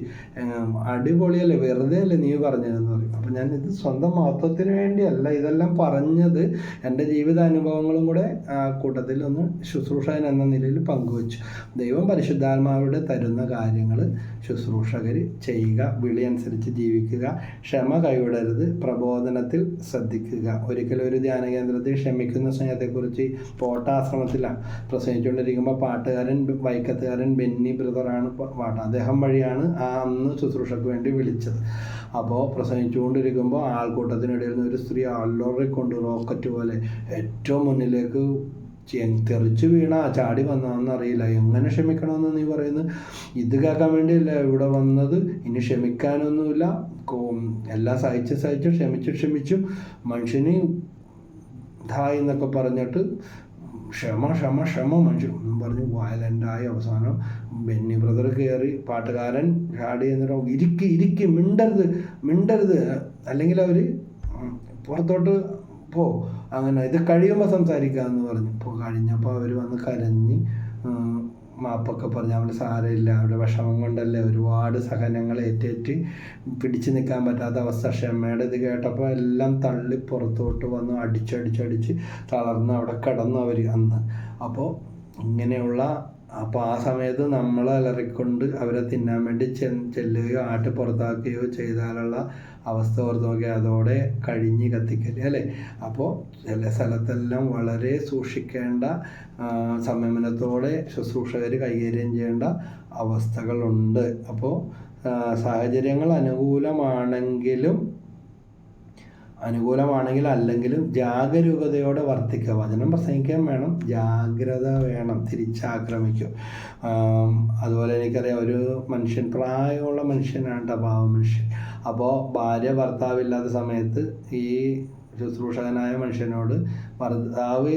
അടിപൊളിയല്ലേ, വെറുതെ അല്ലേ നീ പറഞ്ഞതെന്ന് പറയും. അപ്പം ഞാൻ ഇത് സ്വന്തം മഹത്വത്തിന് വേണ്ടിയല്ല ഇതെല്ലാം പറഞ്ഞത്, എൻ്റെ ജീവിതാനുഭവങ്ങളും കൂടെ ആ കൂട്ടത്തിൽ ഒന്ന് ശുശ്രൂഷകൻ എന്ന നിലയിൽ പങ്കുവച്ചു. ദൈവം പരിശുദ്ധാത്മാവിടെ തരുന്ന കാര്യങ്ങൾ ശുശ്രൂഷകർ ചെയ്യുക, വിളി അനുസരിച്ച് ജീവിക്കുക, ക്ഷമ കൈവിടരുത്, പ്രബോധനത്തിൽ ശ്രദ്ധിക്കുക. ഒരിക്കലും ഒരു ധ്യാന കേന്ദ്രത്തിൽ ക്ഷമിക്കുന്ന സ്നേഹത്തെക്കുറിച്ച് പോട്ടാശ്രമത്തിലാണ് പ്രസംഗിച്ചുകൊണ്ടിരിക്കുമ്പോൾ വൈക്കത്തുകാരൻ ബെന്നി ബ്രദറാണ് പാട്ട്, അദ്ദേഹം വഴിയാണ് ആ അന്ന് ശുശ്രൂഷയ്ക്ക് വേണ്ടി വിളിച്ചത്. അപ്പോൾ പ്രസംഗിച്ചുകൊണ്ടിരിക്കുമ്പോൾ ആൾക്കൂട്ടത്തിനിടയിൽ നിന്ന് ഒരു സ്ത്രീ അല്ലോറിക്കൊണ്ട് റോക്കറ്റ് പോലെ ഏറ്റവും മുന്നിലേക്ക് തെറിച്ച് വീണ ചാടി വന്നതെന്നറിയില്ല. എങ്ങനെ ക്ഷമിക്കണമെന്ന് നീ പറയുന്നത്? ഇത് കേൾക്കാൻ വേണ്ടിയല്ല ഇവിടെ വന്നത്, ഇനി ക്ഷമിക്കാനൊന്നുമില്ല, എല്ലാം സഹിച്ച് ക്ഷമിച്ചും മനുഷ്യന് ധായി എന്നൊക്കെ പറഞ്ഞിട്ട് ക്ഷമ മനുഷ്യൻ പറഞ്ഞ് വയലൻ്റായി. അവസാനം ബെന്നി ബ്രദർ കയറി, പാട്ടുകാരൻ ചാടി എന്നിട്ട് ഇരിക്ക് മിണ്ടരുത് അല്ലെങ്കിൽ അവർ പുറത്തോട്ട് പോ, അങ്ങനെ ഇത് കഴിയുമ്പോൾ സംസാരിക്കാമെന്ന് പറഞ്ഞു. ഇപ്പോൾ കഴിഞ്ഞപ്പോൾ അവർ വന്ന് കരഞ്ഞ് മാപ്പൊക്കെ പറഞ്ഞ് അവന് സാരമില്ല, അവരുടെ വിഷമം കൊണ്ടല്ലേ, ഒരുപാട് സഹനങ്ങൾ ഏറ്റേറ്റ് പിടിച്ചു നിൽക്കാൻ പറ്റാത്ത അവസ്ഥ. ക്ഷമയുടെ ഇത് കേട്ടപ്പോൾ എല്ലാം തള്ളി പുറത്തോട്ട് വന്നു, അടിച്ചടിച്ച് തളർന്ന് അവിടെ കിടന്നു അവർ അന്ന്. അപ്പോൾ ഇങ്ങനെയുള്ള ആ സമയത്ത് നമ്മൾ അലറിക്കൊണ്ട് അവരെ തിന്നാൻ വേണ്ടി ചെല്ലുകയോ ആട്ടി പുറത്താക്കുകയോ ചെയ്താലുള്ള അവസ്ഥ ഓർത്ത് നോക്കിയാൽ അതോടെ കഴിഞ്ഞ് കത്തിക്കല് അല്ലേ. അപ്പോൾ ചില സ്ഥലത്തെല്ലാം വളരെ സൂക്ഷിക്കേണ്ട, സംയമനത്തോടെ ശുശ്രൂഷകർ കൈകാര്യം ചെയ്യേണ്ട അവസ്ഥകളുണ്ട്. അപ്പോൾ സാഹചര്യങ്ങൾ അനുകൂലമാണെങ്കിലും അനുകൂലമാണെങ്കിൽ അല്ലെങ്കിലും ജാഗരൂകതയോടെ വർത്തിക്കുക. വചനം പ്രസംഗിക്കാൻ വേണം, ജാഗ്രത വേണം, തിരിച്ചാക്രമിക്കും. അതുപോലെ എനിക്കറിയാം, ഒരു മനുഷ്യൻ, പ്രായമുള്ള മനുഷ്യനാണ്, പാവ മനുഷ്യൻ. അപ്പോൾ ഭാര്യ ഭർത്താവില്ലാത്ത സമയത്ത് ഈ ശുശ്രൂഷകനായ മനുഷ്യനോട് ഭർത്താവ്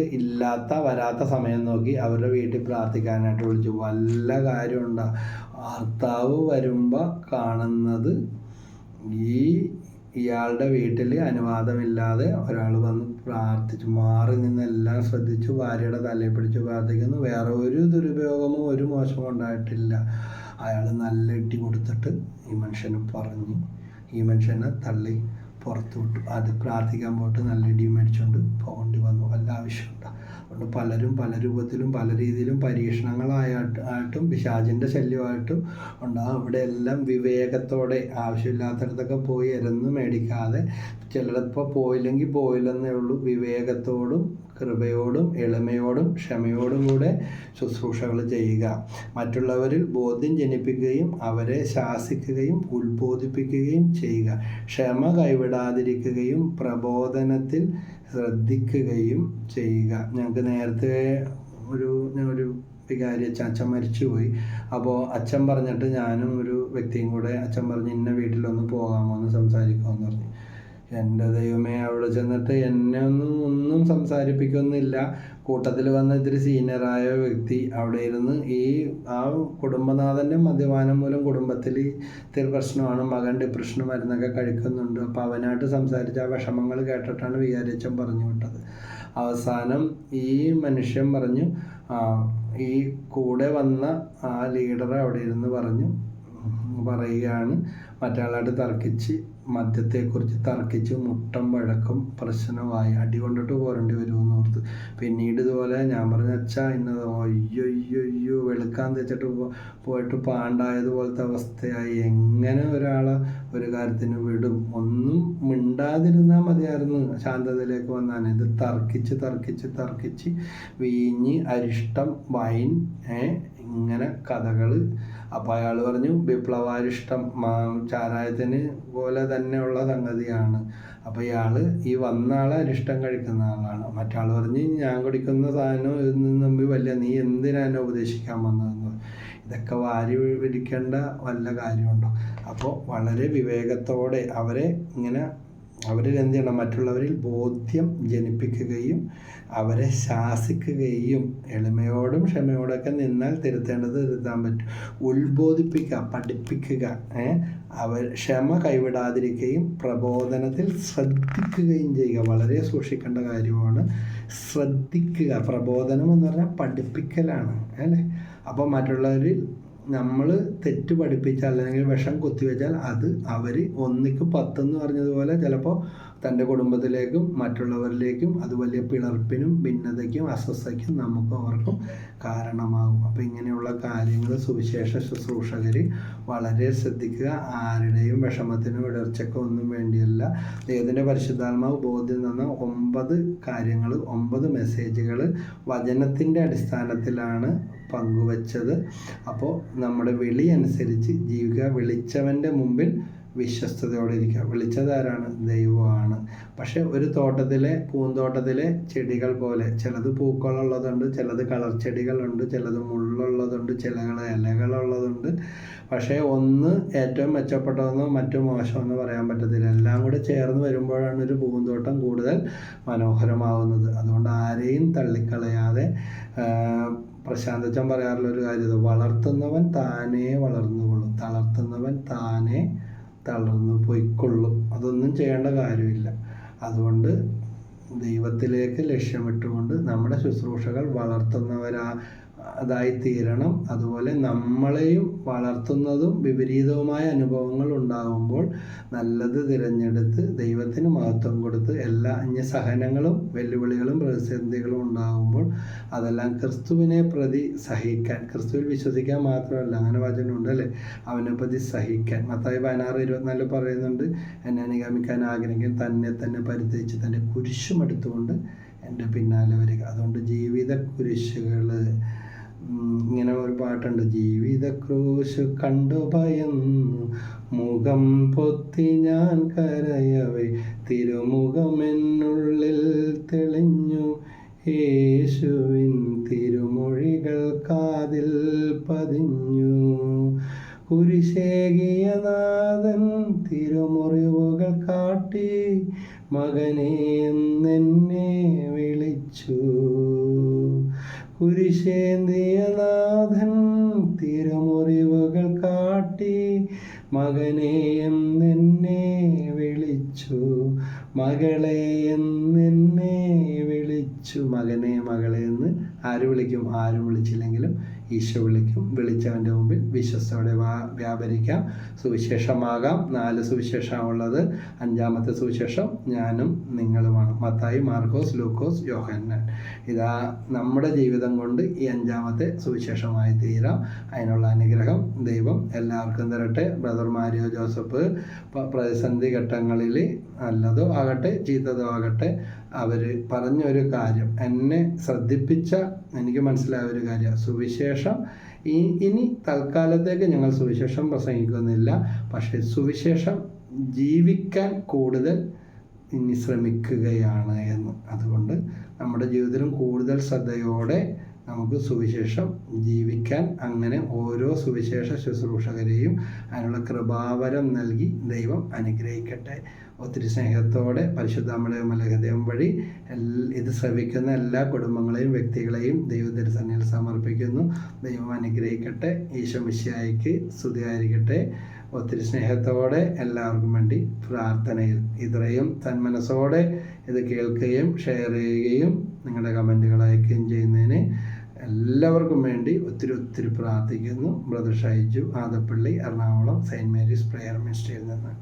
വരാത്ത സമയം നോക്കി അവരുടെ വീട്ടിൽ പ്രാർത്ഥിക്കാനായിട്ട് വിളിച്ചു. വല്ല കാര്യമുണ്ടോ? ഭർത്താവ് വരുമ്പോൾ കാണുന്നത് ഇയാളുടെ വീട്ടിൽ അനുവാദമില്ലാതെ ഒരാൾ വന്ന് പ്രാർത്ഥിച്ചു, മാറി നിന്നെല്ലാം ശ്രദ്ധിച്ചു, ഭാര്യയുടെ തലയിൽ പിടിച്ച് പ്രാർത്ഥിക്കുന്നു. വേറെ ഒരു ദുരുപയോഗമോ ഒരു മോശമോ ഉണ്ടായിട്ടില്ല. അയാൾ നല്ല ഇട്ടി കൊടുത്തിട്ട് ഈ മനുഷ്യന് പറഞ്ഞു, ഈ മനുഷ്യനെ തള്ളി പുറത്തു വിട്ടു. അത് പ്രാർത്ഥിക്കാൻ പോയിട്ട് നല്ല ഇടിയും മേടിച്ചുകൊണ്ട് പോകേണ്ടി വന്നു. വല്ല ആവശ്യമുണ്ടോ? അതുകൊണ്ട് പലരും പല രൂപത്തിലും പല രീതിയിലും പരീക്ഷണങ്ങളായിട്ടും പിശാചിൻ്റെ ശല്യമായിട്ടും ഉണ്ടാകും. ഇവിടെ എല്ലാം വിവേകത്തോടെ, ആവശ്യമില്ലാത്തടത്തൊക്കെ പോയി എരന്ന് മേടിക്കാതെ, ചിലപ്പോൾ പോയില്ലെങ്കിൽ പോയില്ലെന്നേ ഉള്ളൂ, വിവേകത്തോടും കൃപയോടും എളിമയോടും ക്ഷമയോടും കൂടെ ശുശ്രൂഷകൾ ചെയ്യുക. മറ്റുള്ളവരിൽ ബോധ്യം ജനിപ്പിക്കുകയും അവരെ ശാസിക്കുകയും ഉത്ബോധിപ്പിക്കുകയും ചെയ്യുക. ക്ഷമ കൈവിടാതിരിക്കുകയും പ്രബോധനത്തിൽ ശ്രദ്ധിക്കുകയും ചെയ്യുക. ഞങ്ങൾക്ക് നേരത്തെ ഒരു വികാരി അച്ഛൻ മരിച്ചുപോയി. അപ്പോൾ അച്ഛൻ പറഞ്ഞിട്ട് ഞാനും ഒരു വ്യക്തിയും കൂടെ, അച്ഛൻ പറഞ്ഞ് ഇന്ന വീട്ടിലൊന്ന് പോകാമോ, ഒന്ന് സംസാരിക്കാമെന്ന് പറഞ്ഞു. എൻ്റെ ദൈവമേ, അവിടെ ചെന്നിട്ട് എന്നെ ഒന്നും സംസാരിപ്പിക്കൊന്നുമില്ല. കൂട്ടത്തിൽ വന്ന ഇത്തിരി സീനിയറായ വ്യക്തി അവിടെ ഇരുന്ന് ആ കുടുംബനാഥൻ്റെ മദ്യപാനം മൂലം കുടുംബത്തിൽ ഇത്തിരി പ്രശ്നമാണ്, മകൻ ഡിപ്രഷന് മരുന്നൊക്കെ കഴിക്കുന്നുണ്ട്. അപ്പോൾ അവനായിട്ട് സംസാരിച്ച് ആ വിഷമങ്ങൾ കേട്ടിട്ടാണ് വികാരിയച്ഛൻ പറഞ്ഞു വിട്ടത്. അവസാനം ഈ മനുഷ്യൻ പറഞ്ഞു, ഈ കൂടെ വന്ന ആ ലീഡർ അവിടെ ഇരുന്ന് പറയുകയാണ്, മറ്റയാളായിട്ട് തർക്കിച്ച്, മദ്യത്തെക്കുറിച്ച് തർക്കിച്ച് മുട്ടം വഴക്കും പ്രശ്നമായി, അടി കൊണ്ടിട്ട് പോരേണ്ടി വരുമെന്ന് ഓർത്ത്. പിന്നീട് ഇതുപോലെ ഞാൻ പറഞ്ഞ അച്ഛാ ഇന്നത്, അയ്യോ വെളുക്കാൻ തെച്ചിട്ട് പോയിട്ട് പാണ്ടായതുപോലത്തെ അവസ്ഥയായി. എങ്ങനെ ഒരാളെ ഒരു കാര്യത്തിന് വിടും? ഒന്നും മിണ്ടാതിരുന്നാൽ മതിയായിരുന്നു, ശാന്തതയിലേക്ക് വന്നാണ്. ഇത് തർക്കിച്ച് വീഞ്ഞ്, അരിഷ്ടം, വൈൻ, ഇങ്ങനെ കഥകൾ. അപ്പോൾ അയാൾ പറഞ്ഞു, വിപ്ലവാരിഷ്ടം ചാരായത്തിന് പോലെ തന്നെയുള്ള സംഗതിയാണ്. അപ്പോൾ ഈ വന്ന ആളെ അരിഷ്ടം കഴിക്കുന്ന ആളാണ്. മറ്റാൾ പറഞ്ഞ്, ഞാൻ കുടിക്കുന്ന സാധനം ഇതിന് മുമ്പ് നീ എന്തിനാ എന്നെ ഉപദേശിക്കാൻ വന്നതെന്ന്. ഇതൊക്കെ വാരി വിരിക്കേണ്ട വല്ല കാര്യമുണ്ടോ? അപ്പോൾ വളരെ വിവേകത്തോടെ അവരിൽ എന്ത് ചെയ്യണം? മറ്റുള്ളവരിൽ ബോധ്യം ജനിപ്പിക്കുകയും അവരെ ശാസിക്കുകയും, എളിമയോടും ക്ഷമയോടൊക്കെ നിന്നാൽ തിരുത്താൻ പറ്റും. ഉത്ബോധിപ്പിക്കുക, പഠിപ്പിക്കുക, ക്ഷമ കൈവിടാതിരിക്കുകയും പ്രബോധനത്തിൽ ശ്രദ്ധിക്കുകയും ചെയ്യുക. വളരെ സൂക്ഷിക്കേണ്ട കാര്യമാണ് ശ്രദ്ധിക്കുക. പ്രബോധനം എന്ന് പറഞ്ഞാൽ പഠിപ്പിക്കലാണ്, അല്ലേ? അപ്പോൾ മറ്റുള്ളവരിൽ നമ്മൾ തെറ്റ് പഠിപ്പിച്ചാൽ അല്ലെങ്കിൽ വിഷം കുത്തിവെച്ചാൽ അത് അവർ 1ക്ക് 10 എന്ന് പറഞ്ഞതുപോലെ ചിലപ്പോൾ തൻ്റെ കുടുംബത്തിലേക്കും മറ്റുള്ളവരിലേക്കും അത് വലിയ പിളർപ്പിനും ഭിന്നതയ്ക്കും അസ്വസ്ഥയ്ക്കും നമുക്കും അവർക്കും കാരണമാകും. അപ്പോൾ ഇങ്ങനെയുള്ള കാര്യങ്ങൾ സുവിശേഷ ശുശ്രൂഷകർ വളരെ ശ്രദ്ധിക്കുക. ആരുടെയും വിഷമത്തിനും ഇടർച്ചയ്ക്കോ ഒന്നും വേണ്ടിയല്ല. ദൈവത്തിൻ്റെ പരിശുദ്ധാത്മാവ് ബോധ്യം തന്ന 9 കാര്യങ്ങൾ, 9 മെസ്സേജുകൾ വചനത്തിൻ്റെ അടിസ്ഥാനത്തിലാണ് പങ്കുവച്ചത്. അപ്പോൾ നമ്മുടെ വിളി അനുസരിച്ച് ജീവിക്കുക. വിളിച്ചവൻ്റെ മുമ്പിൽ വിശ്വസ്തയോടെ ഇരിക്കുക. വിളിച്ചതാരാണ്? ദൈവമാണ്. പക്ഷെ ഒരു പൂന്തോട്ടത്തിലെ ചെടികൾ പോലെ, ചിലത് പൂക്കളുള്ളതുണ്ട്, ചിലത് കളർ ചെടികളുണ്ട്, ചിലത് മുള്ളുള്ളതുണ്ട്, ഇലകളുള്ളതുണ്ട്. പക്ഷേ ഒന്ന് ഏറ്റവും മെച്ചപ്പെട്ടതെന്നോ മറ്റു മോശമെന്നോ പറയാൻ പറ്റത്തില്ല. എല്ലാം കൂടെ ചേർന്ന് വരുമ്പോഴാണ് ഒരു പൂന്തോട്ടം കൂടുതൽ മനോഹരമാവുന്നത്. അതുകൊണ്ട് ആരെയും തള്ളിക്കളയാതെ, പ്രശാന്തച്ചൻ പറയാറുള്ളൊരു കാര്യം, വളർത്തുന്നവൻ താനേ വളർന്നുകൊള്ളും, തളർത്തുന്നവൻ താനേ തളർന്നു പോയിക്കൊള്ളും. അതൊന്നും ചെയ്യേണ്ട കാര്യമില്ല. അതുകൊണ്ട് ദൈവത്തിലേക്ക് ലക്ഷ്യമിട്ടുകൊണ്ട് നമ്മുടെ ശുശ്രൂഷകൾ അതായി തീരണം. അതുപോലെ നമ്മളെയും വളർത്തുന്നതും വിപരീതവുമായ അനുഭവങ്ങൾ ഉണ്ടാകുമ്പോൾ നല്ലത് തിരഞ്ഞെടുത്ത് ദൈവത്തിന് മഹത്വം കൊടുത്ത്, സഹനങ്ങളും വെല്ലുവിളികളും പ്രതിസന്ധികളും ഉണ്ടാകുമ്പോൾ അതെല്ലാം ക്രിസ്തുവിനെ പ്രതി സഹിക്കാൻ, ക്രിസ്തുവിൽ വിശ്വസിക്കാൻ മാത്രമല്ല, അങ്ങനെ വചനമുണ്ട് അല്ലേ, അവനെ പ്രതി സഹിക്കാൻ. മത്തായി 16:24 പറയുന്നുണ്ട്, എന്നെ അനുഗമിക്കാൻ ആഗ്രഹിക്കാൻ തന്നെ പരിത്യജിച്ച് തൻ്റെ കുരിശും എടുത്തുകൊണ്ട് എൻ്റെ പിന്നാലെ വരിക. അതുകൊണ്ട് ജീവിത കുരിശുകൾ, ഇങ്ങനെ ഒരു പാട്ടുണ്ട്, ജീവിത ക്രൂശ് കണ്ടു ഭയന്നു മുഖം പൊത്തി ഞാൻ കരയവേ, തിരുമുഖം തിരുമുറിവുകൾ കാട്ടി മകനെ എന്നെ വിളിച്ചു. കുരിശേന്തിയ നാഥൻ തിരുമുറിവുകൾ കാട്ടി മകനെ എന്നെ വിളിച്ചു. മകളെ എന്നെ വിളിച്ചു. മകനെ മകളെ എന്ന് ആര് വിളിക്കും? ആരും വിളിച്ചില്ലെങ്കിലും ഈശോ വിളിക്കും. വിളിച്ചവൻ്റെ മുമ്പിൽ വിശ്വസ്തയോടെ വ്യാപരിക്കാം. സുവിശേഷമാകാം. 4 സുവിശേഷമുള്ളത്. 5-ാമത്തെ സുവിശേഷം ഞാനും നിങ്ങളുമാണ്. മത്തായി, മാർക്കോസ്, ലൂക്കോസ്, യോഹന്നാൻ. ഇതാ നമ്മുടെ ജീവിതം കൊണ്ട് ഈ 5-ാമത്തെ സുവിശേഷമായി തീരാം. അതിനുള്ള അനുഗ്രഹം ദൈവം എല്ലാവർക്കും തരട്ടെ. ബ്രദർ മാരിയോ ജോസഫ് പ്രതിസന്ധി ഘട്ടങ്ങളിൽ നല്ലതോ ആകട്ടെ ചീത്തതോ ആകട്ടെ അവർ പറഞ്ഞൊരു കാര്യം എന്നെ ശ്രദ്ധിപ്പിച്ച, എനിക്ക് മനസ്സിലായ ഒരു കാര്യം, സുവിശേഷം ഇനി തൽക്കാലത്തേക്ക് ഞങ്ങൾ സുവിശേഷം പ്രസംഗിക്കുന്നില്ല, പക്ഷേ സുവിശേഷം ജീവിക്കാൻ കൂടുതൽ ഇനി ശ്രമിക്കുകയാണ് എന്ന്. അതുകൊണ്ട് നമ്മുടെ ജീവിതത്തിലും കൂടുതൽ ശ്രദ്ധയോടെ നമുക്ക് സുവിശേഷം ജീവിക്കാൻ, അങ്ങനെ ഓരോ സുവിശേഷ ശുശ്രൂഷകരെയും അതിനുള്ള കൃപാവരം നൽകി ദൈവം അനുഗ്രഹിക്കട്ടെ. ഒത്തിരി സ്നേഹത്തോടെ പരിശുദ്ധ മലഹൃദയം വഴി ഇത് ശ്രവിക്കുന്ന എല്ലാ കുടുംബങ്ങളെയും വ്യക്തികളെയും ദൈവത്തിരുസന്നിധിയിൽ സമർപ്പിക്കുന്നു. ദൈവം അനുഗ്രഹിക്കട്ടെ. ഈശോ മിശിഹായ്ക്ക് സ്തുതിയായിരിക്കട്ടെ. ഒത്തിരി സ്നേഹത്തോടെ എല്ലാവർക്കും വേണ്ടി പ്രാർത്ഥനയിൽ ഇത്രയും തന്മനസ്സോടെ ഇത് കേൾക്കുകയും ഷെയർ ചെയ്യുകയും നിങ്ങളുടെ കമൻറ്റുകൾ അയക്കുകയും ചെയ്യുന്നതിന് എല്ലാവർക്കും വേണ്ടി ഒത്തിരി പ്രാർത്ഥിക്കുന്നു. Brother Shaiju, Adappally, Ernakulam, saint Mary's prayer മിനിസ്ട്രിയിൽ നിന്ന്.